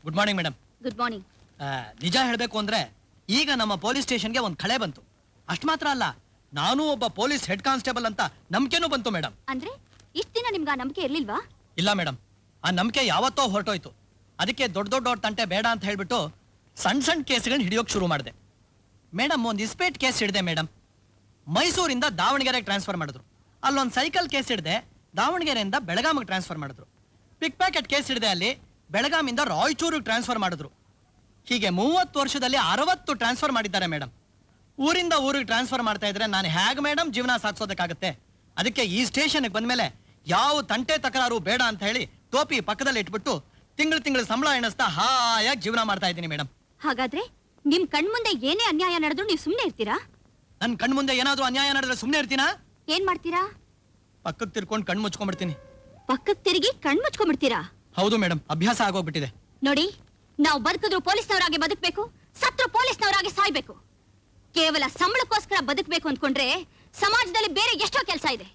Good morning madam. Good morning. ನಿಜ ಹೇಳಬೇಕು ಅಂದ್ರೆ ಈಗ ನಮ್ಮ ಪೊಲೀಸ್ ಸ್ಟೇಷನ್ಗೆ ಒಂದು ಕಳೆ ಬಂತು. ಅಷ್ಟು ಮಾತ್ರ ಅಲ್ಲ, ನಾನು ಒಬ್ಬ ಪೊಲೀಸ್ ಹೆಡ್ ಕಾನ್ಸ್ಟೇಬಲ್ ಅಂತ ನಂಬಿಕೆನೂ ಬಂತು ಮೇಡಮ್. ಅಂದ್ರೆ ಇಷ್ಟ ದಿನ ನಿಮ್ಗೆ ಆ ನಂಬಿಕೆ ಇರ್ಲಿಲ್ವಾ? ಇಲ್ಲ ಮೇಡಮ್, ಆ ನಂಬಿಕೆ ಯಾವತ್ತೋ ಹೊರಟೋಯ್ತು. ಅದಕ್ಕೆ ದೊಡ್ಡ ದೊಡ್ಡ ತಂಟೆ ಬೇಡ ಅಂತ ಹೇಳ್ಬಿಟ್ಟು ಸಣ್ಣ ಸಣ್ಣ ಕೇಸ್ಗಳನ್ನ ಹಿಡಿಯೋಕೆ ಶುರು ಮಾಡಿದೆ. ಮೇಡಮ್, ಒಂದು ಇಸ್ಪೇಟ್ ಕೇಸ್ ಹಿಡಿದೆ ಮೇಡಮ್, ಮೈಸೂರಿಂದ ದಾವಣಗೆರೆಗೆ ಟ್ರಾನ್ಸ್ಫರ್ ಮಾಡಿದ್ರು. ಅಲ್ಲೊಂದು ಸೈಕಲ್ ಕೇಸ್ ಹಿಡಿದೆ, ದಾವಣಗೆರೆಯಿಂದ ಬೆಳಗಾಮಿಗೆ ಟ್ರಾನ್ಸ್ಫರ್ ಮಾಡಿದ್ರು. ಪಿಕ್ ಪ್ಯಾಕೆಟ್ ಕೇಸ್ ಹಿಡಿದೆ, ಅಲ್ಲಿ ಬೆಳಗಾಮಿಂದ ರಾಯಚೂರಿಗೆ ಟ್ರಾನ್ಸ್ಫರ್ ಮಾಡಿದ್ರು. ಹೀಗೆ 30 ವರ್ಷದಲ್ಲಿ 60 ಟ್ರಾನ್ಸ್ಫರ್ ಮಾಡಿದ್ದಾರೆ ಮೇಡಮ್. ಊರಿಂದ ಊರಿಗೆ ಟ್ರಾನ್ಸ್ಫರ್ ಮಾಡ್ತಾ ಇದ್ರೆ ನಾನು ಹೇಗೆ ಮೇಡಮ್ ಜೀವನ ಸಾಗಿಸೋದಕ್ಕಾಗುತ್ತೆ? ಅದಕ್ಕೆ ಈ ಸ್ಟೇಷನ್ಗೆ ಬಂದ್ಮೇಲೆ ಯಾವ ತಂಟೆ ತಕರಾರು ಬೇಡ ಅಂತ ಹೇಳಿ ಟೋಪಿ ಪಕ್ಕದಲ್ಲಿ ಇಟ್ಬಿಟ್ಟು ತಿಂಗಳು ಸಂಬಳ ಎಣಿಸ್ತಾ ಹಾಯಾಗಿ ಜೀವನ ಮಾಡ್ತಾ ಇದ್ದೀನಿ ಮೇಡಮ್. ಹಾಗಾದ್ರೆ ನಿಮ್ ಕಣ್ಮುಂದೆ ಏನೇ ಅನ್ಯಾಯ ನಡೆದ್ರು ನೀವು ಸುಮ್ನೆ ಇರ್ತೀರಾ? ನನ್ ಕಣ್ಮುಂದೆ ಏನಾದ್ರೂ ಅನ್ಯಾಯ ನಡೆದ್ರೆ ಸುಮ್ನೆ ಇರ್ತೀನಾ? ಏನ್ ಮಾಡ್ತೀರಾ? ಪಕ್ಕಕ್ಕೆ ತಿರ್ಕೊಂಡು ಕಣ್ ಮುಚ್ಕೊಂಡ್ಬಿಡ್ತೀನಿ. ಪಕ್ಕಕ್ಕೆ ತಿರುಗಿ ಕಣ್ ಮುಚ್ಕೊಂಡ್ಬಿಡ್ತೀರಾ? ಹೌದು ಮೇಡಮ್, ಅಭ್ಯಾಸ ಆಗೋಗ್ಬಿಟ್ಟಿದೆ. ನೋಡಿ, ನಾವು ಬದುಕಿದ್ರು ಪೊಲೀಸ್ನವರಾಗಿ ಬದುಕಬೇಕು, ಸತ್ರು ಪೊಲೀಸ್ನವರಾಗಿ ಸಾಯ್ಬೇಕು. ಕೇವಲ ಸಂಬಳಕ್ಕೋಸ್ಕರ ಬದುಕಬೇಕು ಅಂದ್ಕೊಂಡ್ರೆ ಸಮಾಜದಲ್ಲಿ ಬೇರೆ ಎಷ್ಟೋ ಕೆಲಸ ಇದೆ.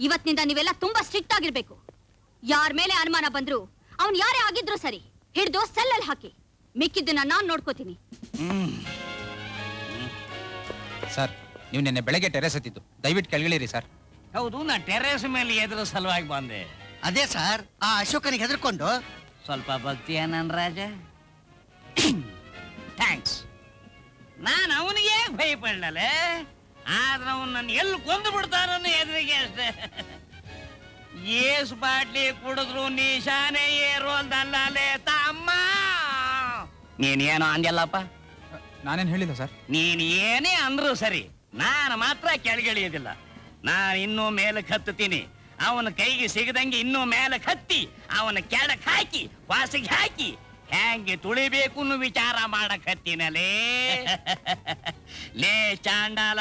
ಇವತ್ತಿನಿಂದ ನೀವೆಲ್ಲ ತುಂಬಾ ಸ್ಟ್ರಿಕ್ಟ್ ಆಗಿರ್ಬೇಕು. ಯಾರ ಮೇಲೆ ಅನುಮಾನ ಬಂದ್ರು, ಅವ್ನು ಯಾರೇ ಆಗಿದ್ರು ಸರಿ, ಹಿಡಿದು ಸೆಲ್ಲಲ್ಲಿ ಹಾಕಿ. ಮಿಕ್ಕಿದ್ದನ್ನ ನಾನ್ ನೋಡ್ಕೋತೀನಿ. ಸರ್, ನೀವು ನಿನ್ನೆ ಬೆಳಗ್ಗೆ ಟೆರೆಸ್ ಹತ್ತಿದ್ದು, ದಯವಿಟ್ಟು ಕೆಳಗಿಳಿರಿ ಸರ್. ಹೌದು, ನಾ ಟೆರೇಸ್ ಮೇಲೆ ಎದುರು ಸಲುವಾಗಿ ಬಂದೆ. ಅದೇ ಸರ್, ಆ ಅಶೋಕನಿಗೆ ಹೆದರ್ಕೊಂಡು ಸ್ವಲ್ಪ ಭಕ್ತಿಯ ನನ್ ರಾಜ. ಥ್ಯಾಂಕ್ಸ್. ನಾನು ಅವನಿಗೆ ಭಯಪಡಲೇ, ಆದ್ರೆ ಅವನು ನನ್ನ ಎಲ್ಲಿ ಕೊಂದು ಬಿಡ್ತಾನನ್ನು ಎದುರಿಗೆ ಅಷ್ಟೇ. ಏಸು ಬಾಟ್ಲಿ ಕುಡಿದ್ರು ನಿಶಾನೆ ಏರೋಲ್ದಲ್ಲೇ ತಮ್ಮ. ನೀನೇನೋ ಅಂದ್ಯಲ್ಲಪ್ಪ? ನಾನೇನು ಹೇಳಿಲ್ಲ ಸರ್. ನೀನ್ ಏನೇ ಅಂದ್ರು ಸರಿ, ನಾನು ಮಾತ್ರ ಕೆಳಗಿಳಿಯೋದಿಲ್ಲ. ನಾನು ಇನ್ನೂ ಮೇಲಕ್ಕೆ ಹತ್ತುತ್ತೀನಿ. ಅವನ ಕೈಗೆ ಸಿಗದಂಗೆ ಇನ್ನೂ ಮೇಲಕ್ಕೆ ಹತ್ತಿ ಅವನ ಕೆಳಕ್ ಹಾಕಿ ವಾಸಿಗೆ ಹಾಕಿ ಹೆಂಗೆ ತುಳಿಬೇಕು ಅನ್ನೋ ವಿಚಾರ ಮಾಡಕ್ ಹತ್ತಿನಲೇ. ಲೇ ಚಾಂಡಾಲ,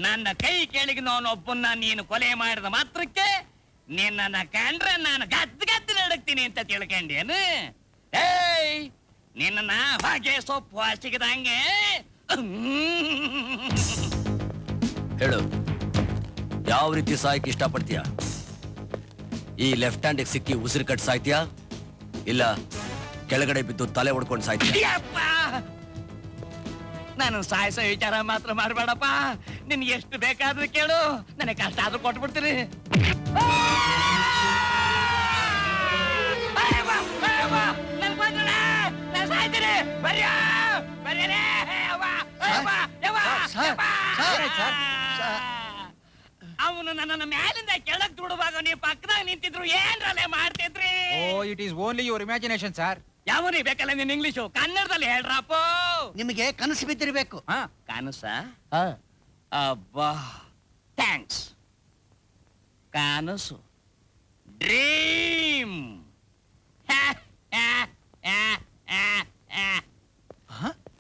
ನನ್ನ ಕೈ ಕೆಳಗೆ ನಾನೊಬ್ಬನ್ನ ನೀನು ಕೊಲೆ ಮಾಡಿದ ಮಾತ್ರಕ್ಕೆ ನಿನ್ನ ಕಂಡ್ರೆ ನಾನು ಗದ್ದು ನಡಕ್ತೀನಿ ಅಂತ ತಿಳ್ಕೊಂಡೇನು? ಏಯ್, ನಿನ್ನ ಹೊಗೆ ಸೊಪ್ಪು ಸಿಗದಂಗೆ ಹೇಳು, ಯಾವ ರೀತಿ ಸಾಯಕ್ಕೆ ಇಷ್ಟಪಡ್ತೀಯ? ಈ ಲೆಫ್ಟ್ ಹ್ಯಾಂಡ್ ಸಿಕ್ಕಿ ಉಸಿರು ಕಟ್ ಸಾಯ್ತೀಯಾ, ಇಲ್ಲ ಕೆಳಗಡೆ ಬಿದ್ದು ತಲೆ ಹೊಡ್ಕೊಂಡು ಸಾಯ್ತೀಯ? ನಾನು ಸಾಯಿಸೋ ವಿಚಾರ ಮಾತ್ರ ಮಾಡಬೇಡಪ್ಪ. ನಿನ್ಗೆ ಎಷ್ಟು ಬೇಕಾದ್ರೂ ಕೇಳು, ನನಗೆ ಕಷ್ಟ ಆದ್ರೂ ಕೊಟ್ಬಿಡ್ತೀನಿ. ಅವನು ನನ್ನನ್ನು ಮ್ಯಾಲಿಂದ ಕೆಳಗ್ ದುಡುವಾಗ ನೀವು ಪಕ್ಕದಾಗ ನಿಂತಿದ್ರು ಏನ್ರಲ್ಲೇ ಮಾಡ್ತಿದ್ರಿ? Oh, it is only your imagination sir. ಯಾವನಿ ಬೇಕಲ್ಲ ನಿನ್ ಇಂಗ್ಲಿಷು, ಕನ್ನಡದಲ್ಲಿ ಹೇಳ್ರಪ್ಪ. ನಿಮಗೆ ಕನಸು ಬಿದ್ದಿರ್ಬೇಕು. ಕನಸ? ಅಬ್ಬಾ, ಥ್ಯಾಂಕ್ಸ್. ಕನಸು, ಡ್ರೀಮ್.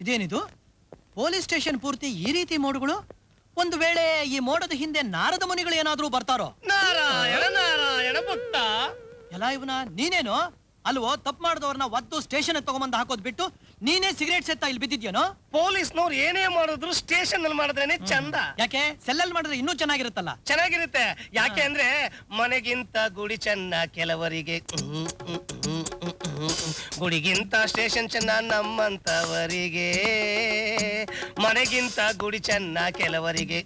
ಇದೇನಿದು? ಪೊಲೀಸ್ ಸ್ಟೇಷನ್ ಪೂರ್ತಿ ಈ ರೀತಿ ಮೋಡಗಳು? ಒಂದು ವೇಳೆ ಈ ಮೋಡದ ಹಿಂದೆ ನಾರದ ಮುನಿಗಳು ಏನಾದ್ರೂ ಬರ್ತಾರೋ? ನಾರಾಯಣ ನಾರಾಯಣ ಪುಟ್ಟ. ಎಲ್ಲ ಇವನ ನೀನೇನು ಅಲ್ವೋ? ತಪ್ಪು ಮಾಡಿದವ್ರನ್ನ ಒದ್ದು ಸ್ಟೇಷನ್ ತಗೊಂಬಂದು ಹಾಕೋದ್ ಬಿಟ್ಟು ನೀನೇ ಸಿಗರೇಟ್ ಸೆತ್ತ ಇಲ್ಲಿ ಬಿದ್ದಿದ್ಯೇನೋ? ಪೊಲೀಸ್ನವ್ರು ಏನೇ ಮಾಡಿದ್ರು ಸ್ಟೇಷನ್ ಅಲ್ಲಿ ಮಾಡಿದ್ರೇನೆ ಚಂದ. ಯಾಕೆ? ಸೆಲ್ಲಲ್ಲಿ ಮಾಡಿದ್ರೆ ಇನ್ನೂ ಚೆನ್ನಾಗಿರುತ್ತಲ್ಲ. ಚೆನ್ನಾಗಿರುತ್ತೆ. ಯಾಕೆ ಅಂದ್ರೆ ಮನೆಗಿಂತ ಗುಡಿ ಚೆನ್ನ ಕೆಲವರಿಗೆ, ಗುಡಿಗಿಂತ ಸ್ಟೇಷನ್ ಚೆನ್ನ ನಮ್ಮಂತವರಿಗೆ, ಮನೆಗಿಂತ ಗುಡಿ ಚೆನ್ನ ಕೆಲವರಿಗೆ.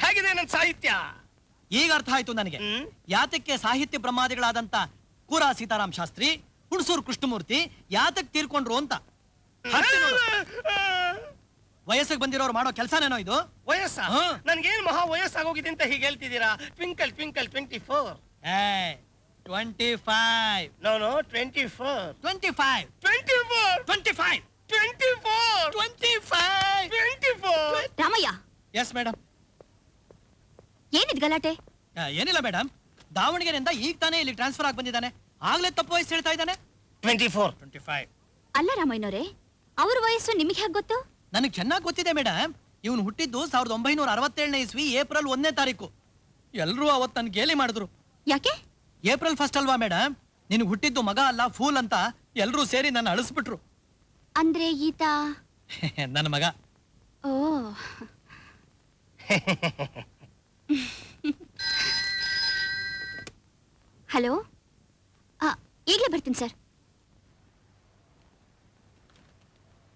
ಹೇಗಿದೆ ನನ್ನ ಸಾಹಿತ್ಯ? ಈಗ ಅರ್ಥ ಆಯ್ತು ನನಗೆ ಯಾತಕ್ಕೆ ಸಾಹಿತ್ಯ ಬ್ರಹ್ಮಾದಿಗಳಾದಂತ ಕೂರಾ ಸೀತಾರಾಮ್ ಶಾಸ್ತ್ರಿ, ಹುಣಸೂರು ಕೃಷ್ಣಮೂರ್ತಿ ಯಾತಕ್ ತೀರ್ಕೊಂಡ್ರು ಅಂತ. ವಯಸ್ಸಿಗೆ ಬಂದಿರೋರು ಮಾಡೋ ಕೆಲಸನೇನೋ ಇದು? ವಯಸ್ಸ? ನನ್ಗೇನ್ ಮಹಾ ವಯಸ್ಸಾಗೋಗಿದೆ ಅಂತ ಹೀಗೆ ಹೇಳ್ತಿದ್ದೀರಾ? Twinkle twinkle 24. 25. No 24. 25. 24. 25. 24. 25. 24. Ramaiah. Yes madam. ಏನಿದ್ ಗಲಾಟೆ? ಏನಿಲ್ಲ ಮೇಡಮ್, ದಾವಣಗೆರೆಯಿಂದ ಈಗ ತಾನೇ ಇಲ್ಲಿ ಟ್ರಾನ್ಸ್ಫರ್ ಆಗಿ ಬಂದಿದ್ದಾನೆ. ಆಗ್ಲೇ ತಪ್ಪು ವಯಸ್ಸು ಹೇಳ್ತಾ ಇದ್ದಾನೆ. 24. 25. ಅಲ್ಲ ರಾಮಯ್ಯನವರೇ, ಅವ್ರ ವಯಸ್ಸು ನಿಮಗೆ ಹೇಗೆ ಗೊತ್ತು? ನನಗೆ ಚೆನ್ನಾಗಿ ಗೊತ್ತಿದೆ ಮೇಡಮ್. ಇವನು ಹುಟ್ಟಿದ್ದು 1967ನೇ ಇಸ್ವಿ ಏಪ್ರಿಲ್ 1ನೇ ತಾರೀಕು. ಎಲ್ರೂ ಅವತ್ತು ನನ್ ಗೇಲಿ ಮಾಡಿದ್ರು. ಯಾಕೆ? ಏಪ್ರಿಲ್ 1 ಅಲ್ವಾ ಮೇಡಮ್? ನಿನಗೆ ಹುಟ್ಟಿದ್ದು ಮಗ ಅಲ್ಲ ಫೂಲ್ ಅಂತ ಎಲ್ರೂ ಸೇರಿ ನನ್ನ ಅಳಿಸ್ಬಿಟ್ರು. ಅಂದ್ರೆ ಈತ ನನ್ನ ಮಗ. ಓ. ಹಲೋ, ಈಗಲೇ ಬರ್ತೀನಿ sir.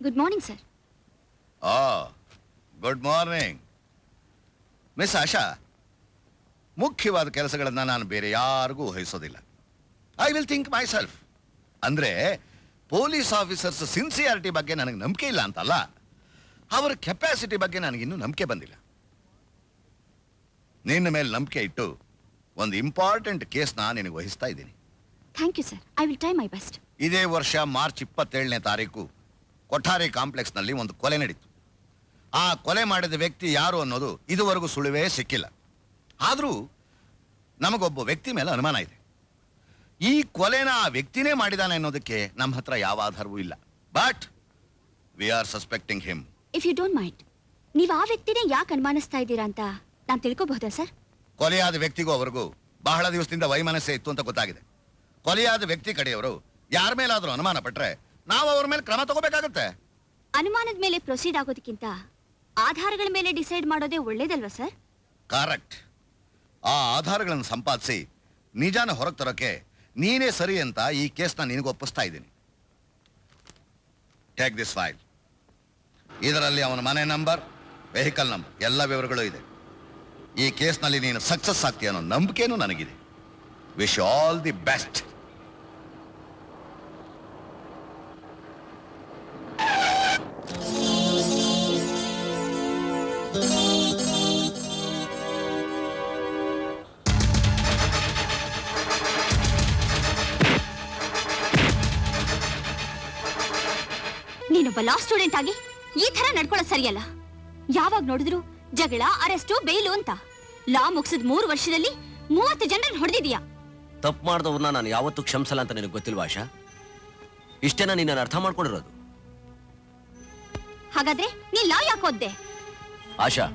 Good morning sir. Good morning miss Asha. ಮುಖ್ಯವಾದ ಕೆಲಸಗಳನ್ನ ನಾನು ಬೇರೆ ಯಾರಿಗೂ ವಹಿಸೋದಿಲ್ಲ. I will think myself. ಅಂದ್ರೆ ಪೊಲೀಸ್ ಆಫೀಸರ್ಸ್ ಸಿನ್ಸಿಯಾರಿಟಿ ಬಗ್ಗೆ ನನಗೆ ನಂಬಿಕೆ ಇಲ್ಲ ಅಂತಲ್ಲ, ಅವರ ಕೆಪಾಸಿಟಿ ಬಗ್ಗೆ ನನಗಿನ್ನೂ ನಂಬಿಕೆ ಬಂದಿಲ್ಲ. ನಿನ್ನ ಮೇಲೆ ನಂಬಿಕೆ ಇಟ್ಟು ಒಂದು ಇಂಪಾರ್ಟೆಂಟ್ ಕೇಸ್ನ ನಿನಗೆ ವಹಿಸ್ತಾ ಇದ್ದೀನಿ. Thank you sir. I will try my best. ಇದೇ ವರ್ಷ ಮಾರ್ಚ್ 27ನೇ ತಾರೀಕು ಕೊಠಾರಿ ಕಾಂಪ್ಲೆಕ್ಸ್ನಲ್ಲಿ ಒಂದು ಕೊಲೆ ನಡೀತು. ಆ ಕೊಲೆ ಮಾಡಿದ ವ್ಯಕ್ತಿ ಯಾರು ಅನ್ನೋದು ಇದುವರೆಗೂ ಸುಳಿವೇ ಸಿಕ್ಕಿಲ್ಲ. ಆದರೂ ನಮಗೊಬ್ಬ ವ್ಯಕ್ತಿ ಮೇಲೆ ಅನುಮಾನ ಇದೆ. ಈ ಕೊಲೆನ ಆ ವ್ಯಕ್ತಿನೇ ಮಾಡಿದಾನೆ ಅನ್ನೋದಕ್ಕೆ ನಮ್ಮ ಹತ್ರ ಯಾವ ಆಧಾರವೂ ಇಲ್ಲ. But we are suspecting him. If you don't mind, ನೀವು ಆ ವ್ಯಕ್ತಿನೇ ಯಾಕೆ ಅನುಮಾನಿಸ್ತಾ ಇದ್ದೀರಾ ಅಂತ ನಾನು ತಿಳ್ಕೋಬಹುದಾ ಸರ್? ಕೊಲೆಯಾದ ವ್ಯಕ್ತಿಗೂ ಅವರಿಗೂ ಬಹಳ ದಿವಸದಿಂದ ವೈಮನಸ್ಸೆ ಇತ್ತು ಅಂತ ಗೊತ್ತಾಗಿದೆ. ಕೊಲೆಯಾದ ವ್ಯಕ್ತಿ ಕಡೆಯವರು ಯಾರ ಮೇಲಾದ್ರೂ ಅನುಮಾನ ಪಟ್ರೆ ನಾವು ಅವ್ರ ಮೇಲೆ ಕ್ರಮ ತಗೋಬೇಕಾಗುತ್ತೆ. ಅನುಮಾನದ ಮೇಲೆ ಪ್ರೊಸೀಡ್ ಆಗೋದಕ್ಕಿಂತ ಆಧಾರಗಳ ಮೇಲೆ ಡಿಸೈಡ್ ಮಾಡೋದೇ ಒಳ್ಳೇದಲ್ವಾ ಸರ್? ಕರೆಕ್ಟ್. ಆ ಆಧಾರಗಳನ್ನು ಸಂಪಾದಿಸಿ ನಿಜಾನ ಹೊರಗೆ ತರೋಕೆ ನೀನೇ ಸರಿ ಅಂತ ಈ ಕೇಸ್ನ ನಿನಗೆ ಒಪ್ಪಿಸ್ತಾ ಇದ್ದೀನಿ. Take this file. ಇದರಲ್ಲಿ ಅವನ ಮನೆ ನಂಬರ್, ವೆಹಿಕಲ್ ನಂಬರ್ ಎಲ್ಲ ವಿವರಗಳು ಇದೆ. ಈ ಕೇಸ್ನಲ್ಲಿ ನೀನು ಸಕ್ಸಸ್ ಆಗ್ತೀಯ ಅನ್ನೋ ನಂಬಿಕೆನೂ ನನಗಿದೆ. Wish all the best. ನೀನೊಬ್ಬ ಒಬ್ಬ ಲಾ ಸ್ಟೂಡೆಂಟ್ ಆಗಿ ಈ ತರ ನಡ್ಕೊಳ್ಳೋದು ಸರಿಯಲ್ಲ. ಯಾವಾಗ ನೋಡಿದ್ರು ಜಗಳ, ಅರೆಸ್ಟು, ಬೇಲು ಅಂತ. ಲಾ ಮುಗಿಸಿದ 3 ವರ್ಷದಲ್ಲಿ 30 ಜನರನ್ನ ಹೊಡೆದಿದ್ಯಾ. ತಪ್ಪು ಮಾಡಿದವ್ರನ್ನ ನಾನು ಯಾವತ್ತೂ ಕ್ಷಮಿಸಲ್ಲ ಅಂತ ನಿನಗೆ ಗೊತ್ತಿಲ್ವಾ ಆಶಾ? ಇಷ್ಟೇನ ನೀನು ಅರ್ಥ ಮಾಡ್ಕೊಂಡಿರೋದು? ಹಾಗಾದ್ರೆ ನೀನ್ ಲಾ ಯಾಕೆ ಓದ್ದೆ? ಆಶಾ,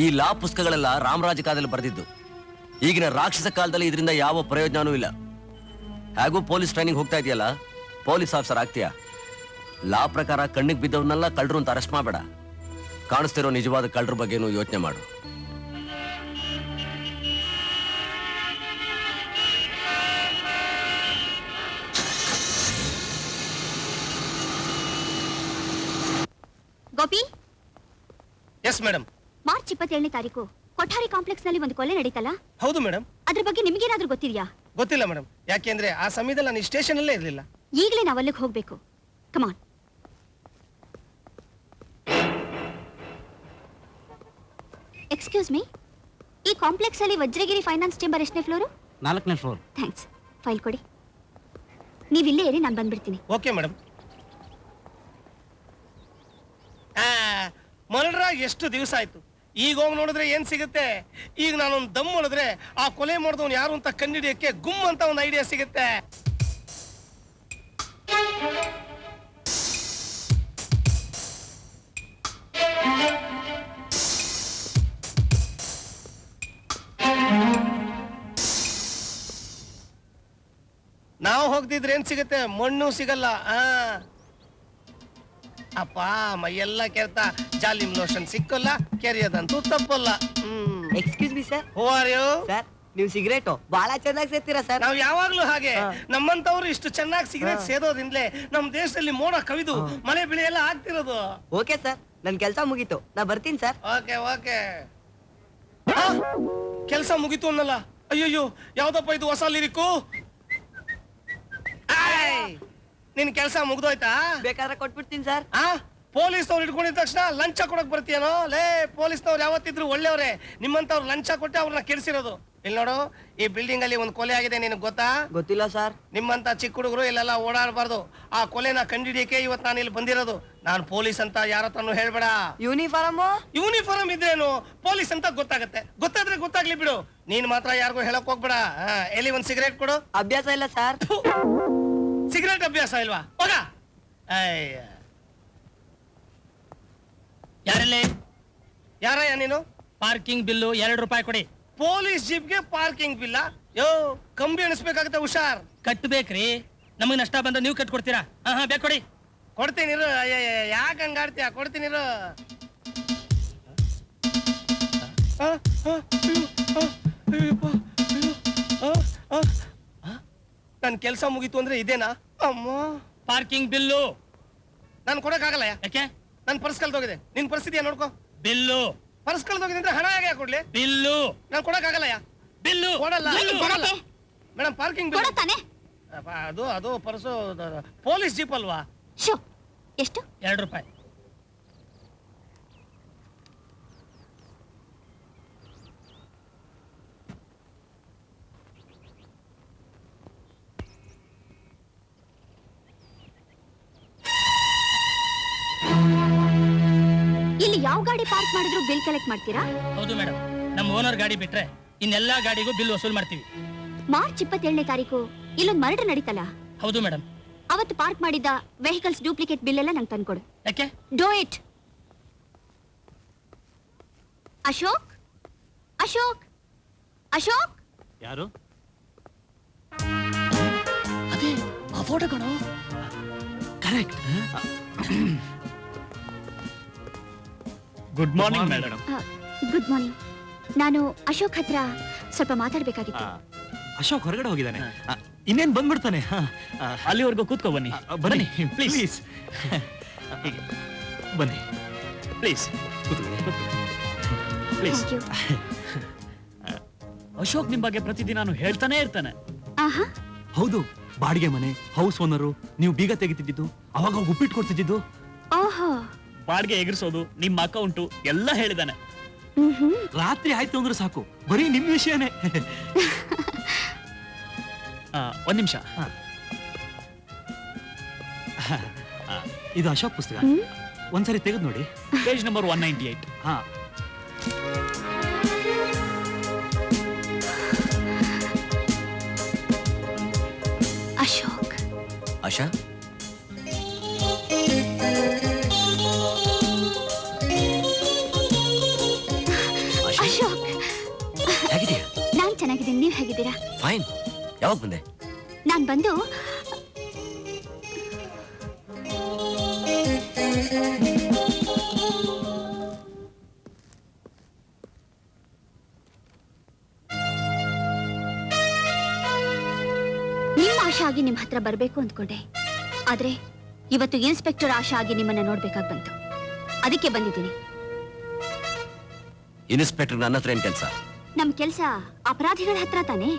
ಈ ಲಾ ಪುಸ್ತಕಗಳೆಲ್ಲ ರಾಮರಾಜ ಕಾಲದಲ್ಲಿ ಬರೆದಿದ್ದು. ಈಗಿನ ರಾಕ್ಷಸ ಕಾಲದಲ್ಲಿ ಇದರಿಂದ ಯಾವ ಪ್ರಯೋಜನವೂ ಇಲ್ಲ. ಹಾಗೂ ಪೊಲೀಸ್ ಟ್ರೈನಿಂಗ್ ಹೋಗ್ತಾ ಇದೆಯಲ್ಲ, ಪೊಲೀಸ್ ಆಫೀಸರ್ ಆಗ್ತೀಯಾ. ಲಾ ಪ್ರಕಾರ ಕಣ್ಣಿಗೆ ಬಿದ್ದವ್ರನ್ನೆಲ್ಲ ಕಳ್ಳರು ಅಂತ ಅರೆಸ್ಟ್ ಮಾಡಬೇಡ. ಕಾಣಿಸ್ತಿರೋ ನಿಜವಾದ ಕಳ್ಳರ ಬಗ್ಗೆನೂ ಯೋಚನೆ ಮಾಡು. ಗೋಪಿ. Yes madam. ಮಾರ್ಚ್ 27ನೇ ತಾರೀಕು ಕೊಠಾರಿ ಕಾಂಪ್ಲೆಕ್ಸ್ ನಲ್ಲಿ ಒಂದು ಕೊಲೆ ನಡೀತಲ್ಲ? ಹೌದು ಮೇಡಮ್. ಅದ್ರ ಬಗ್ಗೆ ನಿಮ್ಗೇನಾದ್ರೂ ಗೊತ್ತಿದ್ಯಾ? ಗೊತ್ತಿಲ್ಲ ಮೇಡಮ್. ಯಾಕೆಂದ್ರೆ ಆ ಸಮಯದಲ್ಲಿ ನಾನು ಸ್ಟೇಷನ್ ಅಲ್ಲೇ ಇರಲಿಲ್ಲ. ಈಗಲೇ ನಾವು ಅಲ್ಲಿಗೆ ಹೋಗ್ಬೇಕು. ಕಮಾನ್. ಎಕ್ಸ್ಕ್ಯೂಸ್ ಮೀ, ಈ ಕಾಂಪ್ಲೆಕ್ಸ್ ಅಲ್ಲಿ ವಜ್ರಗಿರಿ ಫೈನಾನ್ಸ್ ಚೇಂಬರ್ ಎಷ್ಟನೇ ಫ್ಲೋರು? 4ನೇ ಫ್ಲೋರ್. ಥ್ಯಾಂಕ್ಸ್. ಫೈಲ್ ಕೊಡಿ. ನೀವಿಲ್ಲೇ ಇರಿ, ನಾನು ಬಂದ್ಬಿಡ್ತೀನಿ. Okay madam. ಮರಡ್ರ ಎಷ್ಟು ದಿವಸ ಆಯ್ತು. ಈಗ ಹೋಗಿ ನೋಡಿದ್ರೆ ಏನ್ ಸಿಗುತ್ತೆ? ಈಗ ನಾನೊಂದು ದಮ್ ಹೊಡೆದ್ರೆ ಆ ಕೊಲೆ ಮಾಡಿದವನು ಯಾರು ಅಂತ ಕಂಡಿಡಿಯಕ್ಕೆ ಗುಮ್ ಅಂತ ಒಂದು ಐಡಿಯಾ ಸಿಗುತ್ತೆ. ನಾವು ಹೋಗ್ದಿದ್ರೆ ಏನ್ ಸಿಗುತ್ತೆ? ಮಣ್ಣು ಸಿಗಲ್ಲ. ಅಪ್ಪ ಮೈಯೆಲ್ಲ ಕೆರ್ತಾ ಜಾಲಿಮ್ ಲೋಷನ್ ಸಿಕ್ಕಲ್ಲ, ಕೆರೆಯೋದಂತೂ ತಪ್ಪಲ್ಲ. Excuse me sir. Who are you? Sir, ನೀವು ಸಿಗರೇಟು ಬಹಳ ಚೆನ್ನಾಗಿ ಸೇರ್ತೀರಾ ಸರ್. ನಾವು ಯಾವಾಗ್ಲೂ ಹಾಗೆ. ನಮ್ಮಂತವ್ರು ಇಷ್ಟು ಚೆನ್ನಾಗಿ ಸಿಗರೇಟ್ ಸೇದೋದ್ರಿಂದಲೇ ನಮ್ಮ ದೇಶದಲ್ಲಿ ಮೋಡ ಕವಿದು ಮಳೆ ಬೆಳೆ ಎಲ್ಲ ಆಗ್ತಿರೋದು. ಓಕೆ ಸರ್, ನನ್ ಕೆಲಸ ಮುಗೀತು, ನಾ ಬರ್ತೀನಿ ಸರ್. Okay okay. ಕೆಲಸ ಮುಗೀತು ಅನ್ನಲ್ಲ. ಅಯ್ಯಯ್ಯೋ, ಯಾವ್ದಪ್ಪ ಇದು ಹೊಸ ಲಿರಿಕು? ನಿನ್ ಕೆಲಸ ಮುಗ್ದೋಯ್ತಾ? ಬೇಕಾದ್ರೆ ಕೊಟ್ಬಿಡ್ತೀನಿ ಸರ್. ಪೊಲೀಸ್ನವ್ರು ಇಟ್ಕೊಂಡಿದ ತಕ್ಷಣ ಲಂಚ ಕೊಡಕ್ ಬರ್ತೀಯನೋ? ಲೇ, ಪೊಲೀಸ್ನವ್ರು ಯಾವತ್ತಿದ್ರು ಒಳ್ಳೆಯವ್ರೆ. ನಿಮ್ಮಂತವ್ರು ಲಂಚ ಕೊಟ್ಟೆ ಅವ್ರನ್ನ ಕೆಡಿಸಿರೋದು. ಇಲ್ಲಿ ನೋಡು, ಈ ಬಿಲ್ಡಿಂಗ್ ಅಲ್ಲಿ ಒಂದು ಕೊಲೆ ಆಗಿದೆ, ನಿನಗೆ ಗೊತ್ತಾ? ಗೊತ್ತಿಲ್ಲ ಸರ್. ನಿಮ್ಮಂತ ಚಿಕ್ಕ ಹುಡುಗರು ಇಲ್ಲೆಲ್ಲ ಓಡಾಡಬಾರ್ದು. ಆ ಕೊಲೆನ ಕಂಡಿಡಿಯಕ್ಕೆ ಇವತ್ತು ನಾನು ಇಲ್ಲಿ ಬಂದಿರೋದು. ನಾನು ಪೊಲೀಸ್ ಅಂತ ಯಾರ ಹತ್ರನೂ ಹೇಳ್ಬೇಡ. ಯೂನಿಫಾರ್ಮ್ ಇದ್ರೇನು ಪೊಲೀಸ್ ಅಂತ ಗೊತ್ತಾಗತ್ತೆ. ಗೊತ್ತಾದ್ರೆ ಗೊತ್ತಾಗ್ಲಿ ಬಿಡು. ನೀನ್ ಮಾತ್ರ ಯಾರಿಗೂ ಹೇಳಕ್ ಹೋಗ್ಬೇಡ. ಎಲ್ಲಿ ಒಂದ್ ಸಿಗರೇಟ್ ಕೊಡು. ಅಭ್ಯಾಸ ಇಲ್ಲ ಸರ್. ಸಿಗರೇಟ್ ಅಭ್ಯಾಸ ಇಲ್ವಾ? ಹೋಗ. ಯಾರಲ್ಲಿ? ಯಾರಯ್ಯ ನೀನು? ಪಾರ್ಕಿಂಗ್ ಬಿಲ್ಲು 2 ರೂಪಾಯಿ ಕೊಡಿ. Police ಜೀಪ್ಗೆ parking ಬಿಲ್ಲ? ಯೋ, ಕಂಬಿ ಎಣಿಸ್ಬೇಕಾಗತ್ತೆ, ಹುಷಾರ್. ಕಟ್ಬೇಕ್ರಿ. ನಮಗ್ ನಷ್ಟ ಬಂದ ನೀವು ಕಟ್ಕೊಡ್ತೀರಾ? ಬೇಕು ಕೊಡಿ. ಕೊಡ್ತೀನಿ. ಯಾಕೆ ಹಂಗಾಡ್ತೀಯ? ಕೊಡ್ತೀನಿ. ನನ್ ಕೆಲ್ಸ ಮುಗೀತು ಅಂದ್ರೆ ಇದೇನಾ? ಅಮ್ಮ, ಪಾರ್ಕಿಂಗ್ ಬಿಲ್ಲು ನಾನು ಕೊಡಕ್ಕಾಗಲ್ಲ. ಯಾಕೆ? ನನ್ ಪರ್ಸ್ ಕಳ್ದೋಗಿದೆ. ನಿನ್ ಪರಿಸ್ಥಿತಿಯ ನೋಡ್ಕೋ. ಬಿಲ್ಲು. ಪರ್ಸ್ ಕಳ್ದೋಗಿದೆ ಅಂದ್ರೆ ಹಣ ಹೇಗೆ ಕೊಡ್ಲಿ? ಬಿಲ್ಲು ನಾನು ಕೊಡಕ್ಕಾಗಲ್ಲ. ಬಿಲ್ಲು ಕೊಡಲ್ಲ. ಮೇಡಮ್, ಪಾರ್ಕಿಂಗ್ ಬಿಲ್ ಅದು ಪರ್ಸು ಪೊಲೀಸ್ ಜೀಪ್ ಅಲ್ವಾ? ಎಷ್ಟು? 2 ರೂಪಾಯಿ. ಇಲ್ಲಿ ಯಾವ ಗಾಡಿ ಪಾರ್ಕ್ ಮಾಡಿದ್ರು ಬಿಲ್ ಕಲೆಕ್ಟ್ ಮಾಡ್ತೀರಾ? ಹೌದು ಮೇಡಮ್. ನಮ್ಮ ಓನರ್ ಗಾಡಿ ಬಿಟ್ರೆ ಇನ್ನೆಲ್ಲಾ ಗಾಡಿಗೂ ಬಿಲ್ ವಸೂಲ್ ಮಾಡ್ತೀವಿ. ಮಾರ್ಚ್ 27ನೇ ತಾರೀಕು ಇಲ್ಲೊಂದು ಮರ್ಡರ್ ನಡೀತಲ್ಲ? ಹೌದು ಮೇಡಮ್. ಅವತ್ತು ಪಾರ್ಕ್ ಮಾಡಿದ ವೆಹಿಕಲ್ಸ್ ಡೂಪ್ಲಿಕೇಟ್ ಬಿಲ್ ಎಲ್ಲ ನಂಗೆ ತಂದ್ಕೊಡು. ಯಾಕೆ? Do it. ಅಶೋಕ್, ಅಶೋಕ್, ಅಶೋಕ್. ಯಾರು? ಅದೇ ಆ ಫೋಟೋ ಕಣೋ. Correct. Good morning madam. Good morning. ನಾನು ಅಶೋಕ್ ಹತ್ರ ಸ್ವಲ್ಪ ಮಾತಾಡ್ಬೇಕಾಗಿತ್ತು. ಅಶೋಕ್ ಹೊರಗಡೆ ಹೋಗಿದ್ದಾನೆ. ಇನ್ನೇನ್ ಬಂದ್ಬಿಡ್ತಾನೆ. ಅಲ್ಲಿವರೆಗೂ ಕೂತ್ಕೋ ಬನ್ನಿ. ಬನ್ನಿ ಪ್ಲೀಸ್. ಬನ್ನಿ ಪ್ಲೀಸ್. ಪ್ಲೀಸ್. ಅಶೋಕ್ ನಿಮ್ ಬಗ್ಗೆ ಪ್ರತಿದಿನ ನಾನು ಹೇಳ್ತಾನೆ ಇರ್ತಾನೆ. ಹೌದು, ಬಾಡಿಗೆ ಮನೆ, ಹೌಸ್ ಓನರು, ನೀವು ಬೀಗ ತೆಗಿತಿದ್ದು, ಅವಾಗ ಉಪ್ಪಿಟ್ಟು ಕೊಡ್ತಿದ್ದು, ಬಾಡಿಗೆ ಎಗರಿಸೋದು, ನಿಮ್ಮ ಅಕೌಂಟು ಎಲ್ಲ ಹೇಳಿದಾನೆ. ರಾತ್ರಿ ಆಯ್ತು ಅಂದ್ರೆ ಸಾಕು, ಬರೀ ನಿಮ್ ವಿಷಯನೇ. ಒಂದ್ ನಿಮಿಷ. ಇದು ಅಶೋಕ್ ಪುಸ್ತಕ. ಒಂದ್ಸರಿ ತೆಗೆದು ನೋಡಿ. Page number 198. ಹಾ, ಅಶೋಕ್. ಆಶಾ, ಅಶೋಕ್, ಹೇಗಿದೆಯಾ? ನಾನ್ ಚೆನ್ನಾಗಿದ್ದೀನಿ, ನೀವ್ ಹೇಗಿದ್ದೀರಾ? ಫೈನ್. ಯಾವಾಗ ಬಂದೆ? ನಾನ್ ಬಂದು ನಿಮ್ಮ ಆಶಾ ಆಗಿ ನಿಮ್ ಹತ್ರ ಬರ್ಬೇಕು ಅಂದ್ಕೊಂಡೆ. ಆದ್ರೆ ಇವತ್ತು ಇನ್ಸ್ಪೆಕ್ಟರ್ ಆಶಾ ಆಗಿ ನಿಮ್ಮನ್ನ ನೋಡ್ಬೇಕಾಗ್ ಬಂತು. ಅದಕ್ಕೆ ಬಂದಿದ್ದೀನಿ. ಇನ್ಸ್ಪೆಕ್ಟರ್ ನನ್ನ ಹತ್ರ ಏನ್ ಕೆಲಸ? ನಮ್ ಕೆಲ್ಸ ಅಪರಾಧಿಗಳ ಹತ್ರ ತಾನೇ.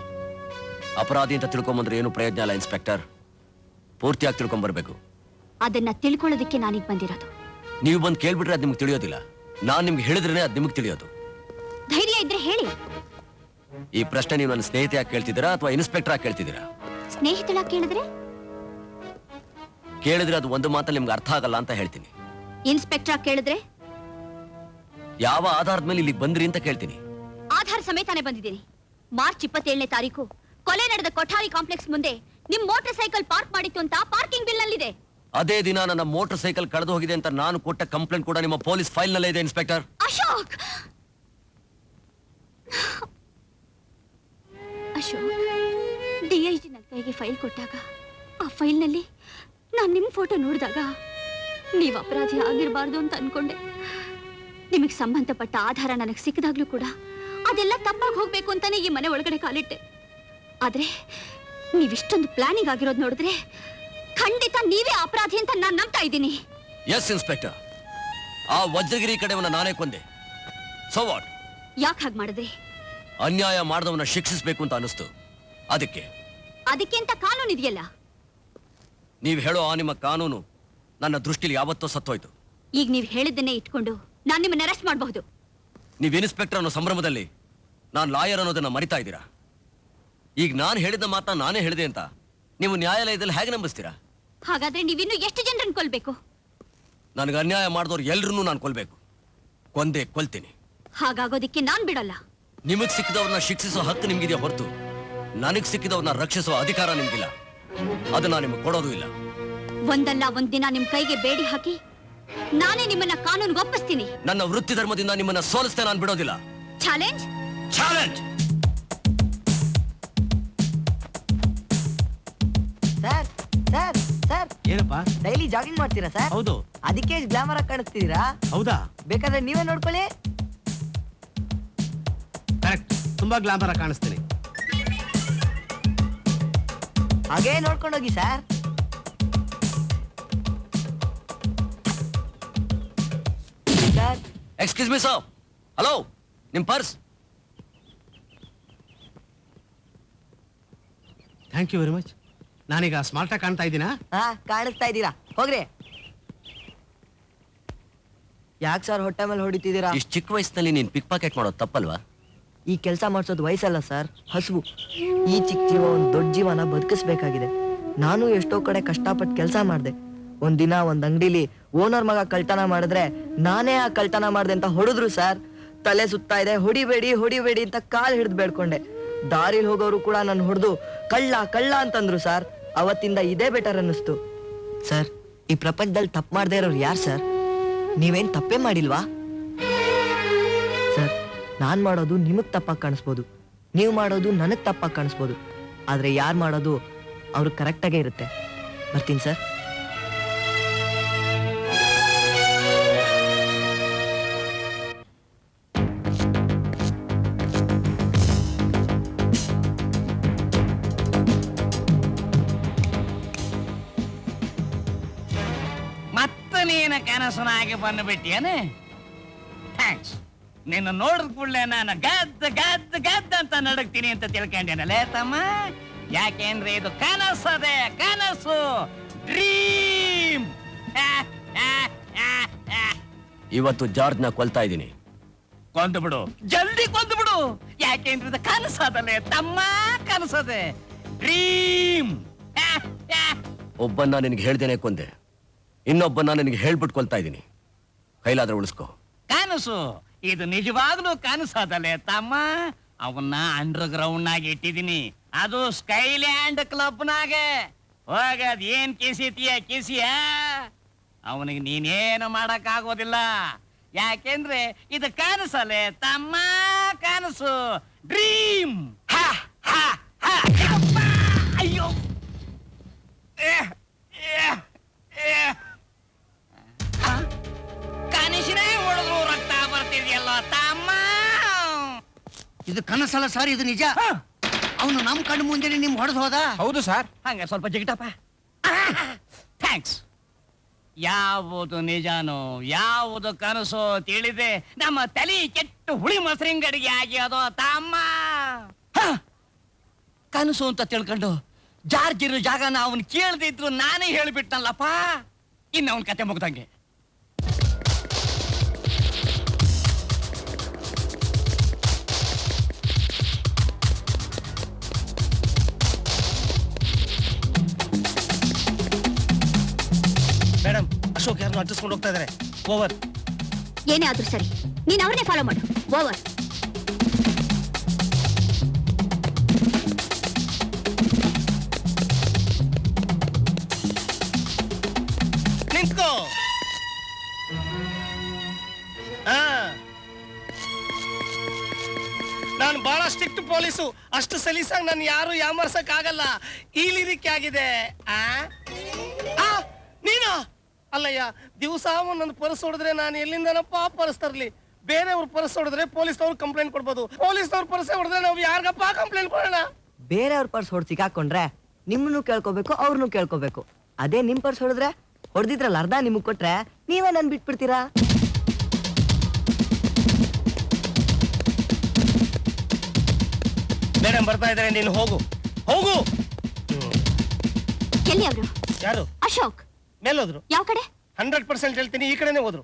ಅಪರಾಧಿ ಅಂತ ತಿಳ್ಕೊಂಬಂದ್ರೆ ಏನು ಪ್ರಯೋಜನ ಇಲ್ಲ ಇನ್ಸ್ಪೆಕ್ಟರ್. ಪೂರ್ತಿಯಾಗಿ ತಿಳ್ಕೊಂಬರ್ಬೇಕು. ಅದನ್ನ ತಿಳ್ಕೊಳ್ಳೋದಕ್ಕೆ ನಾನೀಗ ಬಂದಿರೋದು. ನೀವು ಬಂದು ಕೇಳ್ಬಿಟ್ರೆ ಅದು ನಿಮ್ಗೆ ತಿಳಿಯೋದಿಲ್ಲ. ನಾನ್ ನಿಮ್ಗೆ ಹೇಳಿದ್ರೆ ಅದು ನಿಮ್ಗೆ ತಿಳಿಯೋದು. ಧೈರ್ಯ ಇದ್ರೆ ಹೇಳಿ. ಈ ಪ್ರಶ್ನೆ ನೀವು ನನ್ನ ಸ್ನೇಹಿತೆಯಾಗಿ ಕೇಳ್ತಿದ್ದೀರಾ ಅಥವಾ ಇನ್ಸ್ಪೆಕ್ಟರ್ ಆಗಿ ಕೇಳ್ತಿದ್ದೀರಾ? ಸ್ನೇಹಿತಳ ಕೇಳಿದ್ರೆ ಅದು ಒಂದು ಮಾತಲ್ಲಿ ನಿಮ್ಗೆ ಅರ್ಥ ಆಗಲ್ಲ ಅಂತ ಹೇಳ್ತೀನಿ. ಇನ್ಸ್ಪೆಕ್ಟರ್ ಕೇಳಿದ್ರೆ ಯಾವ ಆಧಾರದ ಮೇಲೆ ಇಲ್ಲಿಗೆ ಬಂದ್ರಿ ಅಂತ ಕೇಳ್ತೀನಿ. ಆಧಾರ ಸಮೇತಾನೆ ಬಂದಿದ್ದೀನಿ. ಮಾರ್ಚ್ 27ನೇ ತಾರೀಕು ಕೊಲೆ ನಡೆದ ಕೊಠಾರಿ ಕಾಂಪ್ಲೆಕ್ಸ್ ಮುಂದೆ ನಿಮ್ ಮೋಟಾರ್ ಸೈಕಲ್ ಪಾರ್ಕ್ ಮಾಡಿತ್ತು ಅಂತ ಪಾರ್ಕಿಂಗ್ ಬಿಲ್ ನಲ್ಲಿದೆ. ಅದೇ ದಿನ ನನ್ನ ಮೋಟಾರ್ ಸೈಕಲ್ ಕಳೆದು ಹೋಗಿದೆ ಅಂತ ನಾನು ಕೊಟ್ಟ ಕಂಪ್ಲೇಂಟ್ ಕೂಡ ನಿಮ್ಮ ಪೊಲೀಸ್ ಫೈಲ್ ನಲ್ಲೇ ಇದೆ ಇನ್ಸ್ಪೆಕ್ಟರ್. ಅಶೋಕ್, ಡಿಐಜಿ ನನ್ನ ಕೈಗೆ ಫೈಲ್ ಕೊಟ್ಟಾಗ ಆ ಫೈಲ್ನಲ್ಲಿ ನಾನು ನಿಮ್ಮ ಫೋಟೋ ನೋಡಿದಾಗ ನೀವು ಅಪರಾಧಿ ಆಗಿರಬಾರ್ದು ಅಂತ ಅನ್ಕೊಂಡೆ. ನಿಮಗೆ ಸಂಬಂಧಪಟ್ಟ ಆಧಾರ ನನಗೆ ಸಿಕ್ಕಿದಾಗ್ಲೂ ಕೂಡ ಅದೆಲ್ಲ ತಪ್ಪಾಗಿ ಹೋಗ್ಬೇಕು ಅಂತಾನೆ ಈ ಮನೆ ಒಳಗಡೆ ಕಾಲಿಟ್ಟೆ. ಆದ್ರೆ ನೀವಿಷ್ಟೊಂದು ಪ್ಲಾನಿಂಗ್ ಆಗಿರೋದು ನೋಡಿದ್ರೆ ಖಂಡಿತ ನೀವೇ ಅಪರಾಧಿ ಅಂತ ನಾನು ನಂಬ್ತಾ ಇದ್ದೀನಿ. ಎಸ್ ಇನ್ಸ್ಪೆಕ್ಟರ್, ಆ ವಜ್ರಗಿರಿ ಕಡೆವನ್ನ ನಾನೇ ಕೊಂದೆ. So what? ಯಾಕೆ ಹಾಗೆ ಮಾಡಿದ್ರಿ? ಅನ್ಯಾಯ ಮಾಡಿದವನ್ನ ಶಿಕ್ಷಿಸಬೇಕು ಅಂತ ಅನಿಸ್ತು. ಅದಕ್ಕೆ ಅಂತ ಕಾನೂನು ಇದೆಯಲ್ಲ. ನೀವು ಹೇಳೋ ಆ ನಿಮ್ಮ ಕಾನೂನು ನನ್ನ ದೃಷ್ಟಿಲಿ ಯಾವತ್ತೋ ಸತ್ತೋಯ್ತು. ಈಗ ನೀವು ಹೇಳಿದ್ದನ್ನೇ ಇಟ್ಕೊಂಡು ನಾನು ನಿಮ್ಮನ್ನ ಅರೆಸ್ಟ್ ಮಾಡಬಹುದು. ನೀವು ಇನ್ಸ್ಪೆಕ್ಟರ್ ಅನ್ನೋ ಸಂಭ್ರಮದಲ್ಲಿ ನಾನು ಲಾಯರ್ ಅನ್ನೋದನ್ನ ಮರಿತಾ ಇದ್ದೀರಾ. ಈಗ ನಾನು ಹೇಳಿದ ಮಾತನ್ನ ನಾನೇ ಹೇಳಿದೆ ಅಂತ ನೀವು ನ್ಯಾಯಾಲಯದಲ್ಲಿ ಹೇಗೆ ನಂಬಿಸ್ತೀರಾ? ಹಾಗಾದ್ರೆ ನೀವಿನ್ನು ಎಷ್ಟು ಜನರನ್ನು ಕೊಲ್ಬೇಕು? ನನಗೆ ಅನ್ಯಾಯ ಮಾಡಿದವ್ರು ಎಲ್ರನ್ನೂ ನಾನು ಕೊಲ್ಬೇಕು. ಕೊಂದೇ ಕೊಲ್ತೀನಿ. ಹಾಗಾಗೋದಿಕ್ಕೆ ನಾನ್ ಬಿಡಲ್ಲ. ನಿಮಗ್ ಸಿಕ್ಕಿದವ್ರನ್ನ ಶಿಕ್ಷಿಸೋ ಹಕ್ಕು ನಿಮ್ಗಿದೆಯಾ ಹೊರತು ನನಗ್ ಸಿಕ್ಕಿದವ್ರನ್ನ ರಕ್ಷಿಸೋ ಅಧಿಕಾರ ನಿಮ್ಗಿಲ್ಲ. ಅದನ್ನ ನಿಮ್ಗೆ ಕೊಡೋದು ಇಲ್ಲ. ಒಂದಲ್ಲ ಒಂದ್ ದಿನ ನಿಮ್ ಕೈಗೆ ಬೇಡಿ ಹಾಕಿ ನಾನೇ ನಿಮ್ಮನ್ನ ಕಾನೂನಿಗೆ ಒಪ್ಪಿಸ್ತೀನಿ. ನನ್ನ ವೃತ್ತಿ ಧರ್ಮದಿಂದ ನಿಮ್ಮನ್ನ ಸೋಲಿಸ್ತೇ ನಾನು ಬಿಡೋದಿಲ್ಲ. Challenge challenge. Sir sir sir, ಏನಪ್ಪ? ಡೈಲಿ ಜಾಗಿಂಗ್ ಮಾಡ್ತೀರಾ ಸರ್? ಹೌದು. ಅದಕ್ಕೆ ಗ್ಲಾಮರ್ ಆಗಿ ಕಾಣಿಸ್ತೀರಾ? ಹೌದಾ? ಬೇಕಾದ್ರೆ ನೀವೇ ನೋಡ್ಕೊಳ್ಳಿ. ಕರೆಕ್ಟ್, ತುಂಬಾ ಗ್ಲಾಮರ್ ಆಗಿ ಕಾಣಿಸ್ತೀನಿ. ಹಾಗೇ ನೋಡ್ಕೊಂಡೋಗಿ sir. Excuse me sir. Hello, ನಿಮ್ purse. Thank you very much. ನಾನೀಗ ಸ್ಮಾರ್ಟ್ ಆಗಿ ಕಾಣ್ತಾ ಇದ್ದೀನಾ? ಹಾ, ಕಾಣಿಸ್ತಾ ಇದ್ದೀರಾ. ಹೋಗ್ರಿ. ಯಾಕೆ ಸರ್ ಹೊಟ್ಟೆ ಮೇಲೆ ಹೊಡಿತಿದ್ದೀರಾ? ಇಷ್ಟು ಚಿಕ್ಕ ವಯಸ್ಸಿನಲ್ಲಿ ನೀನ್ ಪಿಕ್ ಪಾಕೆಟ್ ಮಾಡೋದು ತಪ್ಪಲ್ವಾ? ಈ ಕೆಲಸ ಮಾಡ್ಸೋದು ವಯಸ್ಸಲ್ಲ ಸರ್, ಹಸುವು. ಈ ಚಿಕ್ಕ ಜೀವ ಒಂದು ದೊಡ್ಡ ಜೀವನ ಬದುಕಿಸ್ಬೇಕಾಗಿದೆ. ನಾನು ಎಷ್ಟೋ ಕಡೆ ಕಷ್ಟಪಟ್ಟು ಕೆಲಸ ಮಾಡಿದೆ. ಒಂದಿನ ಒಂದ್ ಅಂಗಡಿಲಿ ಓನರ್ ಮಗ ಕಳ್ತನ ಮಾಡಿದ್ರೆ ನಾನೇ ಆ ಕಳ್ತನ ಮಾಡ್ದೆ ಅಂತ ಹೊಡೆದ್ರು ಸರ್. ತಲೆ ಸುತ್ತಾ ಇದೆ, ಹೊಡಿಬೇಡಿ ಹೊಡಿಬೇಡಿ ಅಂತ ಕಾಲ್ ಹಿಡಿದು ಬೇಡ್ಕೊಂಡೆ. ದಾರಿಲಿ ಹೋಗೋರು ಕೂಡ ನನ್ನ ಹೊಡೆದು ಕಳ್ಳ ಕಳ್ಳ ಅಂತಂದ್ರು ಸರ್. ಅವತ್ತಿಂದ ಇದೇ ಬೆಟರ್ ಅನ್ನಿಸ್ತು ಸರ್. ಈ ಪ್ರಪಂಚದಲ್ಲಿ ತಪ್ಪು ಮಾಡದೇ ಇರೋರು ಯಾರು ಸರ್? ನೀವೇನ್ ತಪ್ಪೇ ಮಾಡಿಲ್ವಾ ಸರ್? ನಾನ್ ಮಾಡೋದು ನಿಮಗ್ ತಪ್ಪಾಗಿ ಕಾಣಿಸ್ಬೋದು, ನೀವು ಮಾಡೋದು ನನಗ್ ತಪ್ಪಾಗಿ ಕಾಣಿಸ್ಬೋದು. ಆದ್ರೆ ಯಾರು ಮಾಡೋದು ಅವ್ರಿಗೆ ಕರೆಕ್ಟಾಗೇ ಇರುತ್ತೆ. ಬರ್ತೀನಿ ಸರ್. ಮತ್ತೆ ನೀನು ಕನಸನಾಗಿ ಬಂದ್ಬಿಟ್ಟಿಯೇನೆ? ಥ್ಯಾಂಕ್ಸ್. ನಿನ್ನ ನೋಡಿದ ಕೂಡಲೇ ನಾನು ಗದ್ದ ಗದ್ದ ಗದ್ದ ಅಂತ ನಡಗ್ತೀನಿ ಅಂತ ತಿಳ್ಕೊಂಡೇನಲ್ಲೇ ತಮ್ಮ. ಯಾಕೆಂದ್ರೆ ಇದು ಕನಸದೆ, ಕನಸು, ಡ್ರೀಮ್. ಇವತ್ತು ಜಾರ್ಜ್ ನ ಕೊಲ್ತಾ ಇದ್ದೀನಿ. ಕೊಂದು ಬಿಡು, ಜಲ್ದಿ ಕೊಂದು ಬಿಡು. ಯಾಕೆಂದ್ರೆ ಇದು ಕನಸದಲ್ಲೇ ತಮ್ಮ, ಕನಸದೆ, ಡ್ರೀಮ್. ಒಬ್ಬನ್ನ ನಿನ್ಗೆ ಹೇಳ್ದೇನೆ ಕೊಂದೆ. ಇನ್ನೊಬ್ಬನ ನಿನಗೆ ಹೇಳ್ಬಿಟ್ಕೊಳ್ತಾ ಇದ್ದೀನಿ, ಕೈಲಾದ್ರೆ ಉಳಿಸ್ಕೋ. ಕನಸು ಇದು ನಿಜವಾಗ್ಲೂ ಕನಸದಲ್ಲೇ ತಮ್ಮ. ಅವನ್ನ ಅಂಡರ್ ಗ್ರೌಂಡ್ ನಾಗ ಇಟ್ಟಿದ್ದೀನಿ, ಅದು ಸ್ಕೈಲ್ಯಾಂಡ್ ಕ್ಲಬ್ನಾಗೆ. ಹೋಗದ್ ಏನ್ ಕಿಸಿಯ ಅವನಿಗೆ ನೀನೇನು ಮಾಡಕ್ ಆಗೋದಿಲ್ಲ. ಯಾಕೆಂದ್ರೆ ಇದು ಕನಸಲ್ಲೇ ತಮ್ಮ, ಕನಸು, ಡ್ರೀಮ್. ಅಯ್ಯೋ ಕನಸಿನೇ ಹೊಡೆದ್ರು ರಕ್ತ ಬರ್ತಿದ್ಯಲ್ಲ ತಮ್ಮ. ಇದು ಕನಸಲ್ಲ ಸರ್, ಇದು ನಿಜ. ಅವನು ನಮ್ ಕಣ್ಣು ಮುಂದೆ ನಿಮ್ ಹೊಡೆದು ಹೋದ. ಹೌದು ಸರ್. ಹಂಗ ಸ್ವಲ್ಪ ಜಿಗಿಟಪ್ಪ. ಥ್ಯಾಂಕ್ಸ್. ಯಾವುದು ನಿಜಾನೋ ಯಾವುದು ಕನಸೋ ತಿಳಿದೆ ನಮ್ಮ ತಲೆ ಕೆಟ್ಟು ಹುಳಿ ಮೊಸರಿಂಗಡಿಗೆ ಆಗಿ ಅದೋ ತಮ್ಮ. ಕನಸು ಅಂತ ತಿಳ್ಕೊಂಡು ಜಾರ್ಜ್ ಇರೋ ಜಾಗನ ಅವನ್ ಕೇಳ್ದಿದ್ರು ನಾನೇ ಹೇಳಿಬಿಟ್ನಲ್ಲಪ್ಪ. ಇನ್ನು ಅವನ್ ಕತೆ ಮುಗ್ದಂಗೆ. ಮೇಡಮ್, ಅಶೋಕ್ ಯಾರನ್ನು ಅಡ್ಜಸ್ಟ್ಕೊಂಡು ಹೋಗ್ತಾ ಇದಾರೆ. ಓವರ್. ಏನೇ ಆದ್ರೂ ಸರಿ, ನೀನ್ ಅವ್ರನ್ನೇ ಫಾಲೋ ಮಾಡು. ಓವರ್. ನಿಂತ್ಕೋ. ನಾನು ಬಹಳ ಸ್ಟ್ರಿಕ್ಟ್ ಪೊಲೀಸು, ಅಷ್ಟು ಸಲೀಸಾಗಿ ನಾನು ಯಾರು ಯಾಮರ್ಸಕ್ ಆಗಲ್ಲ. ಈ ಲಿರಿಕೆ ಆಗಿದೆ. ನೀನಾ? ಅಲ್ಲಯ್ಯ, ದಿವಸ ಒಂದೊಂದು ಪರ್ಸ್ ಹೊಡೆದ್ರೆ ನಾನು ಎಲ್ಲಿಂದನಪ್ಪ ಪರ್ಸ್ ತರ್ಲಿ? ಬೇರೆಯವ್ರ ಪರ್ಸ್ ಹೊಡೆದ್ರೆ ಪೊಲೀಸ್ನವ್ರು ಕಂಪ್ಲೇಂಟ್ ಕೊಡ್ಬೋದು, ಪೊಲೀಸ್ನವ್ರ ಪರ್ಸ್ ಹೊಡೆದ್ರೆ ನಾವು ಯಾರಿಗಪ್ಪ ಕಂಪ್ಲೇಂಟ್ ಕೊಡೋಣ? ಬೇರೆಯವ್ರ ಪರ್ಸ್ ಹೊಡೆದು ಸಿಕ್ಕಾಕೊಂಡ್ರೆ ನಿಮ್ಮನ್ನು ಕೇಳ್ಕೋಬೇಕು, ಅವ್ರನ್ನು ಕೇಳ್ಕೋಬೇಕು. ಅದೇ ನಿಮ್ ಪರ್ಸ್ ಹೊಡೆದ್ರೆ ಹೊಡೆದಿದ್ರಲ್ಲ ಅರ್ಧ ನಿಮಗ್ ಕೊಟ್ರೆ ನೀವೇ ನನ್ ಬಿಟ್ಬಿಡ್ತೀರಾ? ಮೇಡಮ್ ಬರ್ತಾ ಇದ್ದಾರೆ, ನೀನು ಹೋಗು ಹೋಗು. ಎಲ್ಲಿ ಅವರು? ಯಾರು? ಅಶೋಕ್. ಮೇಲೋದ್ರು. ಯಾವ ಕಡೆ? 100% ಹೇಳ್ತೀನಿ, ಈ ಕಡೆನೆ ಹೋದ್ರು.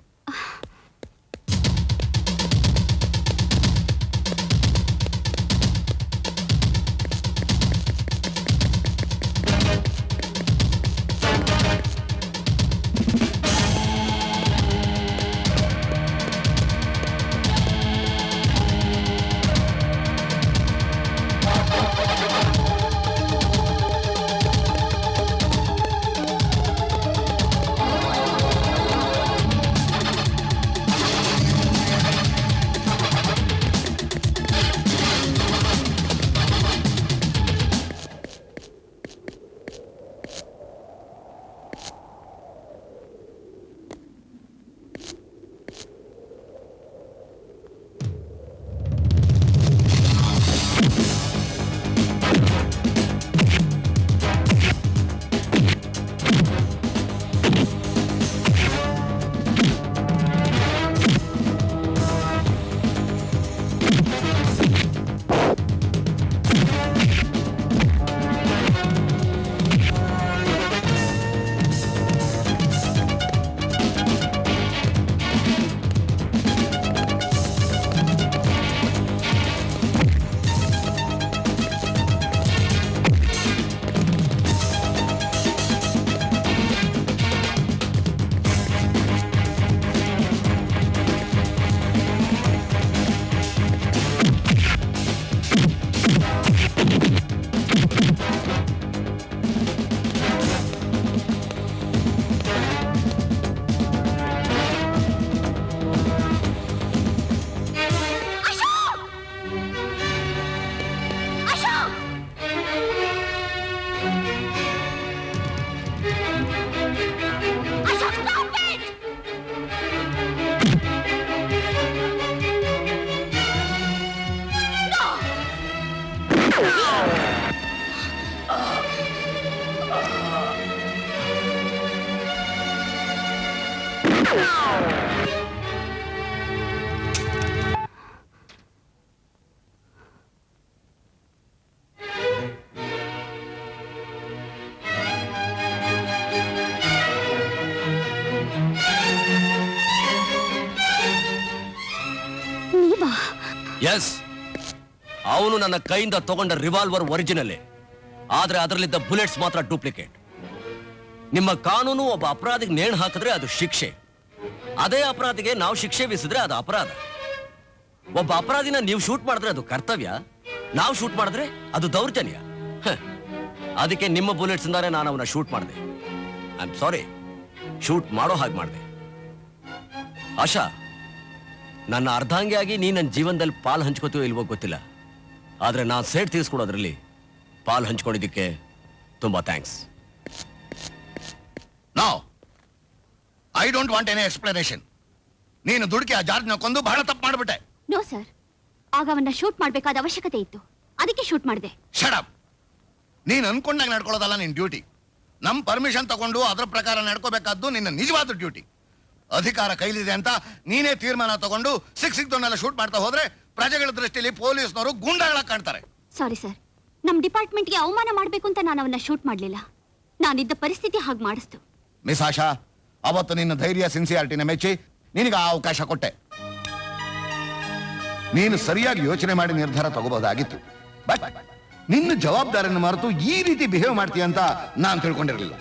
ಎಸ್, ಅವನು ನನ್ನ ಕೈಯಿಂದ ತಗೊಂಡ ರಿವಾಲ್ವರ್ ಒರಿಜಿನಲ್, ಆದ್ರೆ ಅದರಲ್ಲಿದ್ದ ಬುಲೆಟ್ಸ್ ಮಾತ್ರ ಡೂಪ್ಲಿಕೇಟ್. ನಿಮ್ಮ ಕಾನೂನು ಒಬ್ಬ ಅಪರಾಧಿಗೆ ನೇಣು ಹಾಕಿದ್ರೆ ಅದು ಶಿಕ್ಷೆ, ಅದೇ ಅಪರಾಧಿಗೆ ನಾವು ಶಿಕ್ಷೆ ವಿಸಿದ್ರೆ ಅದು ಅಪರಾಧ. ಒಬ್ಬ ಅಪರಾಧಿನ ನೀವು ಶೂಟ್ ಮಾಡಿದ್ರೆ ಅದು ಕರ್ತವ್ಯ, ನಾವು ಶೂಟ್ ಮಾಡಿದ್ರೆ ಅದು ದೌರ್ಜನ್ಯ. ಅದಕ್ಕೆ ನಿಮ್ಮ ಬುಲೆಟ್ಸ್ ಇಂದಾನೆ ನಾನು ಅವನ ಶೂಟ್ ಮಾಡಿದೆ. ಐ ಆಮ್ ಸಾರಿ, ಶೂಟ್ ಮಾಡೋ ಹಾಗೆ ಮಾಡಿದೆ. ಆಶಾ, ನನ್ನ ಅರ್ಧಾಂಗಿಯಾಗಿ ನೀ ನನ್ನ ಜೀವನದಲ್ಲಿ ಪಾಲು ಹಂಚ್ಕೋತೀವೋ ಇಲ್ವೋ ಗೊತ್ತಿಲ್ಲ, ಆದ್ರೆ ನಾನು ಸೇಟ್ ತೀರಿಸ್ಕೊಡೋದ್ರಲ್ಲಿ ಪಾಲು ಹಂಚ್ಕೊಂಡಿದ್ದಕ್ಕೆ ತುಂಬಾ thanks. No, I don't want any explanation. ನೀನು ದುಡುಕಿ ಆ ಜಾರ್ಜ್ನ ಕೊಂದು ಬಹಳ ತಪ್ಪು ಮಾಡಿಬಿಟ್ಟೆ. ನೋ ಸರ್, ಆಗ ಅವನ್ನ ಶೂಟ್ ಮಾಡ್ಬೇಕಾದ ಅವಶ್ಯಕತೆ ಇತ್ತು, ಅದಕ್ಕೆ ಶೂಟ್ ಮಾಡಿದೆ. ಶಡಪ್. ನೀನು ಅನ್ಕೊಂಡಾಗ ನಡ್ಕೊಳ್ಳೋದಲ್ಲ ನಿನ್ನ ಡ್ಯೂಟಿ. ನಮ್ಮ ಪರ್ಮಿಷನ್ ತಗೊಂಡು ಅದರ ಪ್ರಕಾರ ನಡ್ಕೋಬೇಕಾದ್ದು ನಿನ್ನ ನಿಜವಾದ ಡ್ಯೂಟಿ. ಅಧಿಕಾರ ಕೈಲಿದೆ ಅಂತ ನೀನೇ ತೀರ್ಮಾನ ತಗೊಂಡು ಸಿಕ್ದವನ್ನೆಲ್ಲ ಶೂಟ್ ಮಾಡ್ತಾ ಹೋದ್ರೆ ಪ್ರಜೆಗಳ ದೃಷ್ಟಿಯಲ್ಲಿ ಪೊಲೀಸ್ನವರು ಗೂಂಡಾಗಳ ಕಾಣ್ತಾರೆ. ಸಾರಿ ಸರ್, ನಮ್ ಡಿಪಾರ್ಟ್ಮೆಂಟ್ಗೆ ಅವಮಾನ ಮಾಡ್ಬೇಕು ಅಂತ ನಾನು ಅವನ್ನ ಶೂಟ್ ಮಾಡ್ಲಿಲ್ಲ. ನಾನಿದ್ದ ಪರಿಸ್ಥಿತಿ ಹಾಗೆ ಮಾಡಿಸ್ತು. ಮಿಸ್ ಆಶಾ, ಅವತ್ತು ನಿನ್ನ ಧೈರ್ಯ ಸಿನ್ಸಿಯಾರಿಟಿನ ಮೆಚ್ಚಿ ನಿನಗೆ ಆ ಅವಕಾಶ ಕೊಟ್ಟೆ. ನೀನು ಸರಿಯಾಗಿ ಯೋಚನೆ ಮಾಡಿ ನಿರ್ಧಾರ ತಗೋಬಹುದಾಗಿತ್ತು. ಬಟ್ ನಿನ್ನ ಜವಾಬ್ದಾರಿಯನ್ನು ಮರೆತು ಈ ರೀತಿ ಬಿಹೇವ್ ಮಾಡ್ತೀಯ ಅಂತ ನಾನು ತಿಳ್ಕೊಂಡಿರಲಿಲ್ಲ.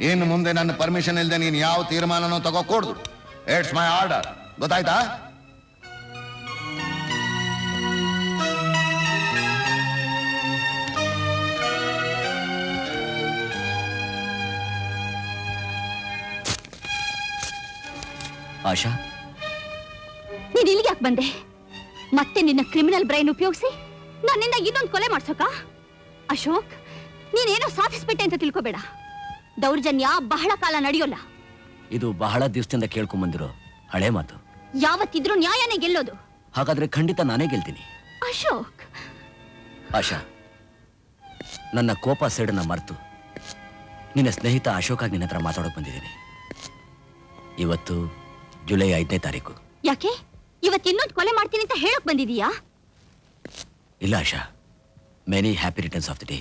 ಇನ್ನು ಮುಂದೆ ನನ್ನ ಪರ್ಮಿಷನ್ ಇಲ್ಲದೆ ನೀನು ಯಾವ ತೀರ್ಮಾನನೂ ತಗೋಕೂಡ್ದು. ಇಟ್ಸ್ ಮೈ ಆರ್ಡರ್, ಗೊತ್ತಾಯ್ತಾ? ಆಶಾ, ನೀನ್ ಇಲ್ಲಿಗೆ ಯಾಕೆ ಬಂದೆ? ಮತ್ತೆ ನಿನ್ನ ಕ್ರಿಮಿನಲ್ ಬ್ರೈನ್ ಉಪಯೋಗಿಸಿ ನನ್ನಿಂದ ಇನ್ನೊಂದು ಕೊಲೆ ಮಾಡ್ಸೋಕ? ಅಶೋಕ್, ನೀನೇನೋ ಸಾಧಿಸ್ಬಿಟ್ಟೆ ಅಂತ ತಿಳ್ಕೊಬೇಡ. ದೌರ್ಜನ್ಯ ಬಹಳ ಕಾಲ ನಡೆಯೋಲ್ಲ. ಇದು ಬಹಳ ದಿವಸದಿಂದ ಕೇಳ್ಕೊಂಬಂದಿರೋ ಹಳೆ ಮಾತು. ಯಾವತ್ತಿದ್ರೂ ನ್ಯಾಯನೇ ಗೆಲ್ಲೋದು. ಹಾಗಾದ್ರೆ ಖಂಡಿತ ನಾನೇ ಗೆಲ್ತೀನಿ. ಅಶೋಕ್, ಆಶಾ, ನನ್ನ ಕೋಪ ಸೇಡನ್ನ ಮರೆತು ನಿನ್ನ ಸ್ನೇಹಿತ ಅಶೋಕಾಗಿ ನಿನ್ನ ಹತ್ರ ಮಾತಾಡೋಕೆ ಬಂದಿದ್ದೀನಿ. ಇವತ್ತು ಜುಲೈ 5ನೇ ತಾರೀಕು. ಯಾಕೆ ಇವತ್ತು ಇನ್ನೊಂದು ಕೊಲೆ ಮಾಡ್ತೀನಿ ಅಂತ ಹೇಳಕ್ ಬಂದಿದೀಯಾ? ಇಲ್ಲ Asha, many happy returns of the day.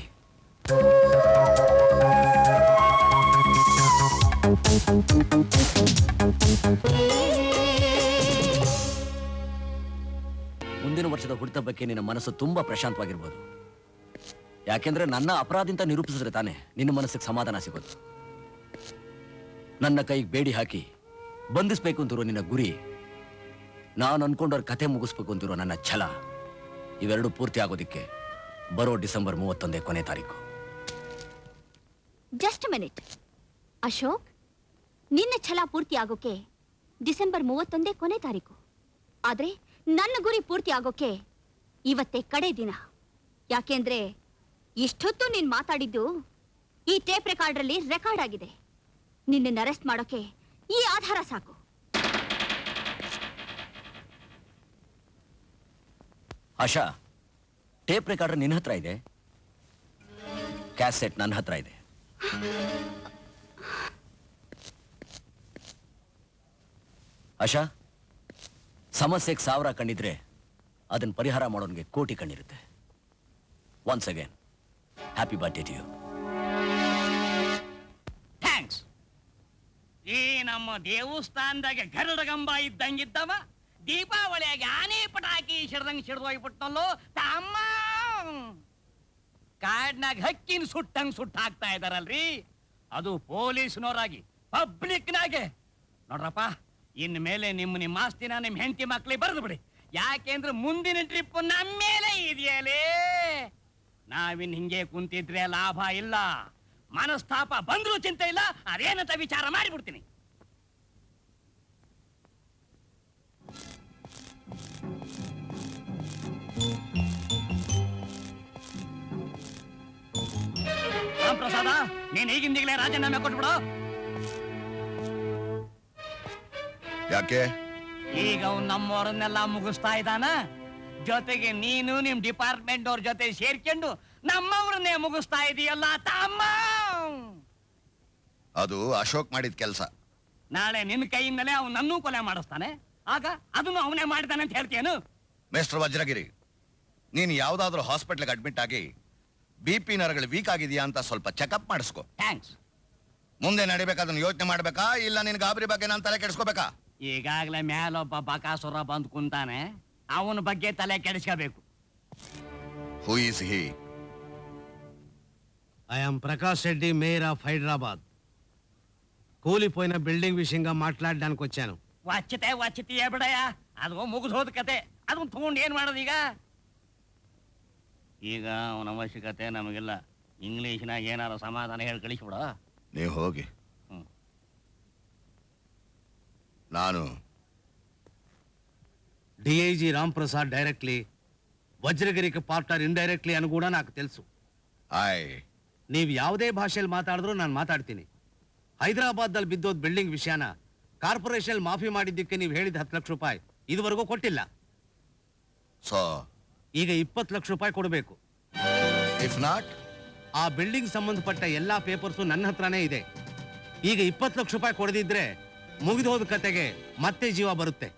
ಮುಂದಿನ ವರ್ಷದ ಹುಟ್ಟುಹಬ್ಬಕ್ಕೆ ನಿನ್ನ ಮನಸ್ಸು ತುಂಬಾ ಪ್ರಶಾಂತವಾಗಿರ್ಬೋದು. ಯಾಕೆಂದ್ರೆ ನನ್ನ ಅಪರಾಧ ಅಂತ ನಿರೂಪಿಸಿದ್ರೆ ತಾನೆ ನಿನ್ನ ಮನಸ್ಸಿಗೆ ಸಮಾಧಾನ ಸಿಗೋದು. ನನ್ನ ಕೈಗೆ ಬೇಡಿ ಹಾಕಿ ಬಂಧಿಸ್ಬೇಕು ಅಂತಿರೋ ನಿನ್ನ ಗುರಿ, ನಾನು ಅನ್ಕೊಂಡವ್ರ ಕತೆ ಮುಗಿಸ್ಬೇಕು ಅಂತಿರೋ ನನ್ನ ಛಲ, ಇವೆರಡು ಪೂರ್ತಿ ಆಗೋದಿಕ್ಕೆ ಬರೋ ಡಿಸೆಂಬರ್ 31 ಕೊನೆ ತಾರೀಕು. ಜಸ್ಟ್ ಮಿನಿಟ್ ಅಶೋಕ್, ನಿನ್ನ ಛಲ ಪೂರ್ತಿ ಆಗೋಕೆ ಡಿಸೆಂಬರ್ 31 ಕೊನೆ ತಾರೀಕು. ಆದ್ರೆ ನನ್ನ ಗುರಿ ಪೂರ್ತಿ ಆಗೋಕೆ ಇವತ್ತೇ ಕಡೆ ದಿನ. ಯಾಕೆಂದ್ರೆ ಇಷ್ಟೊತ್ತು ನೀನ್ ಮಾತಾಡಿದ್ದು ಈ ಟೇಪ್ ರೆಕಾರ್ಡ್ರಲ್ಲಿ ರೆಕಾರ್ಡ್ ಆಗಿದೆ. ನಿನ್ನ ಅರೆಸ್ಟ್ ಮಾಡೋಕೆ ಈ ಆಧಾರ ಸಾಕು. ಆಶಾ, ಟೇಪ್ ರೆಕಾರ್ಡರ್ ನಿನ್ನ ಹತ್ರ ಇದೆ, ಕ್ಯಾಸೆಟ್ ನನ್ನ ಹತ್ರ ಇದೆ. ಆಶಾ, ಸಮಸ್ಯೆಗೆ 1000 ಕಣ್ಣಿದ್ರೆ ಅದನ್ನ ಪರಿಹಾರ ಮಾಡೋನ್ಗೆ ಕೋಟಿ ಕಣ್ಣಿರುತ್ತೆ. Once again happy birthday to you. Thanks. ಈ ನಮ್ಮ ದೇವಸ್ಥಾನದಾಗ ಗರುಡಗಂಬ ಇದ್ದಂಗಿದ್ದವ ದೀಪಾವಳಿಯಾಗಿ ಆನೆ ಪಟಾಕಿ ಸಿಡ್ದಂಗ್ ಸಿಡ್ದೋಗ್ಬಿಟ್ಟಲ್ಲೋ ತಮ್ಮ. ಕಾಡ್ನಾಗ ಹಕ್ಕಿನ ಸುಟ್ಟಂಗ್ ಸುಟ್ಟು ಹಾಕ್ತಾ ಇದಾರಲ್ರಿ, ಅದು ಪೊಲೀಸ್ನವರಾಗಿ ಪಬ್ಲಿಕ್ನಾಗೆ. ನೋಡ್ರಪ್ಪ, ಇನ್ ಮೇಲೆ ನಿಮ್ಮ ಆಸ್ತಿನ ನಿಮ್ ಹೆಂಡತಿ ಮಕ್ಳಿಗೆ ಬರೆದು ಬಿಡಿ. ಯಾಕೆಂದ್ರೆ ಮುಂದಿನ ಟ್ರಿಪ್ ನಮ್ಮ ಮೇಲೆ ಇದೆಯಲೇ. ನಾವಿನ್ ಹಿಂಗೆ ಕುಂತಿದ್ರೆ ಲಾಭ ಇಲ್ಲ. ಮನಸ್ತಾಪ ಬಂದ್ರೂ ಚಿಂತೆ ಇಲ್ಲ, ಅದೇನಂತ ವಿಚಾರ ಮಾಡಿಬಿಡ್ತೀನಿ. ಪ್ರಸಾದ, ನೀನ್ ಈಗಿಂದೀಗಲೇ ರಾಜೀನಾಮೆ ಕೊಟ್ಬಿಡು. ಯಾಕೆ? ಈಗ ಅವ್ನು ನಮ್ಮವರನ್ನೆಲ್ಲ ಮುಗಿಸ್ತಾ ಇದ್ದಾನ, ಜೊತೆಗೆ ನೀನು ನಿಮ್ ಡಿಪಾರ್ಟ್ಮೆಂಟ್ ಅವ್ರ ಜೊತೆ ಸೇರ್ಕೊಂಡು ನಮ್ಮವ್ರನ್ನೇ ಮುಗಿಸ್ತಾ ಇದೀಯಲ್ಲ ತಮ್ಮ. ಅದು ಅಶೋಕ್ ಮಾಡಿದ ಕೆಲಸ. ನಾಳೆ ನಿನ್ನ ಕೈಯಿಂದಲೇ ಅವ್ನು ನನ್ನೂ ಕೊಲೆ ಮಾಡಿಸ್ತಾನೆ, ಆಗ ಅದನ್ನು ಅವನೇ ಮಾಡಿದಾನೆ ಅಂತ ಹೇಳ್ತೇನು? ಮಿಸ್ಟರ್ ವಜ್ರಗಿರಿ, ನೀನು ಯಾವ್ದಾದ್ರೂ ಹಾಸ್ಪಿಟ್ಲ್ಗೆ ಅಡ್ಮಿಟ್ ಆಗಿ BP ನರಗಳು ವೀಕ್ ಆಗಿದೆಯಾ ಅಂತ ಸ್ವಲ್ಪ ಚೆಕಪ್ ಮಾಡಿಸ್ಕೊ. ಥ್ಯಾಂಕ್ಸ್. ಮುಂದೆ ನಡಿಬೇಕಾದನ್ನ ಯೋಚನೆ ಮಾಡ್ಬೇಕಾ, ಇಲ್ಲ ನಿನ್ ಗಾಬರಿ ಬಗ್ಗೆ ನಾನು ತಲೆ ಕೆಡಿಸ್ಕೋಬೇಕಾ? ಈಗಾಗ್ಲೇ ಮೇಲೊಬ್ಬ ಬಕಾಸುರ ಬಂದು ಕುಂತಾನೆ, ಅವನ ಬಗ್ಗೆ ತಲೆ ಕೆಡಿಸ್ಕೋಬೇಕು. Who is he? I am Prakash Reddy, mayor of Hyderabad. కూలిపోయిన బిల్డింగ్ విషయంగా మాట్లాడడానికి వచ్చాను. వచ్చిತೆ ಬಿಡಯ್ಯ, ಅದು ಮುಗಿದು ಹೋದ ಕತೆ. ಅದನ್ನ ತಗೊಂಡು ಏನ್ ಮಾಡೋದು ಈಗ? ಈಗ ಅವನ ಅವಶ್ಯಕತೆ ನಮಗಿಲ್ಲ. ಇಂಗ್ಲಿಷ್ನಾಗ ಏನಾರ ಸಮಾಧಾನ ಹೇಳಿ ಕಳಿಸ್ಬಿಡ. ನೀವು ಹೋಗಿ. ನಾನು డిఐజీ రామ్ ప్రసాద్ డైరెక్ట్లీ, వజ్రగిరికి పార్ట్నర్ ఇండైరెక్ట్లీ అని కూడా నాకు తెలుసు. ನೀವು ಯಾವುದೇ ಭಾಷೆಯಲ್ಲಿ ಮಾತಾಡಿದ್ರು ನಾನು ಮಾತಾಡ್ತೀನಿ. ಹೈದರಾಬಾದ್ದಲ್ಲಿ ಬಿದ್ದೋದ್ ಬಿಲ್ಡಿಂಗ್ ವಿಷಯನ ಕಾರ್ಪೊರೇಷನ್ ಮಾಫಿ ಮಾಡಿದ್ದಕ್ಕೆ ನೀವು ಹೇಳಿದ 10 ಲಕ್ಷ ರೂಪಾಯಿ ಇದುವರೆಗೂ ಕೊಟ್ಟಿಲ್ಲ. ಸೊ ಈಗ 20 ಲಕ್ಷ ರೂಪಾಯಿ ಕೊಡಬೇಕು. ಇಫ್ ನಾಟ್, ಆ ಬಿಲ್ಡಿಂಗ್ ಸಂಬಂಧಪಟ್ಟ ಎಲ್ಲಾ ಪೇಪರ್ಸು ನನ್ನ ಹತ್ರನೇ ಇದೆ. ಈಗ 20 ಲಕ್ಷ ರೂಪಾಯಿ ಕೊಡದಿದ್ರೆ ಮುಗಿದು ಹೋದ ಕತೆಗೆ ಮತ್ತೆ ಜೀವ ಬರುತ್ತೆ.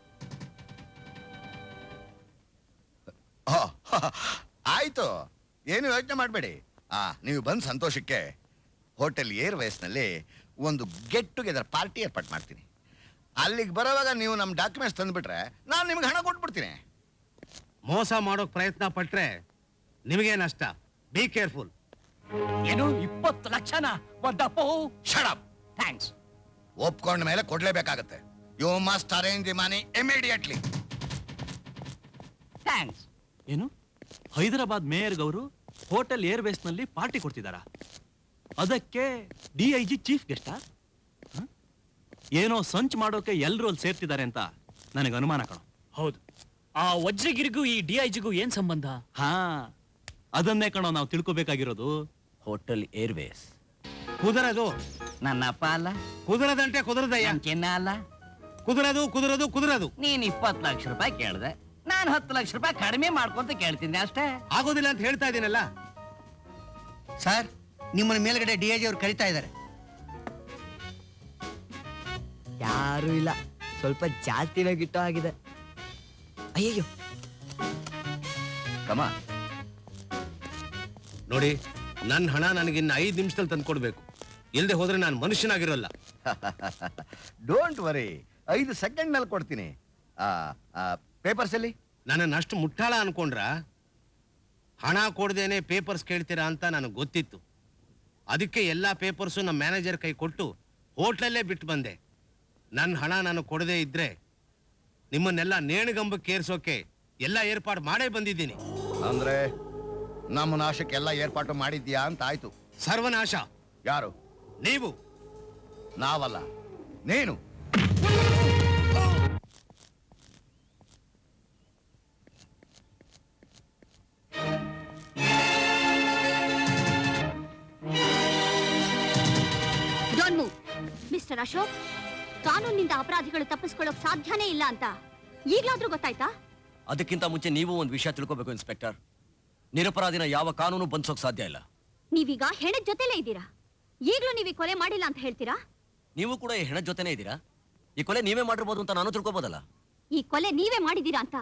ಆಯ್ತು, ಏನು ಯೋಚನೆ ಮಾಡಬೇಡಿ. ನೀವು ಬಂದ ಸಂತೋಷಕ್ಕೆ ಹೋಟೆಲ್ ಏರ್ವೇಸ್ನಲ್ಲಿ ಒಂದು ಗೆಟ್ ಟುಗೆದರ್ ಪಾರ್ಟಿ ಏರ್ಪಾಟ್ ಮಾಡ್ತೀನಿ. ಅಲ್ಲಿಗೆ ಬರೋವಾಗ ನೀವು ನಮ್ಮ ಡಾಕ್ಯುಮೆಂಟ್ಸ್ ತಂದುಬಿಟ್ರೆ ನಾನು ನಿಮ್ಗೆ ಹಣ ಕೊಟ್ಬಿಡ್ತೀನಿ. ಮೋಸ ಮಾಡೋಕ್ ಪ್ರಯತ್ನ ಪಟ್ರೆ ನಿಮಗೆ ನಷ್ಟ. Be careful. ಏನು 20 ಲಕ್ಷನ? Shut thanks. ಒಪ್ಕೊಂಡ ಮೇಲೆ ಕೊಡ್ಲೇಬೇಕಾಗತ್ತೆ. You must arrange the money immediately. Thanks. ಏನು ಹೈದರಾಬಾದ್ ಮೇಯರ್ ಗವರು ಹೋಟೆಲ್ ಏರ್ವೇಸ್ ನಲ್ಲಿ ಪಾರ್ಟಿ ಕೊಡ್ತಿದಾರಾ? ಅದಕ್ಕೆ DIG ಚೀಫ್ ಗೆಸ್ಟಾ? ಏನೋ ಸಂಚ್ ಮಾಡೋಕೆ ಎಲ್ರು ಅಲ್ಲಿ ಸೇರ್ತಿದ್ದಾರೆ ಅಂತ ನನಗೆ ಅನುಮಾನ ಕಣ. ಹೌದು, ಆ ವಜ್ರಗಿರಿಗೂ ಈ DIGಗೂ ಏನ್ ಸಂಬಂಧ? ಹಾ, ಅದನ್ನೇ ಕಣೋ ನಾವು ತಿಳ್ಕೊಬೇಕಾಗಿರೋದು. ಹೋಟೆಲ್ ಏರ್ವೇಸ್ ಕುದುರದು ನನ್ನಪ್ಪ ಅಲ್ಲ, ಕುದುರದಂತೆ ಕುದುರದಯ್ಯ. ಚಿನ್ನ ಅಲ್ಲ, ಕುದುರದು ಕುದುರದು ಕುದುರದು. ನೀನ್ 20 ಲಕ್ಷ ರೂಪಾಯಿ ಕೇಳ್ದೆ, ನಾನು 10 ಲಕ್ಷ ರೂಪಾಯಿ ಕಡಿಮೆ ಮಾಡ್ಕೊಂತ ಕೇಳ್ತೀನಿ ಅಷ್ಟೇ. ಆಗೋದಿಲ್ಲ ಅಂತ ಹೇಳ್ತಾ ಇದೀನಲ್ಲ. ಸರ್, ನಿಮ್ಮನ್ನ ಮೇಲ್ಗಡೆ DIG ಅವ್ರು ಕರಿತಾ ಇದ್ದಾರೆ. ಯಾರು ಇಲ್ಲ, ಸ್ವಲ್ಪ ಜಾಸ್ತಿನೇ ಗಿಟ್ಟು ಆಗಿದೆ. ಅಯ್ಯಯ್ಯೋ, ಕಮ ನೋಡಿ, ನನ್ನ ಹಣ ನನಗಿನ್ನ 5 ನಿಮಿಷದಲ್ಲಿ ತಂದು ಕೊಡ್ಬೇಕು. ಇಲ್ಲದೆ ಹೋದ್ರೆ ನಾನು ಮನುಷ್ಯನಾಗಿರೋಲ್ಲ. ಡೋಂಟ್ ವರಿ, 5 ಸೆಕೆಂಡ್ನಲ್ಲಿ ಕೊಡ್ತೀನಿ. ಪೇಪರ್ಸ್ ಅಲ್ಲಿ ನನ್ನನ್ನು ಅಷ್ಟು ಮುಟ್ಟಾಳ ಅನ್ಕೊಂಡ್ರ? ಹಣ ಕೊಡ್ದೇನೆ ಪೇಪರ್ಸ್ ಕೇಳ್ತೀರಾ ಅಂತ ನನಗೆ ಗೊತ್ತಿತ್ತು. ಅದಕ್ಕೆ ಎಲ್ಲಾ ಪೇಪರ್ಸು ನಮ್ಮ ಮ್ಯಾನೇಜರ್ ಕೈ ಕೊಟ್ಟು ಹೋಟ್ಲಲ್ಲೇ ಬಿಟ್ಟು ಬಂದೆ. ನನ್ನ ಹಣ ನಾನು ಕೊಡದೇ ಇದ್ರೆ ನಿಮ್ಮನ್ನೆಲ್ಲ ನೇಣುಗಂಬಕ್ಕೆ ಏರ್ಸೋಕೆ ಎಲ್ಲ ಏರ್ಪಾಡು ಮಾಡೇ ಬಂದಿದ್ದೀನಿ. ಅಂದ್ರೆ ನಮ್ಮ ನಾಶಕ್ಕೆಲ್ಲ ಏರ್ಪಾಟು ಮಾಡಿದ್ಯಾ ಅಂತ ಆಯ್ತು. ಸರ್ವನಾಶ ಯಾರು? ನೀವು. ನಾವಲ್ಲ, ನೀನು. Don't move. ಮಿಸ್ಟರ್ ಅಶೋಕ್, ಕಾನೂನಿನಿಂದ ಅಪರಾಧಿಗಳು ತಪ್ಪಿಸ್ಕೊಳ್ಳೋಕ್ ಸಾಧ್ಯನೇ ಇಲ್ಲ ಅಂತ ಈಗ್ಲಾದ್ರೂ ಗೊತ್ತಾಯ್ತಾ? ಅದಕ್ಕಿಂತ ಮುಂಚೆ ನೀವು ಒಂದು ವಿಷಯ ತಿಳ್ಕೋಬೇಕು ಇನ್ಸ್ಪೆಕ್ಟರ್. ನಿರಪರಾಧಿನ ಯಾವ ಕಾನೂನು ಬಂಧಿಸೋಕ್ ಸಾಧ್ಯ ಇಲ್ಲ. ನೀವೀಗ ಹೆಣದ ಜೊತೆಲೇ ಇದ್ದೀರಾ. ಈಗ್ಲೂ ನೀವು ಕೊಲೆ ಮಾಡಿಲ್ಲ ಅಂತ ಹೇಳ್ತೀರಾ? ನೀವು ಕೂಡ ಈ ಹೆಣದ ಜೊತೆನೇ ಇದ್ದೀರಾ. ಈ ಕೊಲೆ ನೀವೇ ಮಾಡಿರ್ಬೋದು ಅಂತ ನಾನು ತಿಳ್ಕೊಬೋದಲ್ಲ. ಈ ಕೊಲೆ ನೀವೇ ಮಾಡಿದ್ದೀರಾ ಅಂತ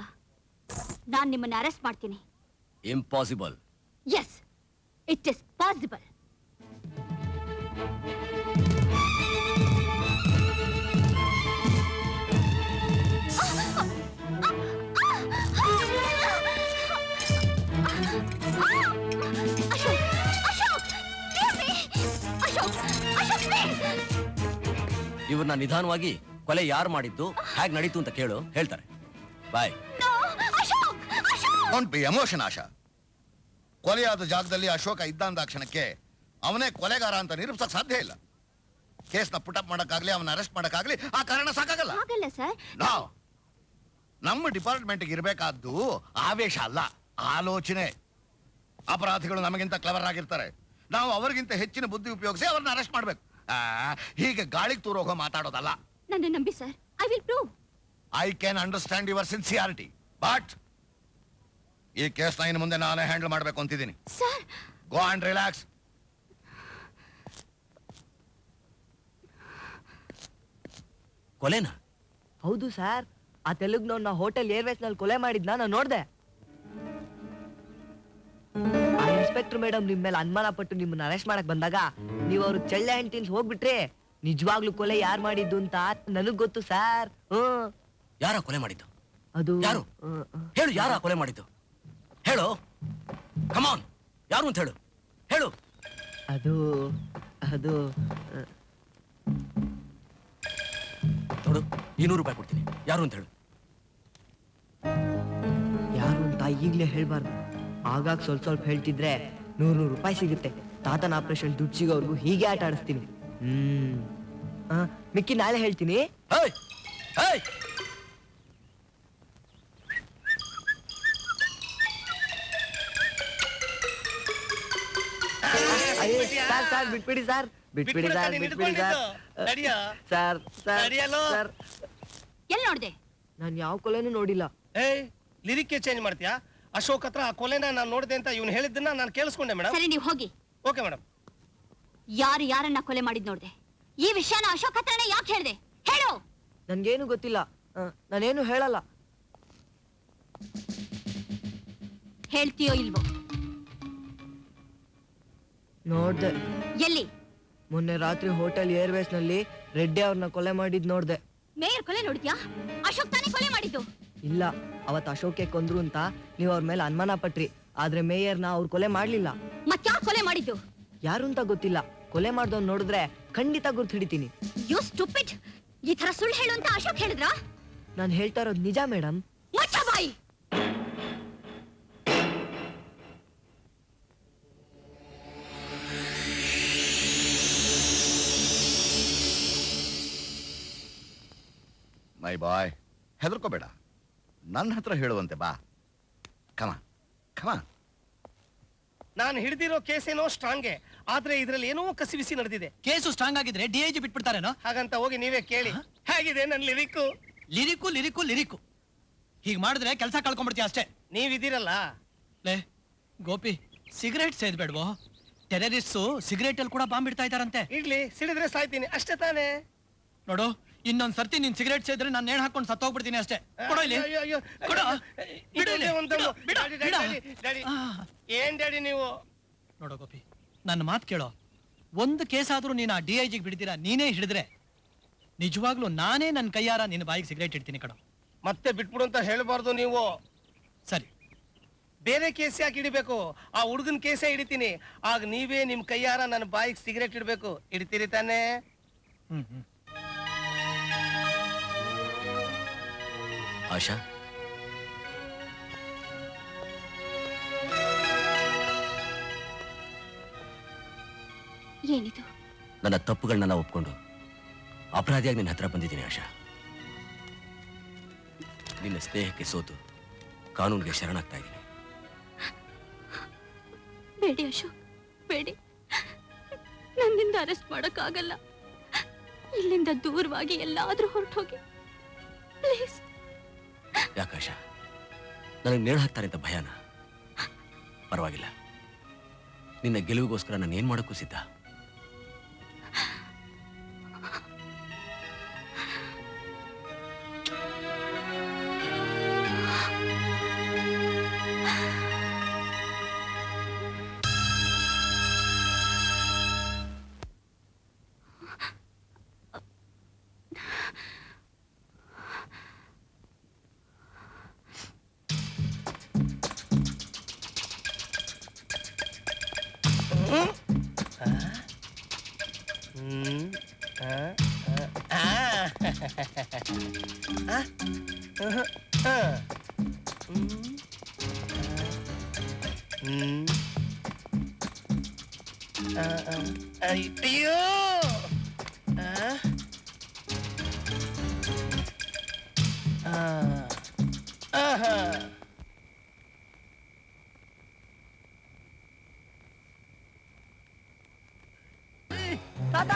ನಾನ್ ನಿಮ್ಮನ್ನ ಅರೆಸ್ಟ್ ಮಾಡ್ತೀನಿ. Impossible. Yes, it is possible. ಇವ್ರನ್ನ ನಿಧಾನವಾಗಿ ಕೊಲೆ ಯಾರು ಮಾಡಿದ್ದು, ಹೇಗೆ ನಡೀತು ಅಂತ ಕೇಳು, ಹೇಳ್ತಾರೆ. ಬಾಯ್. ಡೋಂಟ್ ಬಿ ಎಮೋಷನ್ ಆಶಾ. ಕೊಲೆಯಾದ ಜಾಗದಲ್ಲಿ ಅಶೋಕ ಇದ್ದಂದಾಕ್ಷಣಕ್ಕೆ ಅವನೇ ಕೊಲೆಗಾರ ಅಂತ ನಿರೂಪಿಸಕ್ ಸಾಧ್ಯ ಇಲ್ಲ. ಕೇಸ್ನ ಪುಟಪ್ ಮಾಡಕ್ಕಾಗ್ಲಿ, ಅವನ ಅರೆಸ್ಟ್ ಮಾಡಕ್ಕಾಗ್ಲಿ ಆ ಕಾರಣ ಸಾಕಾಗಲ್ಲ. ನಮ್ಮ ಡಿಪಾರ್ಟ್ಮೆಂಟ್ಗೆ ಇರಬೇಕಾದ್ದು ಆವೇಶ ಅಲ್ಲ, ಆಲೋಚನೆ. ಅಪರಾಧಿಗಳು ನಮಗಿಂತ ಕ್ಲೆವರ್ ಆಗಿರ್ತಾರೆ. ನಾವು ಅವರಿಗಿಂತ ಹೆಚ್ಚಿನ ಬುದ್ಧಿ ಉಪಯೋಗಿಸಿ ಅವ್ರನ್ನ ಅರೆಸ್ಟ್ ಮಾಡ್ಬೇಕು. ಹೀಗೆ ಗಾಳಿಗೆ ತೂರೋಗೋ ಮಾತಾಡೋದಲ್ಲ. ನನ್ನ ನಂಬಿ ಸರ್, I will prove. I can understand your sincerity, but ಈ ಕೇಸ್ನ ಇನ್ನು ಮುಂದೆ ನಾನೇ ಹ್ಯಾಂಡಲ್ ಮಾಡಬೇಕು ಅಂತಿದ್ದೀನಿ. Sir, go and relax. ಕೊಲೆನಾ? ಹೌದು ಸರ್, ಆ ತೆಲುಗ್ನವ್ನ ಹೋಟೆಲ್ ಏರ್ವೇಸ್ ನಲ್ಲಿ ಕೊಲೆ ಮಾಡಿದ್ನ ನಾನು ನೋಡ್ದೆ. ಆ ಇನ್ಸ್ಪೆಕ್ಟರ್ ಮೇಡಮ್ ನಿಮ್ ಮೇಲೆ ಅನುಮಾನ ಪಟ್ಟು ನಿಮ್ಮನ್ನ ಅರೆಸ್ಟ್ ಮಾಡಕ್ ಬಂದಾಗ ನೀವು ಅವ್ರು ಚೆಳ್ಳೆ ಅಂಟಿನ್ಸ್ ಹೋಗ್ಬಿಟ್ರೆ ನಿಜವಾಗ್ಲೂ ಕೊಲೆ ಯಾರು ಮಾಡಿದ್ದು ಅಂತ ನನಗ್ ಗೊತ್ತು ಸರ್. ಯಾರ ಕೊಲೆ ಮಾಡಿದ್ದು? ಅದು ಯಾರು? ಹೇಳು, ಯಾರ ಕೊಲೆ ಮಾಡಿದ್ದು? ಹೇಳು, ಕಮಾನ್, ಯಾರು ಅಂತ ಹೇಳು, ಹೇಳು. ಅದು ಅದು 200 ರೂಪಾಯಿ ಕೊಡ್ತೀನಿ. ಯಾರು ಅಂತ ಹೇಳು. ಯಾರು ಅಂತ ಈಗಲೇ ಹೇಳ್ಬಾರ್ದು. ಆಗಾಗ ಸ್ವಲ್ಪ ಸ್ವಲ್ಪ ಹೇಳ್ತಿದ್ರೆ 100 ರೂಪಾಯಿ ಸಿಗುತ್ತೆ. ತಾತನ ಆಪರೇಷನ್ ದುಡ್ಡು ಸಿಗೋವರೆಗೂ ಹೀಗೆ ಆಟ ಆಡಿಸ್ತೀನಿ. ಮಿಕ್ಕಿ ನಾಳೆ ಹೇಳ್ತೀನಿ. ಸರ್ ಬಿಟ್ಬಿಡಿ ಸರ್, ಬಿಟ್ಬಿಡಿ ಸರ್, ಬಿಟ್ಬಿಡಿ ಸರ್. ಸರ್ ಸರ್ ಎಲ್ಲಿ ನೋಡ್ದೆ? ನಾನು ಯಾವ ಕೊಲೆನೂ ನೋಡಿಲ್ಲ. ಲಿರಿಕ್ಕೆ ಚೇಂಜ್ ಮಾಡ್ತೀಯಾ? ಅಶೋಕ್ ಹತ್ರ ಆ ಕೊಲೆನ ನಾನು ನೋಡಿದೆ ಅಂತ ಇವನು ಹೇಳಿದ್ದನ್ನ ನಾನು ಕೇಳಿಸ್ಕೊಂಡೆ ಮೇಡಮ್. ಸರಿ, ನೀವು ಹೋಗಿ. Okay madam. ಯಾರು ಯಾರನ್ನ ಕೊಲೆ ಮಾಡಿದ್ ನೋಡ್ದೆ? ಈ ವಿಷಯನ ಅಶೋಕ್ ಹತ್ರನೇ ಯಾಕೆ ಹೇಳ್ದೆ? ಹೇಳು. ನನ್ಗೇನು ಗೊತ್ತಿಲ್ಲ, ನಾನೇನು ಹೇಳಲ್ಲ. ಹೇಳ್ತೀಯೋ ಇಲ್ವೋ? ನೋಡ್ದೆ. ಎಲ್ಲಿ? ಮೊನ್ನೆ ರಾತ್ರಿ ಹೋಟೆಲ್ ಏರ್ವೇಸ್ ನಲ್ಲಿ ರೆಡ್ಡಿ ಅವ್ರನ್ನ ಕೊಲೆ ಮಾಡಿದ್ ನೋಡ್ದೆ. ಮೇಯರ್ ಕೊಲೆ ನೋಡಿದ್ಯಾ? ಅಶೋಕ್ ತಾನೇ ಕೊಲೆ ಮಾಡಿದ್ದು. ಇಲ್ಲ, ಅವತ್ ಅಶೋಕೆ ಕೊಂದ್ರು ಅಂತ ನೀವು ಅವ್ರ ಮೇಲೆ ಅನುಮಾನ ಪಟ್ರಿ. ಆದ್ರೆ ಮೇಯರ್ನ ಅವ್ರು ಕೊಲೆ ಮಾಡ್ಲಿಲ್ಲ. ಮತ್ಯಾರು ಕೊಲೆ ಮಾಡಿದ್ದು? ಯಾರು ಅಂತ ಗೊತ್ತಿಲ್ಲ. ಕೊಲೆ ಮಾಡ್ದವ್ನು ನೋಡಿದ್ರೆ ಖಂಡಿತ ಗುರ್ತು ಹಿಡಿತೀನಿ. You stupid! ಈ ತರ ಸುಳ್ಳು ಹೇಳು ಅಂತ ಅಶೋಕ್ ಹೇಳಿದ್ರಾ? ನಾನು ಹೇಳ್ತಾ ಇರೋದು ನಿಜ ಮೇಡಮ್. ಮುಚ್ಚ ಬಾಯಿ! ಮೈ ಬಾಯ್, ಹೆದರ್ಕೋಬೇಡ, ನನ್ನ ಹತ್ರ ಹೇಳುವಂತೆ ಬಾ. ಕಮ ಕಮ. ನಾನು ಹಿಡಿದಿರೋ ಕೇಸೇನೋ ಸ್ಟ್ರಾಂಗೆ, ಆದ್ರೆ ಇದ್ರಲ್ಲಿ ಏನೋ ಕಸಿವಿಸಿ ನಡೆದಿದೆ. ಕೇಸು ಸ್ಟ್ರಾಂಗ್ ಆಗಿದ್ರೆ DIG ಬಿಟ್ಬಿಡ್ತಾರೇನೋ? ಹಾಗಂತ ಹೋಗಿ ನೀವೇ ಕೇಳಿ. ಹೇಗಿದೆ ನನ್ನ ಲಿರಿಕ್ಕು? ಲಿರಿಕು ಲಿರಿಕು ಲಿರಿಕು. ಹೀಗ್ ಮಾಡಿದ್ರೆ ಕೆಲಸ ಕಳ್ಕೊಂಡ್ಬಿಡ್ತೀಯ ಅಷ್ಟೇ. ನೀವಿದ್ದೀರಲ್ಲ. ಲೇ ಗೋಪಿ, ಸಿಗರೇಟ್ ಸೇದ್ಬೇಡ್ವೋ? ಟೆರರಿಸ್ಟು ಸಿಗರೇಟ್ ಅಲ್ಲಿ ಕೂಡ ಬಾಂಬ್ ಬಿಡ್ತಾ ಇದಾರಂತೆ. ಇಡ್ಲಿ, ಸಿಡಿದ್ರೆ ಸಾಯ್ತೀನಿ ಅಷ್ಟೇ ತಾನೇ. ನೋಡು, ಇನ್ನೊಂದ್ ಸರ್ತಿ ನೀನ್ ಸಿಗರೇಟ್ ಸೇದ್ರೆ ನಾನು ನೇಣು ಹಾಕೊಂಡು ಸತ್ತೋಗ್ಬಿಡ್ತೀನಿ ಅಷ್ಟೇ. ಕೊಡೋ ಇಲ್ಲಿ. ಕೊಡು. ಬಿಡು ಇಲ್ಲಿ. ಬಿಡು. ಏನ್ ಡ್ಯಾಡಿ ನೀವು? ನೋಡೋ ಗೋಪಿ, ನನ್ನ ಮಾತು ಕೇಳೋ. ಒಂದು ಕೇಸ್ ಆದ್ರೂ ನೀನ್ ಆ DIG ಬಿಡ್ತೀರಾ ನೀನೇ ಹಿಡಿದ್ರೆ ನಿಜವಾಗ್ಲೂ ನಾನೇ ನನ್ನ ಕೈಯಾರ ನಿನ್ನ ಬಾಯಿಗೆ ಸಿಗರೇಟ್ ಇಡ್ತೀನಿ ಕಣೋ. ಮತ್ತೆ ಬಿಟ್ಬಿಡು ಅಂತ ಹೇಳ್ಬಾರ್ದು ನೀವು. ಸರಿ, ಬೇರೆ ಕೇಸ್ ಯಾಕೆ ಹಿಡಿಬೇಕು? ಆ ಹುಡುಗನ್ ಕೇಸೇ ಹಿಡಿತೀನಿ. ಆಗ ನೀವೇ ನಿಮ್ ಕೈಯಾರ ನನ್ನ ಬಾಯಿಗೆ ಸಿಗರೇಟ್ ಇಡ್ಬೇಕು. ಹಿಡಿತೀರಿ ತಾನೇ? ಆಶಾ, ಏನಿದು? ನನ್ನ ತಪ್ಪುಗಳನ್ನೆಲ್ಲ ಒಪ್ಕೊಂಡು ಅಪರಾಧಿಯಾಗಿ ನಿನ್ನ ಹತ್ರ ಬಂದಿದ್ದೀನಿ ಆಶಾ. ನಿನ್ನ ಸ್ನೇಹಕ್ಕೆ ಸೋತು ಕಾನೂನಿಗೆ ಶರಣಾಗ್ತಾ ಇದ್ದೀನಿ. ಬೇಡಿ ಅಶೋಕ್, ಬೇಡಿ. ನನ್ನಿಂದ ಅರೆಸ್ಟ್ ಮಾಡಕ್ಕಾಗಲ್ಲ. ಇಲ್ಲಿಂದ ದೂರವಾಗಿ ಎಲ್ಲಾದ್ರೂ ಹೊರಟೋಗಿ ಪ್ಲೀಸ್. ಯಾಕಾಶ, ನನಗೆ ನೇಣು ಹಾಕ್ತಾರೆ ಅಂತ ಭಯನ? ಪರವಾಗಿಲ್ಲ, ನಿನ್ನ ಗೆಲುವಿಗೋಸ್ಕರ ನಾನು ಏನ್ ಮಾಡೋಕ್ಕೂ ಸಿದ್ಧ. ಅಯ್ಯೋ, ತಾತ,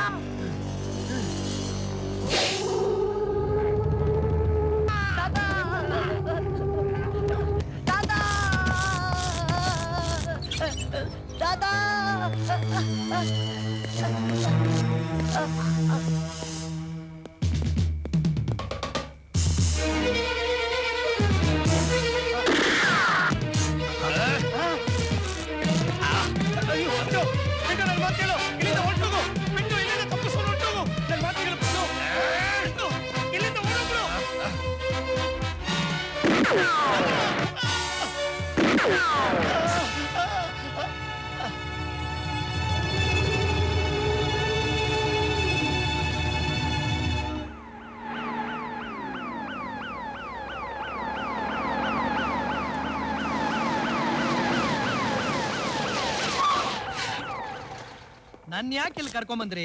ನನ್ನ ಯಾಕೆ ಇಲ್ಲಿ ಕರ್ಕೊಂಬಂದ್ರಿ?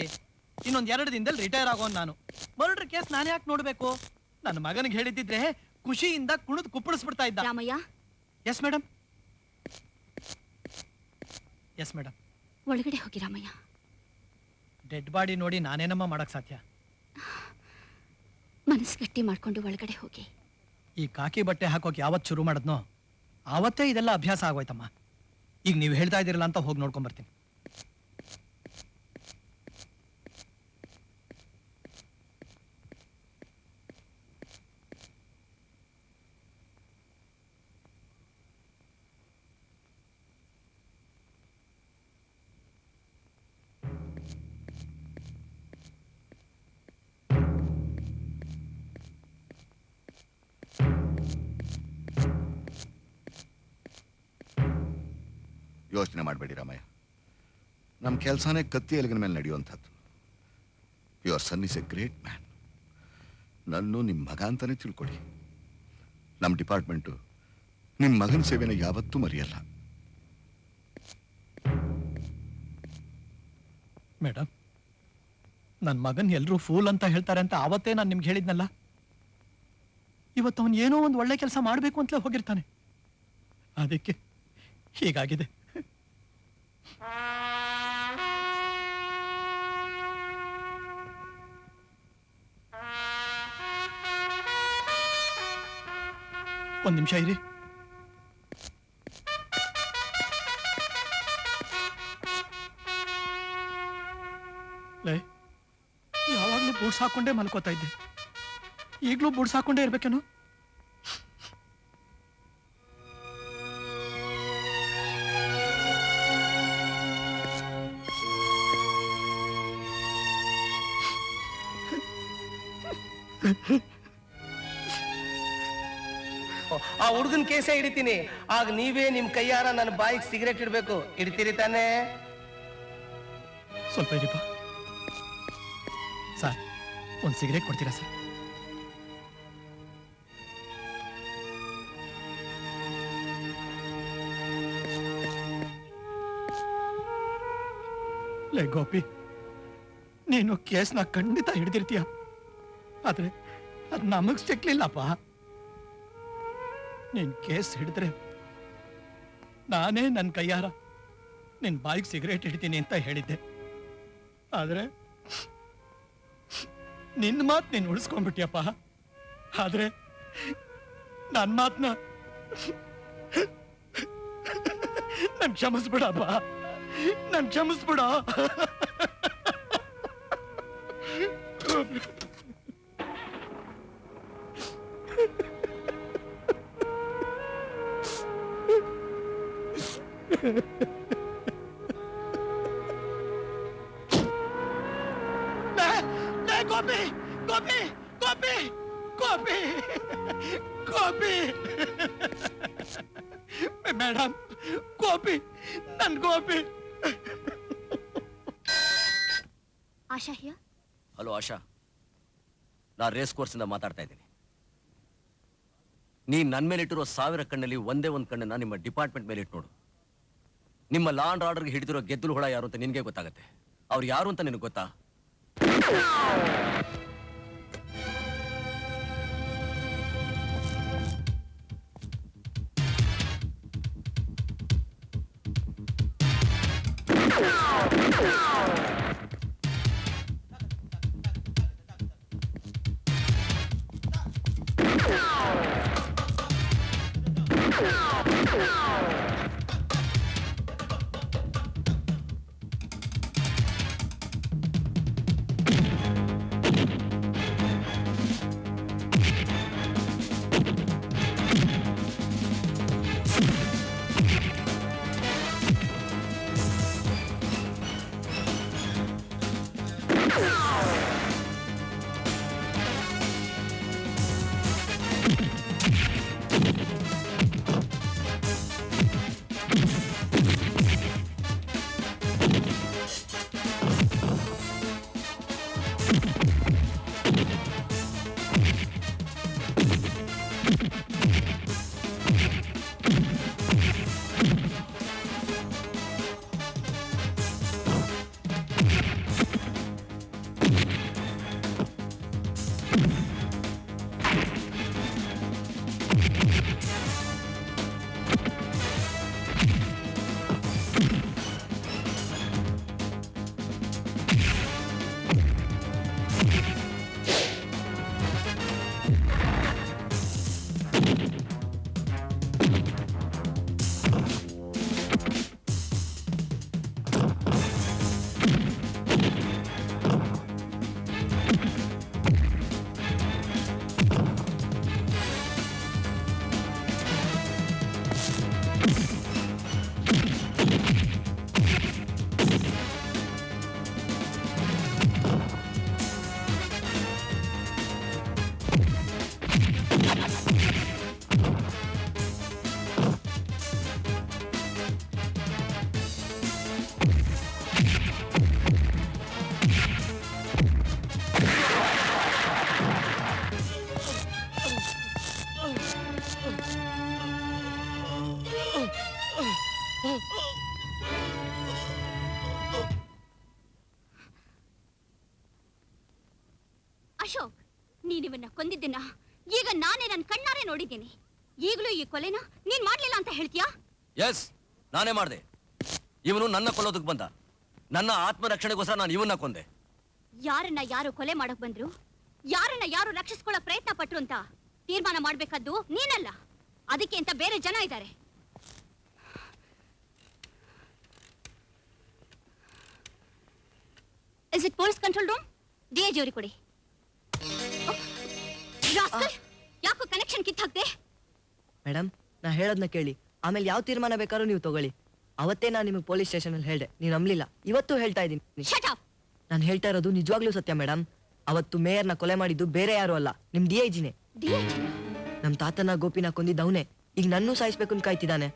ಇನ್ನೊಂದ್ 2 ದಿನದಲ್ಲಿ ರಿಟೈರ್ ಆಗೋನ್ ನಾನು. ಮರ್ಡರ್ ಕೇಸ್ ನಾನು ಯಾಕೆ ನೋಡ್ಬೇಕು? ನನ್ನ ಮಗನಿಗೆ ಹೇಳಿದ್ದಿದ್ರೆ ಖುಷಿಯಿಂದ ಕುಣಿದು ಕುಪ್ಪಳಿಸ್ಬಿಡ್ತಾ ಇದ್ದ. Ramaiah. Yes madam. Yes madam. ಒಳಗಡೆ ಹೋಗಿ ರಾಮಯ್ಯ. ಡೆಡ್ ಬಾಡಿ ನೋಡಿ ನಾನೇನಮ್ಮ ಮಾಡಕ್ ಸಾಧ್ಯ? ಮನಸ್ಸು ಗಟ್ಟಿ ಮಾಡ್ಕೊಂಡು ಒಳಗಡೆ ಹೋಗಿ. ಈ ಕಾಕಿ ಬಟ್ಟೆ ಹಾಕೋಕ್ ಯಾವತ್ತು ಶುರು ಮಾಡಿದ್ನೋ ಆವತ್ತೇ ಇದೆಲ್ಲ ಅಭ್ಯಾಸ ಆಗೋಯ್ತಮ್ಮ. ಈಗ ನೀವು ಹೇಳ್ತಾ ಇದ್ದೀರಲ್ಲ ಅಂತ ಹೋಗಿ ನೋಡ್ಕೊಂಡ್ ಬರ್ತೀನಿ. ಯೋಚನೆ ಮಾಡಬೇಡಿ ರಾಮಯ್ಯ, ನಮ್ಮ ಕೆಲಸನೇ ಕತ್ತಿ ಎಲಗಿನ ಮೇಲೆ ನಡೆಯುವಂಥದ್ದು. Your son is a great man. ನನ್ನ ನಿಮ್ಮ ಮಗ ಅಂತಾನೆ ತಿಳ್ಕೊಳ್ಳಿ. ನಮ್ಮ ಡಿಪಾರ್ಟ್ಮೆಂಟು ನಿಮ್ಮ ಮಗನ ಸೇವೆನ ಯಾವತ್ತೂ ಮರೆಯಲ್ಲ. ಮೇಡಮ್, ನನ್ನ ಮಗನ್ ಎಲ್ರೂ ಫೂಲ್ ಅಂತ ಹೇಳ್ತಾರೆ ಅಂತ ಆವತ್ತೇ ನಾನು ನಿಮ್ಗೆ ಹೇಳಿದ್ನಲ್ಲ. ಇವತ್ತು ಅವನು ಏನೋ ಒಂದು ಒಳ್ಳೆ ಕೆಲಸ ಮಾಡಬೇಕು ಅಂತಲೇ ಹೋಗಿರ್ತಾನೆ. ಅದಕ್ಕೆ ಹೀಗಾಗಿದೆ. ಒಂದು ನಿಮಿಷ ಇರಿ. ಯಾವಾಗ್ಲೂ ಬೂಟ್ಸ್ ಹಾಕೊಂಡೇ ಮಲ್ಕೋತಾ ಇದ್ದೆ, ಈಗಲೂ ಬೂಟ್ಸ್ ಹಾಕೊಂಡೇ ಇರ್ಬೇಕೇನು? ಆ ಹುಡುಗನ ಕೇಸೇ ಹಿಡಿತೀನಿ. ಆಗ ನೀವೇ ನಿಮ್ ಕೈಯಾರ ನನ್ನ ಬಾಯಿಗೆ ಸಿಗರೇಟ್ ಇಡ್ಬೇಕು. ಇಡ್ತೀರಿ ತಾನೇ? ಸ್ವಲ್ಪ ಇರಿಪ್ಪ. ಸರ್, ಒಂದು ಸಿಗರೇಟ್ ಕೊಡ್ತೀರಾ ಸರ್? ಲೇ ಗೋಪಿ, ನೀನು ಕೇಸ್ನ ಖಂಡಿತ ಹಿಡ್ದಿರ್ತೀಯ, ಆದ್ರೆ ಅದು ನಮಗ್ ಸಿಕ್ಲಿಲ್ಲಪ್ಪ. ನೀನ್ ಕೇಸ್ ಹಿಡಿದ್ರೆ ನಾನೇ ನನ್ನ ಕೈಯಾರ ನಿನ್ ಬಾಯಿಗೆ ಸಿಗರೇಟ್ ಹಿಡಿತೀನಿ ಅಂತ ಹೇಳಿದ್ದೆ. ಆದ್ರೆ ನಿನ್ನ ಮಾತು ನೀನು ಉಳಿಸ್ಕೊಂಡ್ಬಿಟ್ಯಪ್ಪ. ಆದ್ರೆ ನನ್ನ ಮಾತನ್ನ ನನ್ ಕ್ಷಮಿಸ್ಬಿಡಪ್ಪ, ನನ್ ಕ್ಷಮಿಸ್ಬಿಡ. ಗೋಪಿ ಗೋಪಿ ಗೋಪಿ ಗೋಪಿ ಗೋಪಿ ಮೇಡಮ್, ಗೋಪಿ, ನನ್ ಗೋಪಿ. ಆಶಾ ಹಿಯರ್. ಹಲೋ ಆಶಾ, ನಾ ರೇಸ್ ಕೋರ್ಸಿಂದ ಮಾತಾಡ್ತಾ ಇದ್ದೀನಿ. ನೀ ನನ್ನ ಮೇಲೆ ಇಟ್ಟಿರೋ 1000 ಕಣ್ಣಲ್ಲಿ ಒಂದೇ ಒಂದು ಕಣ್ಣನ್ನ ನಿಮ್ಮ ಡಿಪಾರ್ಟ್ಮೆಂಟ್ ಮೇಲೆ ಇಟ್ಟು ನೋಡು. ನಿಮ್ಮ ಲಾ ಅಂಡ್ ಆರ್ಡರ್ಗೆ ಹಿಡಿದಿರೋ ಗೆದ್ದಲು ಹುಳ ಯಾರು ಅಂತ ನಿನಗೆ ಗೊತ್ತಾಗತ್ತೆ. ಅವ್ರು ಯಾರು ಅಂತ ನಿನಗೆ ಗೊತ್ತಾ? ಅಶೋಕ್, ನೀನಿವನ್ನ ಕೊಂದಿದ್ದನ್ನ ಈಗ ನಾನೇ ನನ್ನ ಕಣ್ಣಾರೆ ನೋಡಿದ್ದೀನಿ. ಈಗಲೂ ಈ ಕೊಲೆನ ನೀನ್ ಮಾಡ್ಲಿಲ್ಲ ಅಂತ ಹೇಳ್ತೀಯಾ? ಎಸ್, ನಾನೇ ಮಾಡಿದೆ. ಇವನು ನನ್ನ ಕೊಲ್ಲೋದಕ್ಕೆ ಬಂದ. ನನ್ನ ಆತ್ಮರಕ್ಷಣೆಗೋಸ್ಕರ ನಾನು ಇವನ್ನ ಕೊಂದೆ. ಯಾರನ್ನ ಯಾರು ಕೊಲೆ ಮಾಡಕ್ ಬಂದ್ರು, ಯಾರನ್ನ ಯಾರು ರಕ್ಷಿಸ್ಕೊಳ್ಳೋ ಪ್ರಯತ್ನ ಪಟ್ರು ಅಂತ ತೀರ್ಮಾನ ಮಾಡ್ಬೇಕಾದ್ದು ನೀನಲ್ಲ. ಅದಕ್ಕೆ ಅಂತ ಬೇರೆ ಜನ ಇದ್ದಾರೆ. Is it police control room? DIG ಅವ್ರಿಗೆ ಕೊಡಿ. ಯಾಕೋ ಕನೆಕ್ಷನ್ ಕಿತ್ತಾಕ್ದೆ? ಮೇಡಮ್, ನಾ ಹೇಳೋದನ್ನ ಕೇಳಿ, ಆಮೇಲೆ ಯಾವ ತೀರ್ಮಾನ ಬೇಕಾದ್ರೂ ನೀವು ತಗೊಳ್ಳಿ. ಅವತ್ತೇ ನಾನು ನಿಮಗೆ ಪೊಲೀಸ್ ಸ್ಟೇಷನ್ ಅಲ್ಲಿ ಹೇಳ್ದೆ, ನೀವು ನಂಬಲಿಲ್ಲ. ಇವತ್ತು ಹೇಳ್ತಾ ಇದ್ದೀನಿ. ನಾನು ಹೇಳ್ತಾ ಇರೋದು ನಿಜವಾಗ್ಲೂ ಸತ್ಯ ಮೇಡಮ್. ಅವತ್ತು ಮೇಯರ್ನ ಕೊಲೆ ಮಾಡಿದ್ದು ಬೇರೆ ಯಾರು ಅಲ್ಲ, ನಿಮ್ ಡಿಐಜಿನೇ. ನಮ್ ತಾತನ ಗೋಪಿನ ಕೊಂದಿದ್ದ ಅವನೇ. ಈಗ ನನ್ನೂ ಸಾಯಿಸ್ಬೇಕು ಅಂತ ಕಾಯ್ತಿದ್ದಾನೆ.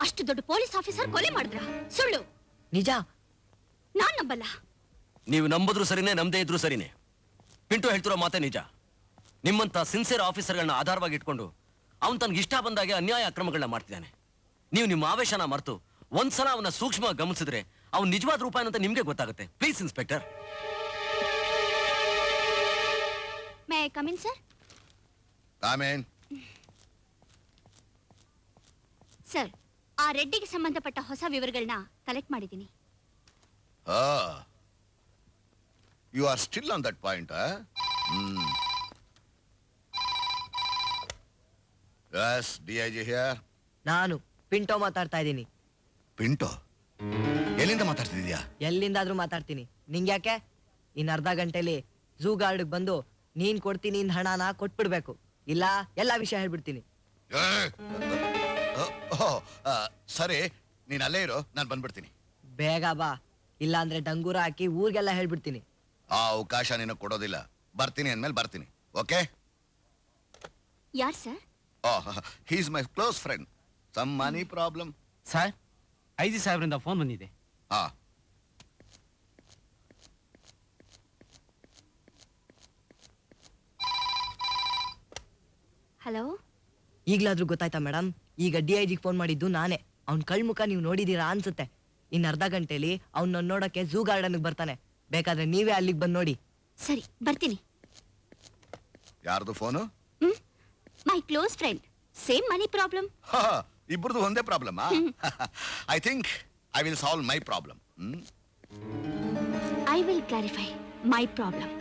ಅಷ್ಟು ದೊಡ್ಡ ಪೊಲೀಸ್ ಆಫೀಸರ್ ಕೊಲೆ ಮಾಡಿದ್ರ? ಸುಳ್ಳು. ನಿಜ. ನಾನ್ ನಂಬಲ್ಲ. ನೀವು ನಂಬಿದ್ರು ಸರಿನೇ, ನಂಬದೇ ಇದ್ರು ಸರಿನೇ. ಪಿಂಟು ಹೇಳ್ತಿರೋ ಮಾತೇ ನಿಜ. ನಿಮ್ಮಂತ ಸಿನ್ಸಿಯರ್ ಆಫೀಸರ್ಗಳನ್ನ ಆಧಾರವಾಗಿ ಇಟ್ಕೊಂಡು ಅವನ್ ತನ್ಗೆ ಇಷ್ಟ ಬಂದಾಗೆ ಅನ್ಯಾಯ ಅಕ್ರಮಗಳನ್ನ ಮಾಡ್ತಿದ್ದಾನೆ. ನೀವು ನಿಮ್ಮ ಆವೇಶನ ಮರೆತು ಒಂದ್ಸಲ ಅವನ ಸೂಕ್ಷ್ಮ ಗಮನಿಸಿದ್ರೆ ಅವ್ನು ನಿಜವಾದ ರೂಪ ಏನಂತ ನಿಮ್ಗೆ ಗೊತ್ತಾಗುತ್ತೆ. Please inspector. May I come in sir? ಆಮೇನ್. ಸರ್, ಆ ರೆಡ್ಡಿಗೆ ಸಂಬಂಧಪಟ್ಟ ಹೊಸ ವಿವರಗಳನ್ನ ಕಲೆಕ್ಟ್ ಮಾಡಿದ್ದೀನಿ. You are still on that point. Yes, DIG here. ನಾನು ಪಿಂಟೋ ಮಾತಾಡ್ತಾ ಇದ್ದೀನಿ. ಪಿಂಟೋ? ಎಲ್ಲಿಂದ ಮಾತಾಡ್ತಿದ್ಯಾ? ಎಲ್ಲಿಂದಾದ್ರೂ ಮಾತಾಡ್ತೀನಿ. ನಿಂಗ್ಯಾಕೆ? ಇನ್ ಅರ್ಧ ಗಂಟೆಲಿ ಝೂ ಗಾರ್ಡ್ಗೆ ಬಂದು ನೀನ್ ಕೊಡ್ತೀನಿ ಇನ್ ಹಣನ ಕೊಟ್ಬಿಡ್ಬೇಕು, ಇಲ್ಲ ಎಲ್ಲಾ ವಿಷಯ ಹೇಳ್ಬಿಡ್ತೀನಿ. ಸರಿ, ನೀನ್ ಅಲ್ಲೇ ಇರೋ, ನಾನು ಬಂದ್ಬಿಡ್ತೀನಿ. ಬೇಗ ಬಾ, ಇಲ್ಲ ಅಂದ್ರೆ ಡಂಗೂರ ಹಾಕಿ ಊರ್ಗೆಲ್ಲ ಹೇಳ್ಬಿಡ್ತೀನಿ. ಆ ಅವಕಾಶ ನಿನಗೆ ಕೊಡೋದಿಲ್ಲ. ಬರ್ತೀನಿ ಅಂದ್ಮೇಲೆ ಬರ್ತೀನಿ. ಓಕೆ? ಯಾರ್ sir? He is my close friend. Some money problem. Sir, IG ಸಾಹೇಬ್ರಿಂದ ಫೋನ್ ಬಂದಿದೆ. ಹಲೋ. ಈಗ್ಲಾದ್ರೂ ಗೊತ್ತಾಯ್ತಾ ಮೇಡಮ್? ಈಗ ಡಿಐಜಿಗೆ ಫೋನ್ ಮಾಡಿದ್ದು ನಾನೇ. ಅವ್ನ್ ಕಳ್ಮುಖ ನೀವು ನೋಡಿದೀರಾ ಅನ್ಸುತ್ತೆ. ಇನ್ ಅರ್ಧ ಗಂಟೆಲಿ ಅವ್ನ ನೋಡಕ್ಕೆ ಝೂ ಗಾರ್ಡನ್ಗೆ ಬರ್ತಾನೆ. ಬೇಕಾದ್ರೆ ನೀವೇ ಅಲ್ಲಿಗೆ ಬಂದು ನೋಡಿ. ಸರಿ, ಬರ್ತೀನಿ. ಯಾರ್ದು phone? My close friend. Same money problem. ಇಬ್ಬರದು ಒಂದೇ problem. I think I will solve my problem. I will clarify my problem.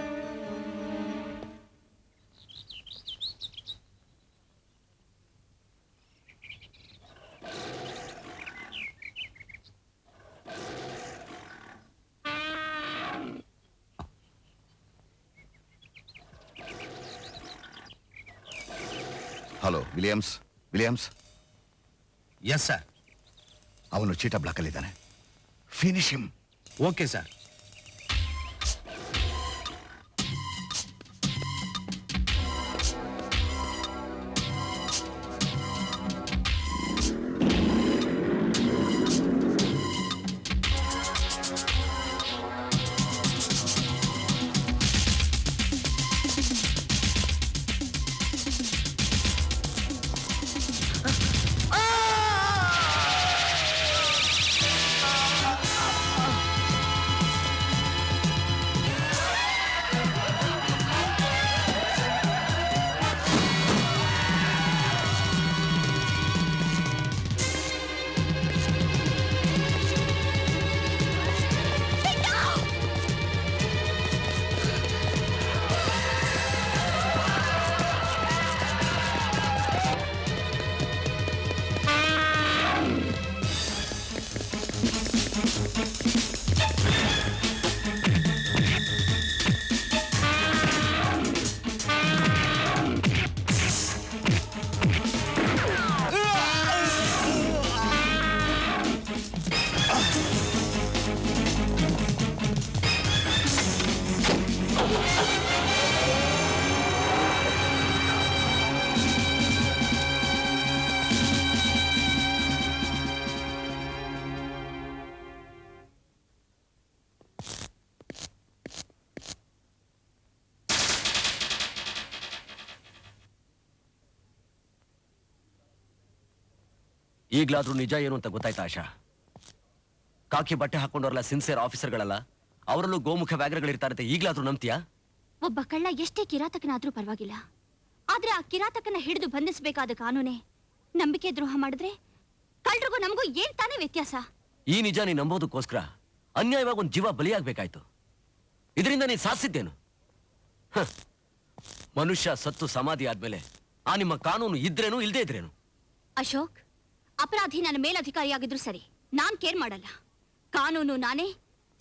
Hello, Williams. Williams? Yes sir. ಅವನು ಚೀಟಾ ಬ್ಲಾಕ್ ಅಲ್ಲಿ ಇದ್ದಾನೆ. Finish him. Okay sir. ಈಗ್ಲಾದ್ರೂ ನಿಜ ಏನು ಅಂತ ಗೊತ್ತಾಯ್ತಾ ಆಶಾ? ಕಾಕಿ ಬಟ್ಟೆ ಹಾಕೊಂಡವ್ರಲ್ಲ ಸಿನ್ಸಿಯರ್ ಆಫೀಸರ್ಗಳಲ್ಲ, ಅವರಲ್ಲೂ ಗೋಮುಖ ವ್ಯಾಘ್ರಗಳಿರ್ತಾರೆ. ಈಗ್ಲಾದ್ರೂ ನಂಬ್ತೀಯಾ? ಒಬ್ಬ ಕಳ್ಳ ಎಷ್ಟೇ ಕಿರಾತಕನಾದ್ರೂ ಪರವಾಗಿಲ್ಲ, ಆದ್ರೆ ಆ ಕಿರಾತಕನ ಹಿಡಿದು ಬಂಧಿಸಬೇಕಾದ ಕಾನೂನೇ ನಂಬಿಕೆ ದ್ರೋಹ ಮಾಡಿದ್ರೆ ಕಳ್ಳರಿಗೂ ನಮಗೂ ಏನ್ ತಾನೇ ವ್ಯತ್ಯಾಸ? ಈ ನಿಜ ನೀ ನಂಬೋದಕ್ಕೋಸ್ಕರ ಅನ್ಯಾಯವಾಗಿ ಒಂದು ಜೀವ ಬಲಿಯಾಗಬೇಕಾಯ್ತು. ಇದರಿಂದ ನೀ ಸಾಧಿಸಿದ್ದೇನು? ಮನುಷ್ಯ ಸತ್ತು ಸಮಾಧಿ ಆದ್ಮೇಲೆ ಆ ನಿಮ್ಮ ಕಾನೂನು ಇದ್ರೇನು ಇಲ್ದೇ ಇದ್ರೇನು? ಅಶೋಕ್, ಅಪರಾಧಿ ನನ್ನ ಮೇಲಧಿಕಾರಿಯಾಗಿದ್ರು ಸರಿ, ನಾನ್ ಕೇರ್ ಮಾಡಲ್ಲ. ಕಾನೂನು ನಾನೇ,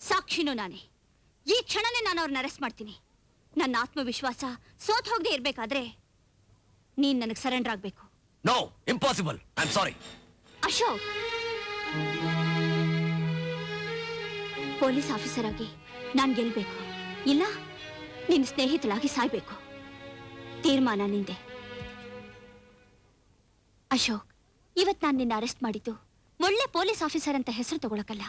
ಸಾಕ್ಷಿನೂ ನಾನೇ. ಈ ಕ್ಷಣನೇ ನಾನು ಅವ್ರನ್ನ ಅರೆಸ್ಟ್ ಮಾಡ್ತೀನಿ. ನನ್ನ ಆತ್ಮವಿಶ್ವಾಸ ಸೋತ್ ಹೋಗದೆ ಇರ್ಬೇಕಾದ್ರೆ ನೀನ್ ನನಗೆ ಸರೆಂಡರ್ ಆಗ್ಬೇಕು. No, impossible. I am sorry. Ashok, police officer ಆಗಿ ನಾನ್ ಗೆಲ್ಬೇಕು, ಇಲ್ಲ ನಿನ್ನ ಸ್ನೇಹಿತಳಾಗಿ ಸಾಯ್ಬೇಕು. ತೀರ್ಮಾನ ನಿಂದೆ. ಅಶೋಕ್, ಇವತ್ ನಾನು ನಿನ್ನ ಅರೆಸ್ಟ್ ಮಾಡಿದ್ದು ಒಳ್ಳೆ ಪೊಲೀಸ್ ಆಫೀಸರ್ ಅಂತ ಹೆಸರು ತಗೊಳಕಲ್ಲ,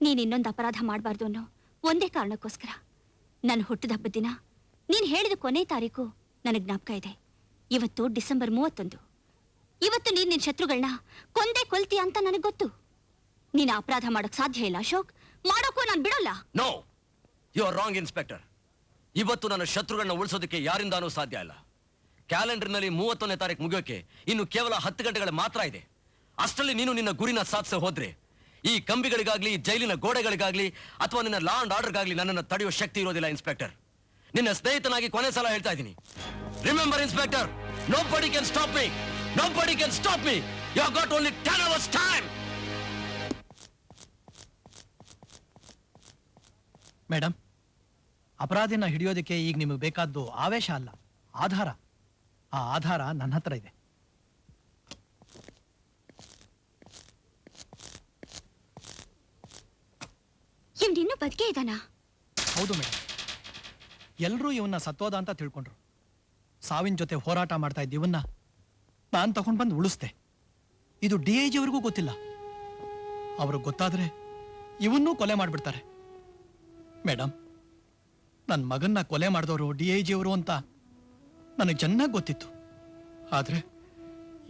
ನೀನ್ ಇನ್ನೊಂದು ಅಪರಾಧ ಮಾಡಬಾರ್ದು ಅನ್ನೋ ಒಂದೇ ಕಾರಣಕ್ಕೋಸ್ಕರ. ನನ್ನ ಹುಟ್ಟಿದ ಹಬ್ಬದ ದಿನ ನೀನ್ ಹೇಳಿದ ಕೊನೆ ತಾರೀಕು ನನಗೆ ಜ್ಞಾಪಕ ಇದೆ. ಇವತ್ತು ಡಿಸೆಂಬರ್ 31. ಇವತ್ತು ನೀನ್ ನಿನ್ ಶತ್ರುಗಳನ್ನ ಕೊಂದೇ ಕೊಲ್ತೀಯ ಅಂತ ನನಗೆ ಗೊತ್ತು. ನೀನು ಅಪರಾಧ ಮಾಡಕ್ ಸಾಧ್ಯ ಇಲ್ಲ ಅಶೋಕ್, ಮಾಡೋಕ್ಕೂ ನಾನು ಬಿಡೋಲ್ಲ. No, you are wrong inspector. ಇವತ್ತು ನನ್ನ ಶತ್ರುಗಳನ್ನ ಉಳಿಸೋದಕ್ಕೆ ಯಾರಿಂದಾನೂ ಸಾಧ್ಯ ಇಲ್ಲ. ಕ್ಯಾಲೆಂಡರ್ನಲ್ಲಿ 31ನೇ ತಾರೀಕು ಮುಗಿಯೋಕೆ ಇನ್ನು ಕೇವಲ 10 ಗಂಟೆಗಳ ಮಾತ್ರ ಇದೆ. ಅಷ್ಟರಲ್ಲಿ ನೀನು ನಿನ್ನ ಗುರಿನ ಸಾಧಿಸ ಹೋದ್ರೆ ಈ ಕಂಬಿಗಳಿಗಾಗ್ಲಿ, ಜೈಲಿನ ಗೋಡೆಗಳಿಗಾಗ್ಲಿ, ಅಥವಾ ನಿನ್ನ ಲಾ ಅಂಡ್ ಆರ್ಡರ್ಗಾಗ್ಲಿ ನನ್ನನ್ನು ತಡೆಯುವ ಶಕ್ತಿ ಇರೋದಿಲ್ಲ. ಇನ್ಸ್ಪೆಕ್ಟರ್, ನಿನ್ನ ಸ್ನೇಹಿತನಾಗಿ ಕೊನೆ ಸಲ ಹೇಳ್ತಾ ಇದ್ದೀನಿ. Remember inspector, nobody can stop me. Nobody can stop me. You have got only 10 hours time. Madam, ಅಪರಾಧಿನ ಹಿಡಿಯೋದಕ್ಕೆ ಈಗ ನಿಮಗೆ ಬೇಕಾದ್ದು ಆವೇಶ ಅಲ್ಲ, ಆಧಾರ. ಆ ಆಧಾರ ನನ್ನ ಹತ್ರ ಇದೆ. ಇವ್ನಿನ್ನೂ ಬದುಕೇ ಇದ್ದಾನ? ಹೌದು ಮೇಡಮ್, ಎಲ್ಲರೂ ಇವನ್ನ ಸತ್ತೋದ ಅಂತ ತಿಳ್ಕೊಂಡ್ರು. ಸಾವಿನ ಜೊತೆ ಹೋರಾಟ ಮಾಡ್ತಾ ಇದ್ದ ಇವನ್ನ ನಾನು ತಗೊಂಡ್ ಬಂದು ಉಳಿಸ್ದೆ. ಇದು DIG ಅವ್ರಿಗೂ ಗೊತ್ತಿಲ್ಲ. ಅವ್ರಿಗೆ ಗೊತ್ತಾದ್ರೆ ಇವನ್ನೂ ಕೊಲೆ ಮಾಡ್ಬಿಡ್ತಾರೆ. ಮೇಡಮ್, ನನ್ನ ಮಗನ್ನ ಕೊಲೆ ಮಾಡಿದವರು DIG ಅವರು ಅಂತ ನನಗೆ ಚೆನ್ನಾಗಿ ಗೊತ್ತಿತ್ತು. ಆದ್ರೆ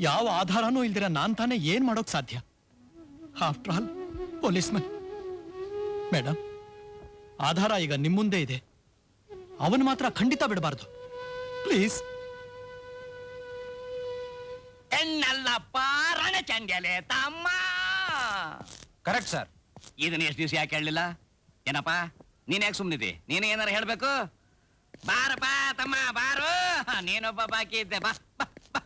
ಯಾವ ಆಧಾರನೂ ಇಲ್ದಿರ ನಾನ್ ತಾನೇ ಏನ್ ಮಾಡೋಕ್ ಸಾಧ್ಯ? After all ಪೊಲೀಸ್ಮನ್. ಮೇಡಮ್, ಆಧಾರ ಈಗ ನಿಮ್ಮ ಮುಂದೆ ಇದೆ, ಅವನು ಮಾತ್ರ ಖಂಡಿತ ಬಿಡಬಾರ್ದು. ಪ್ಲೀಸ್. ಎನ್ನಲ್ಲಪ್ಪ ರಣಚಂಡ್ಯಲೆ ತಮ್ಮ. Correct sir. ಇದನ್ನ ಎಷ್ಟು ದಿವಸ ಯಾಕೆ ಹೇಳಲಿಲ್ಲ? ಏನಪ್ಪ ನೀನ್ ಯಾಕೆ ಸುಮ್ಮನಿದೆ? ನೀನು ಏನಾರು ಹೇಳ್ಬೇಕು? ಬಾರಪ್ಪ ತಮ್ಮ ಬಾರು, ನೀನೊಬ್ಬ ಬಾಕಿ ಇದ್ದೆ. ಬಾ ಬಾ, ಬಾ.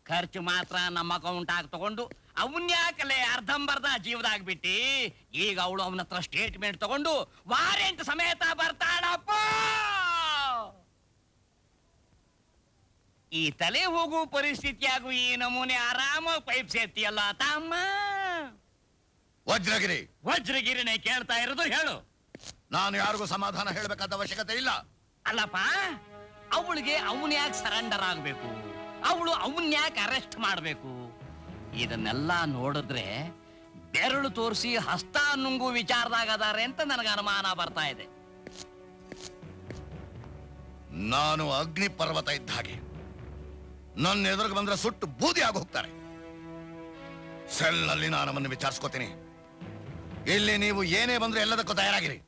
ಖರ್ಚು ಮಾತ್ರ ನಮ್ಮ ಅಕೌಂಟ್ ಆಗಿ ತಗೊಂಡು ಅವನ್ಯಾಕಲೆ ಅರ್ಧಂಬರ್ಧ ಜೀವದಾಗ್ಬಿಟ್ಟಿ. ಈಗ ಅವಳು ಅವನ ಹತ್ರ ಸ್ಟೇಟ್ಮೆಂಟ್ ತಗೊಂಡು ವಾರೆಂಟ್ ಸಮೇತ ಬರ್ತಾಳಪ್ಪ. ಈ ತಲೆ ಹೋಗು ಪರಿಸ್ಥಿತಿಯಾಗು ಈ ನಮೂನೆ ಆರಾಮಾಗಿ ಪೈಪ್ ಸೇರ್ತಿಯಲ್ಲ ತಮ್ಮ. ವಜ್ರಗಿರಿ, ವಜ್ರಗಿರಿನೇ ಕೇಳ್ತಾ ಇರೋದು, ಹೇಳು. ನಾನು ಯಾರಿಗೂ ಸಮಾಧಾನ ಹೇಳಬೇಕಾದ ಅವಶ್ಯಕತೆ ಇಲ್ಲ. ಅಲ್ಲಪ್ಪ, ಅವಳಿಗೆ ಅವನ್ ಯಾಕೆ ಸರೆಂಡರ್ ಆಗ್ಬೇಕು? ಅವಳು ಅವನ್ ಯಾಕೆ ಅರೆಸ್ಟ್ ಮಾಡ್ಬೇಕು? ಇದನ್ನೆಲ್ಲ ನೋಡಿದ್ರೆ ಬೆರಳು ತೋರಿಸಿ ಹಸ್ತ ನುಂಗು ವಿಚಾರದಾಗ ಅದಾರೆ ಅಂತ ನನಗೆ ಅನುಮಾನ ಬರ್ತಾ ಇದೆ. ನಾನು ಅಗ್ನಿ ಪರ್ವತ ಇದ್ದ ಹಾಗೆ, ನನ್ನ ಎದುರಿಗೆ ಬಂದ್ರೆ ಸುಟ್ಟು ಬೂದಿ ಆಗಿ ಹೋಗ್ತಾರೆ. ಸೆಲ್ನಲ್ಲಿ ನಾನು ನಮ್ಮನ್ನು ವಿಚಾರಿಸ್ಕೋತೀನಿ. ಇಲ್ಲಿ ನೀವು ಏನೇ ಬಂದ್ರೆ ಎಲ್ಲದಕ್ಕೂ ತಯಾರಾಗಿರಿ.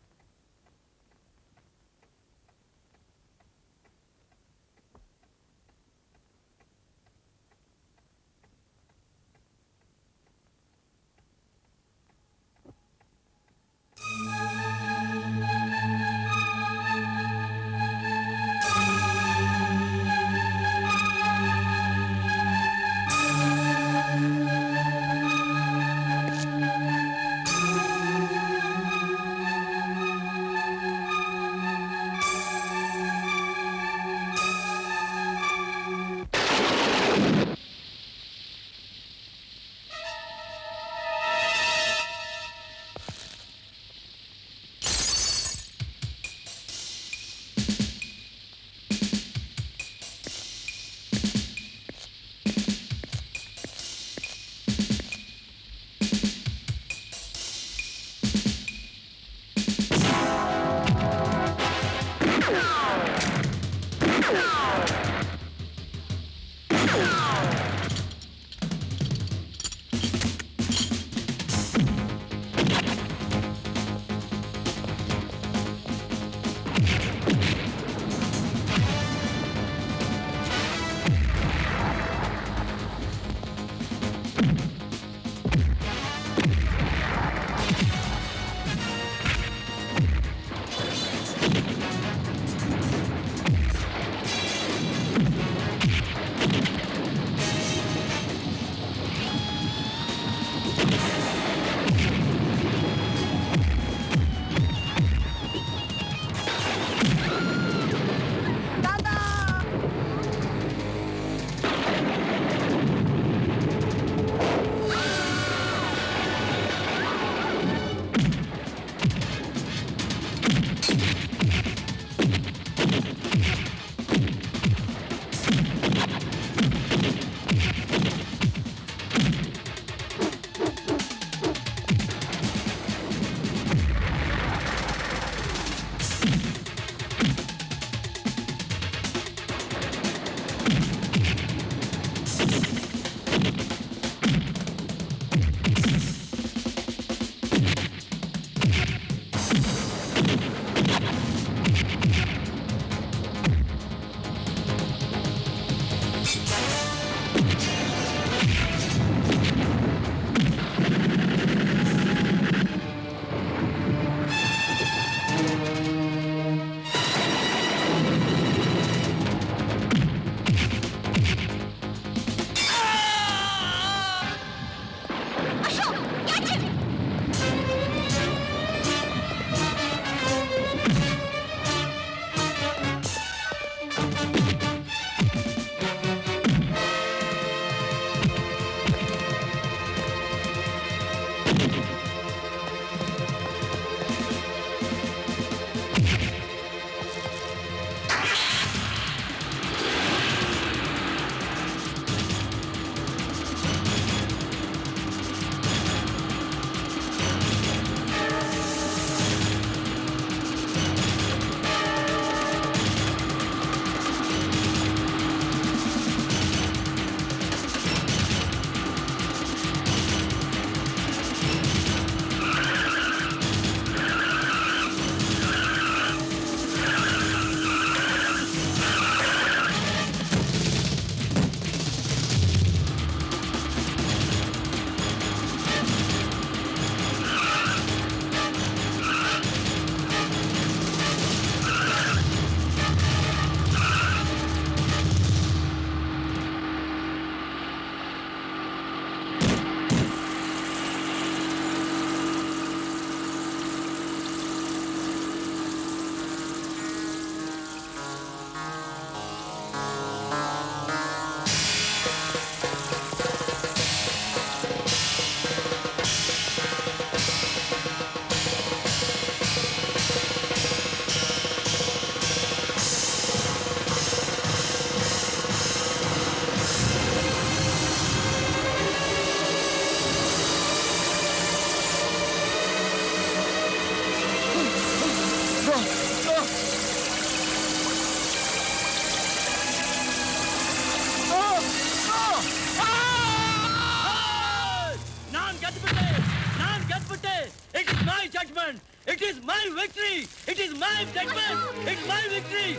It is my victory! It is my judgment! It's my victory!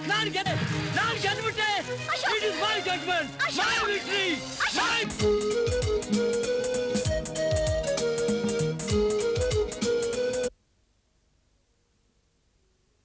Nan get it! It is my judgment! My victory! My...